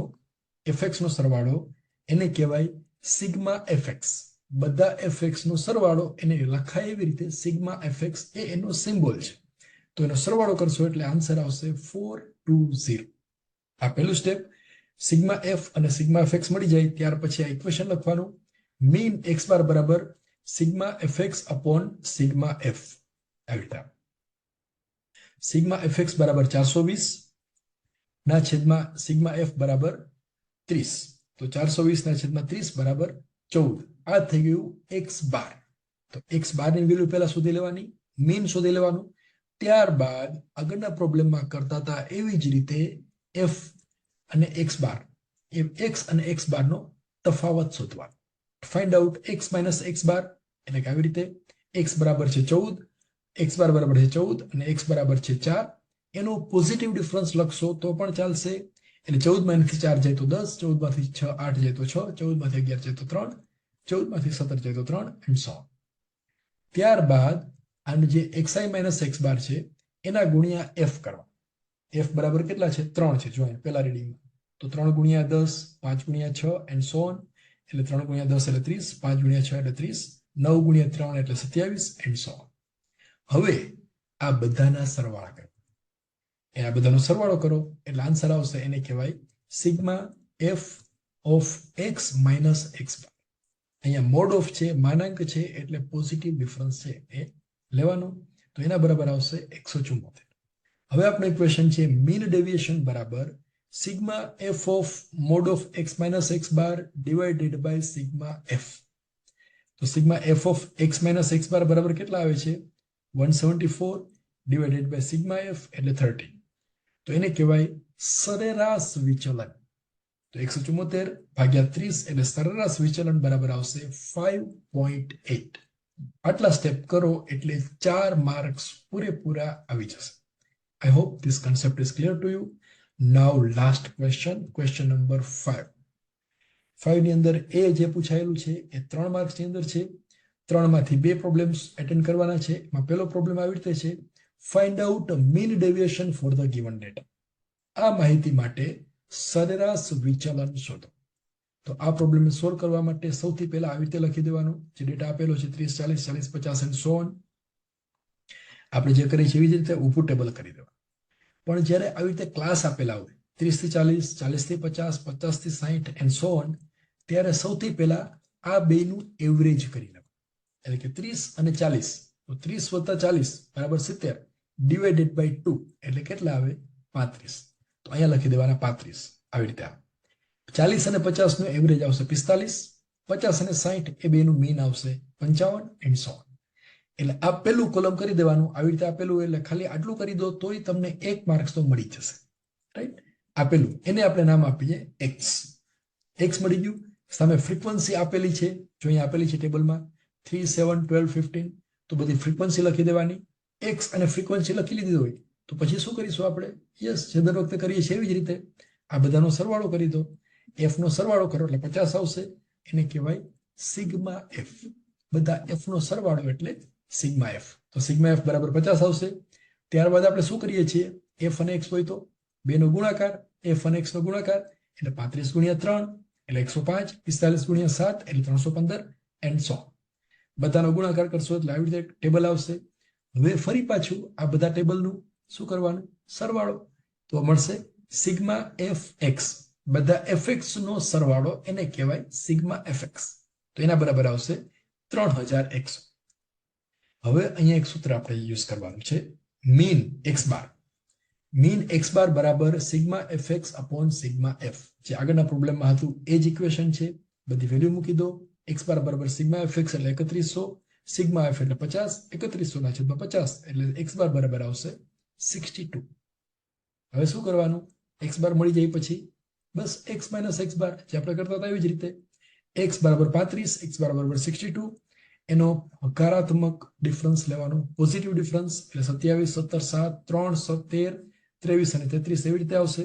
[SPEAKER 1] fx નો સરવાળો એને કહેવાય સિગ્મા fx. બધા fx નો સરવાળો એને લખાય એવી રીતે સિગ્મા fx એ એનો સિમ્બોલ છે. તો એનો સરવાળો કરશો એટલે આન્સર આવશે 420. આ પહેલું સ્ટેપ. સિગ્મા એફ અને સિગ્મા fx મળી જાય ત્યાર પછી આ ઇક્વેશન લખવાનું. મીન x બાર બરાબર sigma fx upon sigma f. આવી રીતે સિગ્મા fx બરાબર 420 ના છેદમાં સિગ્મા f બરાબર 30. તો 420 ના છેદમાં 30 બરાબર 14. આ થઈ ગયું x બાર. તો x બાર ની વેલ્યુ પહેલા શોધી લેવાની, મીન શોધી લેવાનું. ત્યારબાદ આગળના પ્રોબ્લેમમાં કરતા હતા એવી જ રીતે f અને x બાર, x અને x બાર નો તફાવત શોધવાનો. Find out x minus x બાર એટલે કે આવી રીતે x બરાબર છે 14, x બાર બરાબર છે 14 અને x બરાબર છે 4. એનો પોઝિટિવ ડિફરન્સ લખશો તો પણ ચાલશે. એટલે 14 માંથી 4 જાય તો 10, 14 માંથી 6 8 જાય તો 6, 14 માંથી 11 જાય તો 3, 14 માંથી 17 જાય તો 3 and so on. ત્યારબાદ આનું જે xi માઇનસ x બાર છે એના ગુણ્યા f કરવા. f બરાબર કેટલા છે 3 છે, જો પહેલા રીડિંગમાં. તો 3 ગુણ્યા 10, 5 ગુણ્યા 6 and so on. એટલે 3 ગુણ્યા 10 એટલે 30, 5 ગુણ્યા 6 એટલે 30, 9 ગુણ્યા 3 એટલે 27 and so on. હવે આ બધાના સરવાળા કરો. આ બધાનો સરવાળો કરો એટલે આન્સર આવશે, એને કહેવાય sigma f of x minus x બાર. અહીંયા મોડ ઓફ છે, માનાંક છે એટલે પોઝિટિવ ડિફરન્સ છે એ લેવાનો. તો એના બરાબર આવશે 174. હવે આપણો ઇક્વેશન છે મીન ડેવિએશન બરાબર sigma F of mod of X minus X bar divided by sigma F. તો sigma F of X minus X bar બરાબર કેટલા આવે છે? 174 ડિવાઇડેડ બાય સિગ્મા એફ એટલે 30. તો એને કહેવાય સરેરાશ વિચલન. તો 174 ભાગ્યા 30 એટલે સરેરાશ વિચલન બરાબર આવશે 5.8. આટલા સ્ટેપ કરો એટલે 4 માર્ક્સ પૂરેપૂરા આવી જશે. I hope this concept is clear to you. Now last question number 5. 5 ની અંદર એ જે પૂછાયેલું છે એ 3 માર્ક્સ ની અંદર છે. 3 માંથી 2 પ્રોબ્લેમ્સ અટેન્ડ કરવાના છે. એમાં પહેલો પ્રોબ્લેમ આવી રીતે છે, find out mean deviation for the given data. આ માહિતી માટે સરેરાશ વિચલન શોધો. તો આ પ્રોબ્લેમ સોલ્વ કરવા માટે સૌથી પહેલા આવી રીતે લખી દેવાનું, જે ડેટા આપેલો છે 30 40 40 50 and so on. આપણે જે કરીએ છીએ એવી જ રીતે ઊભું ટેબલ કરી દેવાનું. પણ જ્યારે આવી રીતે ક્લાસ આપેલા હોય 30 થી 40 40 થી 50 50 થી 60 and so on, ત્યારે સૌથી પહેલા આ બેનું એવરેજ કરી લેવાનું. એટલે કે 30 અને 40, તો 30 વત્તા 40 બરાબર 70 ડિવાઇડેડ બાય 2 એટલે કેટલા આવે? 35. તો અહીંયા લખી દેવાના 35 આવી રીતે આવે. 40 અને 50 નું એવરેજ આવશે 45, 50 અને 60 એ બેનું મીન આવશે 55 and so on. એટલે આ પેલું કોલમ કરી દેવાનું. આવી રીતે આપેલું એટલે ખાલી આટલું કરી દો તોય તમને 1 માર્ક્સ તો મળી જશે. રાઈટ? આપેલું એને આપણે નામ આપીએ x. x મળી ગયું. સામે ફ્રીક્વન્સી આપેલી છે, જો અહીંયા આપેલી છે ટેબલમાં 3 7 12 15, તો બધી ફ્રીક્વન્સી લખી દેવાની. x અને ફ્રીક્વન્સી લખી લીધી હોય તો પછી શું કરીશું આપણે? યસ, જે દર વખતે કરીએ છીએ એવી જ રીતે આ બધાનો સરવાળો કરી દો. f નો સરવાળો કરો એટલે 50 આવશે. એને કહેવાય સિગ્મા f. બધા f નો સરવાળો એટલે સિગ્મા એફ. તો સિગ્મા એફ બરાબર 50 આવશે. ત્યારબાદ આપણે શું કરીએ છીએ? એફ અને એક્સ હોય તો 2 નો ગુણાકાર, એફ અને એક્સ નો ગુણાકાર એટલે 35 ગુણ્યા 3 એટલે 105, 45 ગુણ્યા 7 એટલે 315 and so on. બધાનો ગુણાકાર કરશો એટલે આવી રીતે ટેબલ આવશે. હવે ફરી પાછું આ બધા ટેબલનું શું કરવાનું? સરવાળો. તો મળશે સિગ્મા એફ એક્સ. બધા એફએક્સ નો સરવાળો એને કહેવાય સિગ્મા એફએક્સ. તો એના બરાબર આવશે 3100. હવે અહીંયા એક સૂત્ર આપણે યુઝ કરવાનું છે, mean x bar. Mean x bar બરાબર sigma FX upon sigma F. જે આગળના પ્રોબ્લેમમાં હતું એ જ ઇક્વેશન છે. બધી વેલ્યુ મૂકી દો. એક્સ બાર બરાબર સિગ્મા એફએક્સ એટલે 3100, સિગ્મા એફ એટલે 50, 3100 ના છેદમાં 50 એટલે એક્સ બાર બરાબર આવશે 62. હવે શું કરવાનું? એક્સ બાર મળી જાય પછી બસ એક્સ માઇનસ એક્સ બાર જે આપણે કરતા હતા એવી જ રીતે એક્સ બરાબર 35, એક્સ બાર બરાબર 62. એનો હકારાત્મક ડિફરન્સ લેવાનો, પોઝિટિવ ડિફરન્સ એટલે 27 17 7 3 17 23 અને 33 એવી રીતે આવશે.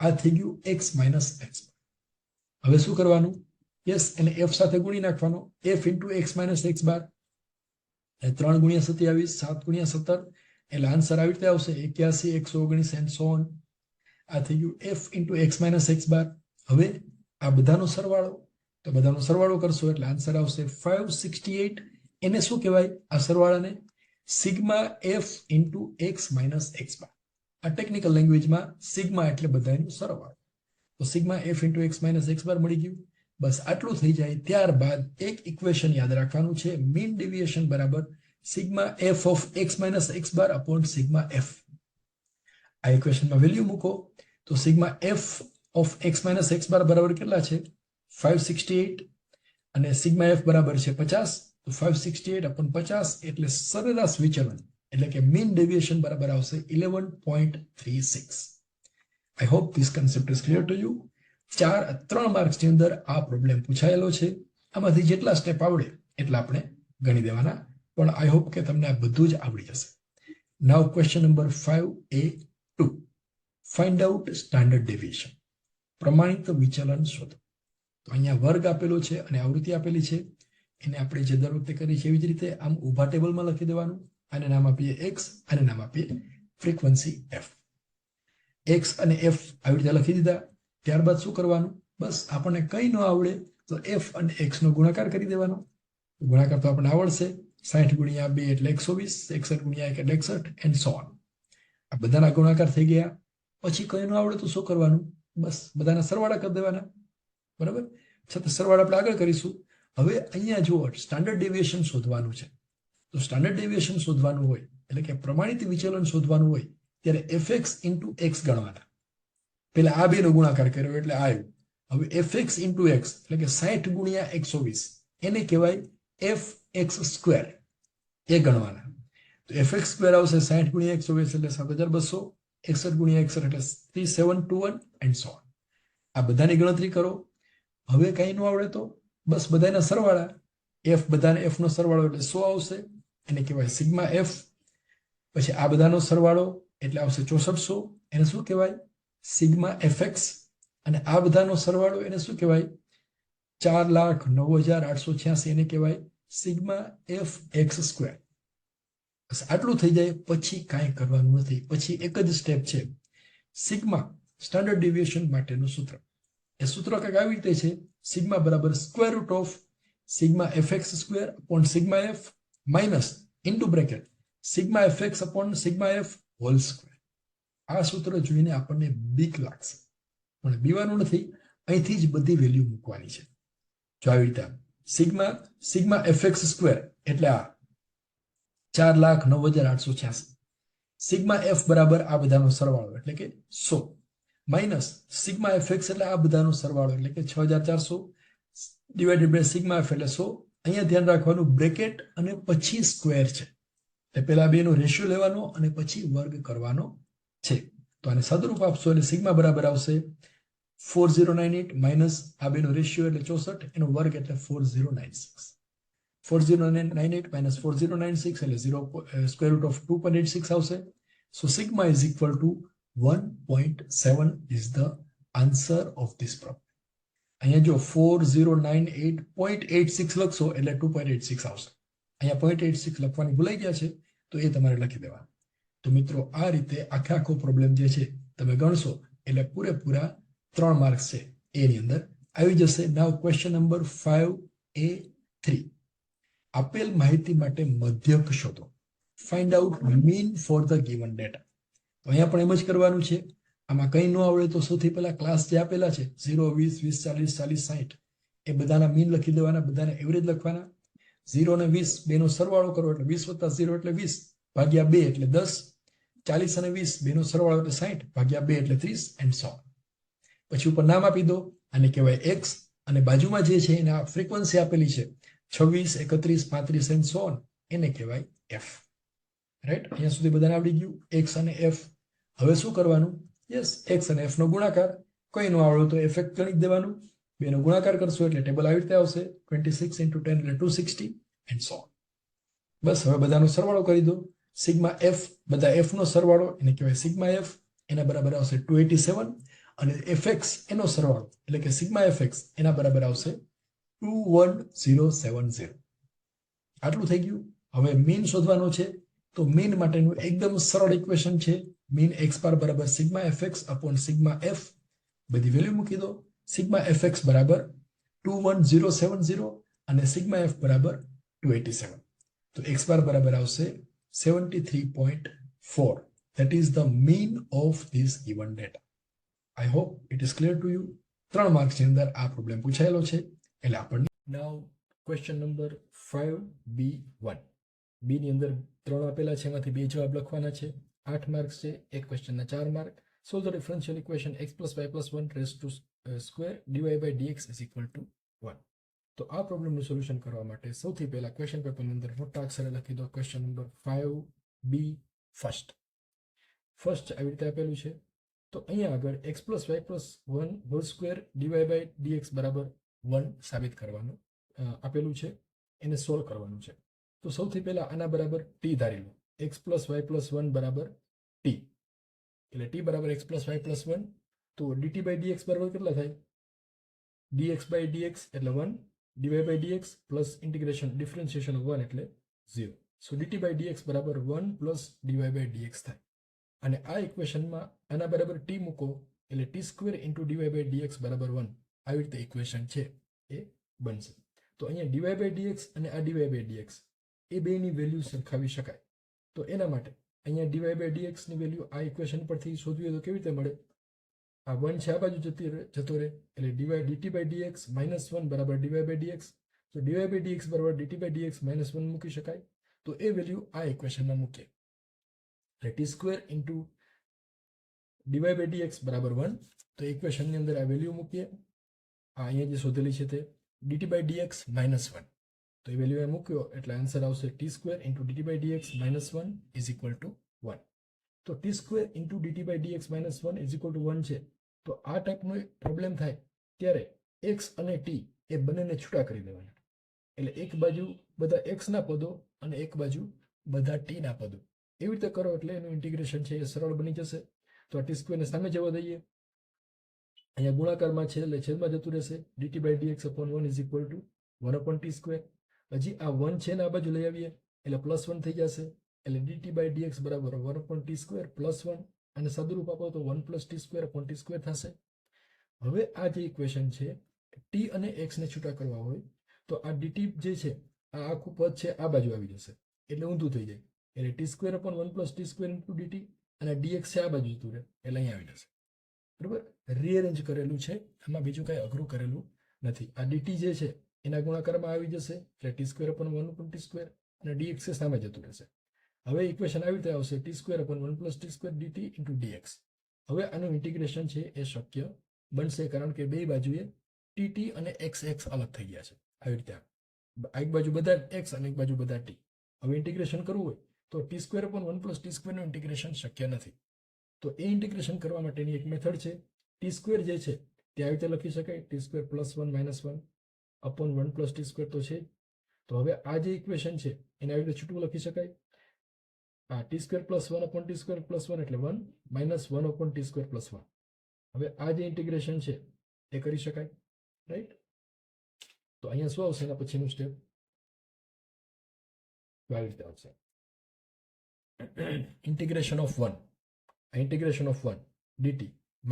[SPEAKER 1] આ થઈ ગયું x માઇનસ એક્સ. હવે શું કરવાનું? યસ, એને f સાથે ગુણી નાખવાનો. f into X minus X bar 3 ગુણ્યા 27 7 ગુણ્યા 17 એટલે આન્સર આવી રીતે આવશે 81 119 and so on. આ થઈ ગયું f into X minus X bar. હવે આ બધાનો સરવાળો, તો બધાનો સરવાળો કરશો એટલે આન્સર આવશે 568. એને શું કહેવાય? આ સરવાળાને sigma F into X minus X bar. આ ટેકનિકલ લેંગ્વેજમાં સિગ્મા એટલે બધાનો સરવાળો. તો sigma F into X minus X bar મળી ગયું. બસ આટલું થઈ જાય ત્યારબાદ એક ઇક્વેશન યાદ રાખવાનું છે, મીન ડેવિએશન બરાબર sigma F of X minus X bar upon sigma F. આ ઇક્વેશનમાં વેલ્યુ મૂકો તો sigma F of X minus X bar બરાબર કેટલા છે? 568 અને સિગ્મા એફ બરાબર છે 50. તો 568 અપોન 50 એટલે સરેરાશ વિચલન એટલે કે મીન ડેવિએશન બરાબર આવશે 11.36. I hope this concept is clear to you. 3 marks ની અંદર આ પ્રોબ્લેમ પૂછાયેલો છે. આમાંથી જેટલા સ્ટેપ આવડે એટલા આપણે ગણી દેવાના, પણ આઈ હોપ કે તમને આ બધું જ આવડી જશે. Now question number 5A2. Find out standard deviation. પ્રમાણિત વિચલન શોધો. તો અહીંયા વર્ગ આપેલો છે અને આવૃત્તિ આપેલી છે. એને આપણે જે દર વખતે કરીએ છીએ એવી જ રીતે આમ ઊભા ટેબલમાં લખી દેવાનું. આને નામ આપીએ x, આને નામ આપીએ ફ્રીક્વન્સી f. x અને f આવી રીતે લખી દીધા. ત્યારબાદ શું કરવાનું? બસ આપણને કંઈ ન આવડે તો f અને x નો ગુણાકાર કરી દેવાનો. ગુણાકાર તો આપણને આવડશે. 60 ગુણ્યા 2 એટલે 120, 61 ગુણ્યા 1 એટલે 61 and so on. આ બધાના ગુણાકાર થઈ ગયા. પછી કંઈ ન આવડે તો શું કરવાનું? બસ બધાના સરવાળા કરી દેવાના. બરાબર? છતાં સરવાળા આપણે આગળ કરીશું. હવે અહીંયા જુઓ, સ્ટાન્ડર્ડ ડેવિએશન શોધવાનું છે. તો સ્ટાન્ડર્ડ ડેવિએશન શોધવાનું હોય એટલે કે પ્રમાણિત વિચલન શોધવાનું હોય ત્યારે fx ઇન્ટુ x ગણવાના. પેલા આ બેનો ગુણાકાર કર્યો એટલે આ આવ્યું. હવે fx ઇન્ટુ એક્સ એટલે કે 60 ગુણ્યા 120 એને કહેવાય fx સ્ક્વેર. એ ગણવાના. તો fx સ્ક્વેર આવશે 60 ગુણ્યા 120 એટલે 7200, 61 ગુણ્યા 61 એટલે 3721 એન્ડ સો ઓન. આ બધાની ગણતરી કરો. હવે કઈ ન આવડે તો બસ બધાના સરવાળા, f બધાને f નો સરવાળો એટલે 100 આવશે, એને કહેવાય સિગ્મા f. પછી આ બધાનો સરવાળો એટલે આવશે 6400, એને શું કહેવાય સિગ્મા fx. અને આ બધાનો સરવાળો એને શું કહેવાય 4,09,886, એને કહેવાય સિગ્મા fx સ્ક્વેર. બસ આટલું થઈ જાય પછી કાંઈ કરવાનું નથી. પછી એક જ સ્ટેપ છે, સિગ્મા સ્ટાન્ડર્ડ ડેવિએશન માટેનું સૂત્ર. એ સૂત્ર કંઈક આવી રીતે છે, સિગ્મા બરાબર square root of sigma fx square upon sigma f minus into bracket sigma fx upon sigma f whole square. આ સૂત્ર જોઈને આપણને બીક લાગશે, પણ બીવાનું નથી. અહીંથી જ બધી વેલ્યુ મૂકવાની છે. જો આવી રીતે સિગ્મા fx સ્ક્વેર એટલે આ 4,09,886, સિગ્મા f બરાબર આ બધાનો સરવાળો એટલે કે 100 માઇનસ સિગ્મા fx એટલે આ બધાનો સરવાળો એટલે કે 6400 ડિવાઇડેડ બાય સિગ્મા f એટલે 100. અહીંયા ધ્યાન રાખવાનું બ્રેકેટ અને પછી સ્ક્વેર છે, એટલે પેલા બેનો રેશિયો લેવાનો અને પછી વર્ગ કરવાનો છે. તો આને સદરૂપ આપશો એટલે સિગ્મા બરાબર આવશે 4098 માઇનસ આ બેનો રેશિયો એટલે 64, એનો વર્ગ એટલે 4096. 4098 minus 4096 એટલે 0 square root of 2.86 આવશે. So sigma is equal to 1.7 is the answer of this problem. અહીંયા જો 4098.86 લખશો એટલે 2.86 આવશે. અહીંયા 0.86 લખવાની ભૂલાઈ ગયા છે તો એ તમારે લખી દેવાનું. તો મિત્રો આ રીતે આખો પ્રોબ્લેમ જે છે તમે ગણશો એટલે પૂરેપૂરા 3 માર્ક્સ છે એની અંદર આવી જશે. નાવ ક્વેશ્ચન નંબર 5A3. આપેલ માહિતી માટે મધ્યક શોધો. Find out mean for the given data. તો અહીંયા પણ એમ જ કરવાનું છે. આમાં કંઈ ન આવડે તો સૌથી પહેલા ક્લાસ જે આપેલા છે 0, 20, 20, 40, 40, 60 એ બધાના મીન લખી દેવાના, બધાના એવરેજ લખવાના. 0 અને 20 બેનો સરવાળો કરો એટલે 20 + 0 એટલે 20 ભાગ્યા 2 એટલે 10, 40 અને 20 બેનો સરવાળો એટલે 60 ભાગ્યા 2 એટલે 30 એન્ડ સો. પછી ઉપર નામ આપી દો, આને કહેવાય x, અને બાજુમાં જે છે એના ફ્રીક્વન્સી આપેલી છે 26, 31, 35 એન્ડ સો ઓન, એને કહેવાય f. રાઈટ, અહીંયા સુધી બધાને આવડી ગયું x અને f. હવે શું કરવાનું? યસ, x અને f નો ગુણાકાર. કોઈ નો આવડે તો f ગણી દેવાનું. બેનો ગુણાકાર કરશો એટલે ટેબલ આવી રીતે આવશે 26 × 10 એટલે 260 એન્ડ સો ઓન. બસ હવે બધાનો સરવાળો કરી દો. સિગ્મા f, બધા f નો સરવાળો એને કહેવાય સિગ્મા f, એના બરાબર આવશે 287, અને fx એનો સરવાળો એટલે કે સિગ્મા fx એના બરાબર આવશે 21070. આટલું થઈ ગયું. હવે મીન શોધવાનો છે. તો મીન માટેનું એકદમ સરળ ઇક્વેશન છે. મીન x બાર બરાબર sigma fx upon sigma f. બધી વેલ્યુ મૂકી દો. સિગ્મા fx બરાબર 21070 અને સિગ્મા f બરાબર 287. તો x બાર બરાબર આવશે 73.4. That is the mean of this given data. I hope it is clear to you. 3 માર્ક્સની અંદર આ પ્રોબ્લેમ પૂછાયેલો છે. એટલે આપણને નાઉ ક્વેશ્ચન નંબર 5B1. બી ની અંદર 3 આપેલા છે, એમાંથી 2 જવાબ લખવાના છે. 8 માર્ક્સ છે. એક ક્વેશ્ચનના 4 mark. Solve the differential equation x + y + 1 raised to square dy by dx is equal to 1. તો આ પ્રોબ્લેમનું સોલ્યુશન કરવા માટે સૌથી પહેલા ક્વેશ્ચન પેપરની અંદર મોટા અક્ષરે લખી દો question number 5B first. First આવી રીતે આપેલું છે. તો અહીંયા આગળ x + y + 1 whole square dy by dx બરાબર 1 સાબિત કરવાનું આપેલું છે. એને સોલ્વ કરવાનું છે. તો સૌથી પહેલા આના બરાબર t ધારી લો. x + y + 1 બરાબર t. એટલે t બરાબર x + y + 1. તો dt by dx બરાબર કેટલા થાય? dx by dx એટલે 1, dy by dx plus integration differentiation of 1 એટલે 0. સો dt by dx બરાબર 1 પ્લસ dy by dx થાય. અને આ ઇક્વેશનમાં આના બરાબર t મૂકો એટલે t² × dy by dx બરાબર 1. આવી રીતે ઇક્વેશન છે એ બનશે. તો અહીંયા dy by dx અને આ dy by dx એ બેની વેલ્યુ સરખાવી શકાય. તો એના માટે અહીંયા dy by dx ની વેલ્યુ આ ઇક્વેશન પરથી શોધવી હોય તો કેવી રીતે મળે? આ 1 છે આ બાજુ જતો રહે એટલે dt by dx -1 બરાબર dy by dx. તો dy by dx બરાબર dt by dx -1 મૂકી શકાય. તો એ વેલ્યુ આ ઇક્વેશનમાં મૂકીએ એટલે t² ×
[SPEAKER 2] dy by dx બરાબર 1. તો ઇક્વેશનની અંદર આ વેલ્યુ મૂકીએ. આ અહીંયા જે શોધેલી છે તે dt by dx -1. તો એ વેલ્યુ એ મૂક્યો એટલે આન્સર આવશે t² into dt by dx -1 is equal to 1. તો t² into dt by dx -1 is equal to 1 છે. તો આ ટાઈપનો પ્રોબ્લેમ થાય ત્યારે x અને t એ બંનેને છૂટા કરી દેવાના. એટલે એક બાજુ બધા x ના પદો અને એક બાજુ બધા t ના પદો. એવી રીતે કરો એટલે એનું ઇન્ટિગ્રેશન છે એ સરળ બની જશે. તો આ t² ને સામે જવા દઈએ. અહીંયા ગુણાકારમાં છે એટલે છેદમાં જતું રહેશે. dt by dx upon 1 is equal to 1 upon t². હજી આ 1 છે ને આ બાજુ લઈ આવીએ એટલે +1 થઈ જશે. એટલે dt by dx બરાબર 1 upon t² +1 અને સાદુરૂપ આપો તો 1 + t² upon t² થશે. હવે આ જે ઇક્વેશન છે t અને x ને છૂટા કરવા હોય તો આ dt જે છે આ આખું પદ છે આ બાજુ આવી જશે એટલે ઊંધું થઈ જાય. એટલે t² upon 1 + t² into dt અને dx છે આ બાજુ જતું રહે એટલે અહીંયા આવી જશે. બરાબર, રીઅરેન્જ કરેલું છે, આમાં બીજું કાંઈ અઘરું કરેલું નથી. આ dt જે છે એના ગુણાકારમાં આવી જશે એટલે t² upon 1 upon t² અને dx છે સામે જતું રહેશે. હવે ઇક્વેશન આવી રીતે આવશે t² upon 1 + t² dt into dx. હવે આનું ઇન્ટિગ્રેશન છે એ શક્ય બનશે કારણ કે બે બાજુએ tt અને xx અલગ થઈ ગયા છે. આવી રીતે એક બાજુ બધા x અને એક બાજુ બધા t. હવે ઇન્ટિગ્રેશન કરવું હોય તો t² upon 1 + t² નું ઇન્ટિગ્રેશન શક્ય નથી. તો એ ઇન્ટિગ્રેશન કરવા માટેની એક મેથડ છે. t² જે છે તે આવી રીતે લખી શકાય t² +1 -1 upon 1 + t² તો છે. તો હવે આ જે ઇક્વેશન છે એને આવી રીતે છૂટું લખી શકાય. આ t² +1 upon t² +1 એટલે 1 -1 upon t² +1. હવે આ જે ઇન્ટિગ્રેશન છે એ કરી શકાય, રાઈટ? તો અહીંયા શું આવશે એના પછીનું સ્ટેપ આવી રીતે આવશે. integration of 1 dt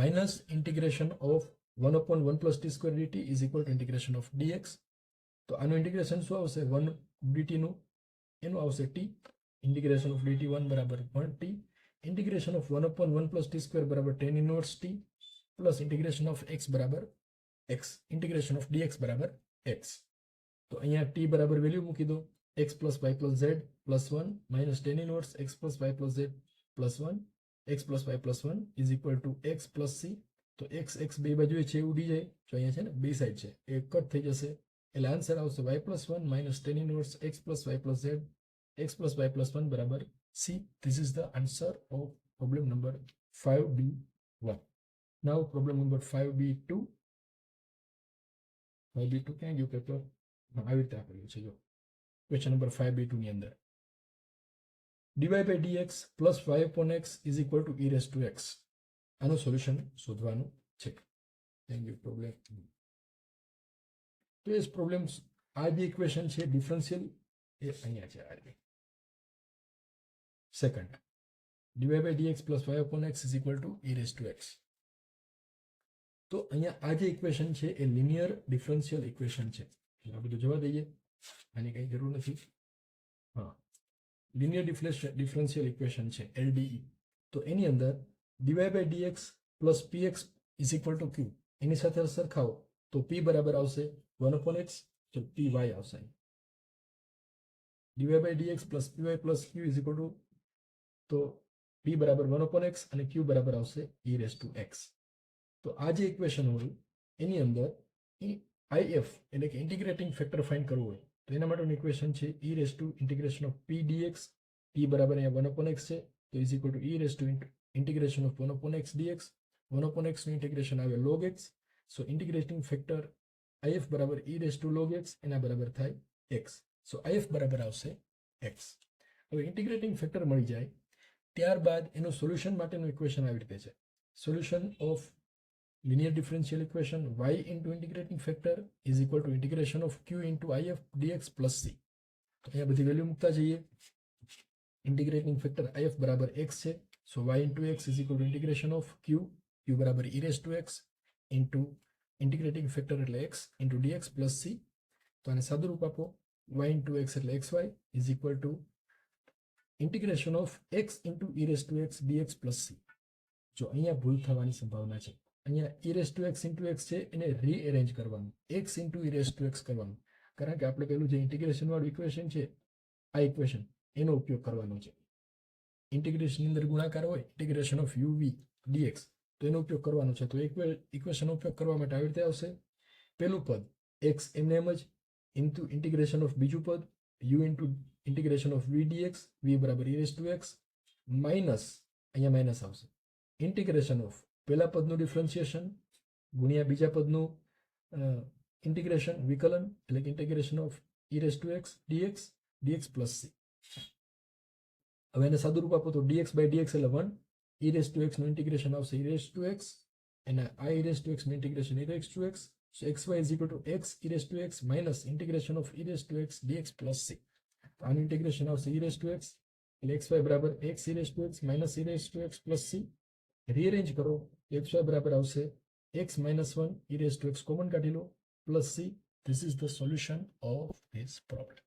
[SPEAKER 2] minus integration of 1 upon 1 + t² dt is equal to integration of dx. તો આનું ઇન્ટિગ્રેશન શું આવશે 1 dt નું એનું આવશે t. integration of dt1 બરાબર 1t. integration of 1 upon 1 + t² બરાબર tan inverse t plus integration of x બરાબર x. integration of dx બરાબર x. તો અહીંયા t બરાબર વેલ્યુ મૂકી દો x + y + z +1 minus tan inverse x + y + z +1 x + y +1 is equal to x + c. તો x બે બાજુએ છે ઉડી જાય. જો અહીંયા છે ને બે સાઈડ છે એ કટ થઈ જશે એટલે આન્સર આવશે y + 1 minus tan inverse x + y + z x + y + 1 બરાબર c. This is the answer of problem number 5b1. Now problem number 5b2. 5b2 ક્યાં ગયું પેપર? આવી રીતે આપેલું છે જો ક્વેશ્ચન નંબર 5b2 ની અંદર dy by dx plus y upon x is equal to e raised to x. આનું સોલ્યુશન શોધવાનું છે. Thank you. પ્રોબ્લેમ તો એ પ્રોબ્લેમ્સ આ જે ઇક્વેશન છે ડિફરન્શિયલ એ અહીંયા છે. આ second dy by dx plus y upon x is equal to e raised to x. તો અહીંયા આ જે ઇક્વેશન છે એ લિનિયર ડિફરન્શિયલ ઇક્વેશન છે. આ બધું જવા દઈએ, આની કઈ જરૂર નથી. હા, લિનિયર ડિફરન્શિયલ ઇક્વેશન છે LDE. તો એની અંદર dy by dx plus px is equal to q એની સાથે સરખાવો તો p બરાબર આવશે 1 upon x તો py આવશે. dy by dx plus py plus q is equal to તો p બરાબર 1 upon x અને q બરાબર આવશે e raised to x. તો આ જે ઇક્વેશન હોય એની અંદર if એટલે કે ઇન્ટિગ્રેટિંગ ફેક્ટર ફાઇન્ડ કરવું હોય તો એના માટેનું ઇક્વેશન છે e raised to integration of p dx. p બરાબર અહીંયા 1 upon x છે તો is equal to e raised to integration of 1 upon x dx. 1 upon x નું ઇન્ટિગ્રેશન આવે log x. So integrating factor if બરાબર e raised to log x એના બરાબર થાય x. સો if બરાબર આવશે x. હવે ઇન્ટિગ્રેટિંગ ફેક્ટર મળી જાય ત્યારબાદ એનું સોલ્યુશન માટેનું ઇક્વેશન આવી રીતે છે. Solution of linear differential equation y into integrating factor is equal to integration of q into if dx plus c. તો અહીંયા બધી વેલ્યુ મૂકતા જઈએ. ઇન્ટિગ્રેટિંગ ફેક્ટર if બરાબર x છે સો y into x is equal to integration of q બરાબર e raised to x into integrating factor એટલે x into dx plus c. તો આને સાદું રૂપ આપો y into x એટલે xy is equal to integration of x into e raised to x dx plus c. જો અહીંયા ભૂલ થવાની સંભાવના છે. અહીંયા e raised to x into x છે એને રીઅરેન્જ કરવાનું x into e raised to x કરવાનું કારણ કે આપણે પેલું જે ઇન્ટિગ્રેશન વાળું ઇક્વેશન છે આ ઇક્વેશન એનો ઉપયોગ કરવાનો છે. ઇન્ટિગ્રેશનની અંદર ગુણાકાર હોય ઇન્ટિગ્રેશન ઓફ uv dx તો એનો ઉપયોગ કરવાનો છે. તો ઇક્વેશનનો ઉપયોગ કરવા માટે આવી રીતે આવશે. પહેલું પદ x એમને એમ જ ઇન્ટુ ઇન્ટિગ્રેશન ઓફ બીજું પદ u into integration of v dx v બરાબર e raise to x minus અહીંયા માઇનસ આવશે ઇન્ટિગ્રેશન ઓફ પહેલા પદનું ડિફરન્શિએશન ગુણ્યા બીજા પદનું ઇન્ટિગ્રેશન વિકલન એટલે કે integration of e raise to x dx plus c. હવે એને સાદું રૂપ આપો તો dx બાય dx એટલે 1 e રેઝ ટુ x નું ઇન્ટિગ્રેશન આવશે e રેઝ ટુ x અને આ e રેઝ ટુ x નું integration e raise to x. So xy is equal to x e raised to x minus integration of e raised to x dx plus c. આનું integration આવશે e raised to x એટલે xy બરાબર x e raised to x minus e raised to x plus c. Rearrange કરો xy બરાબર આવશે x minus 1 e raised to x common કાઢી લો plus c. This is the solution of this problem.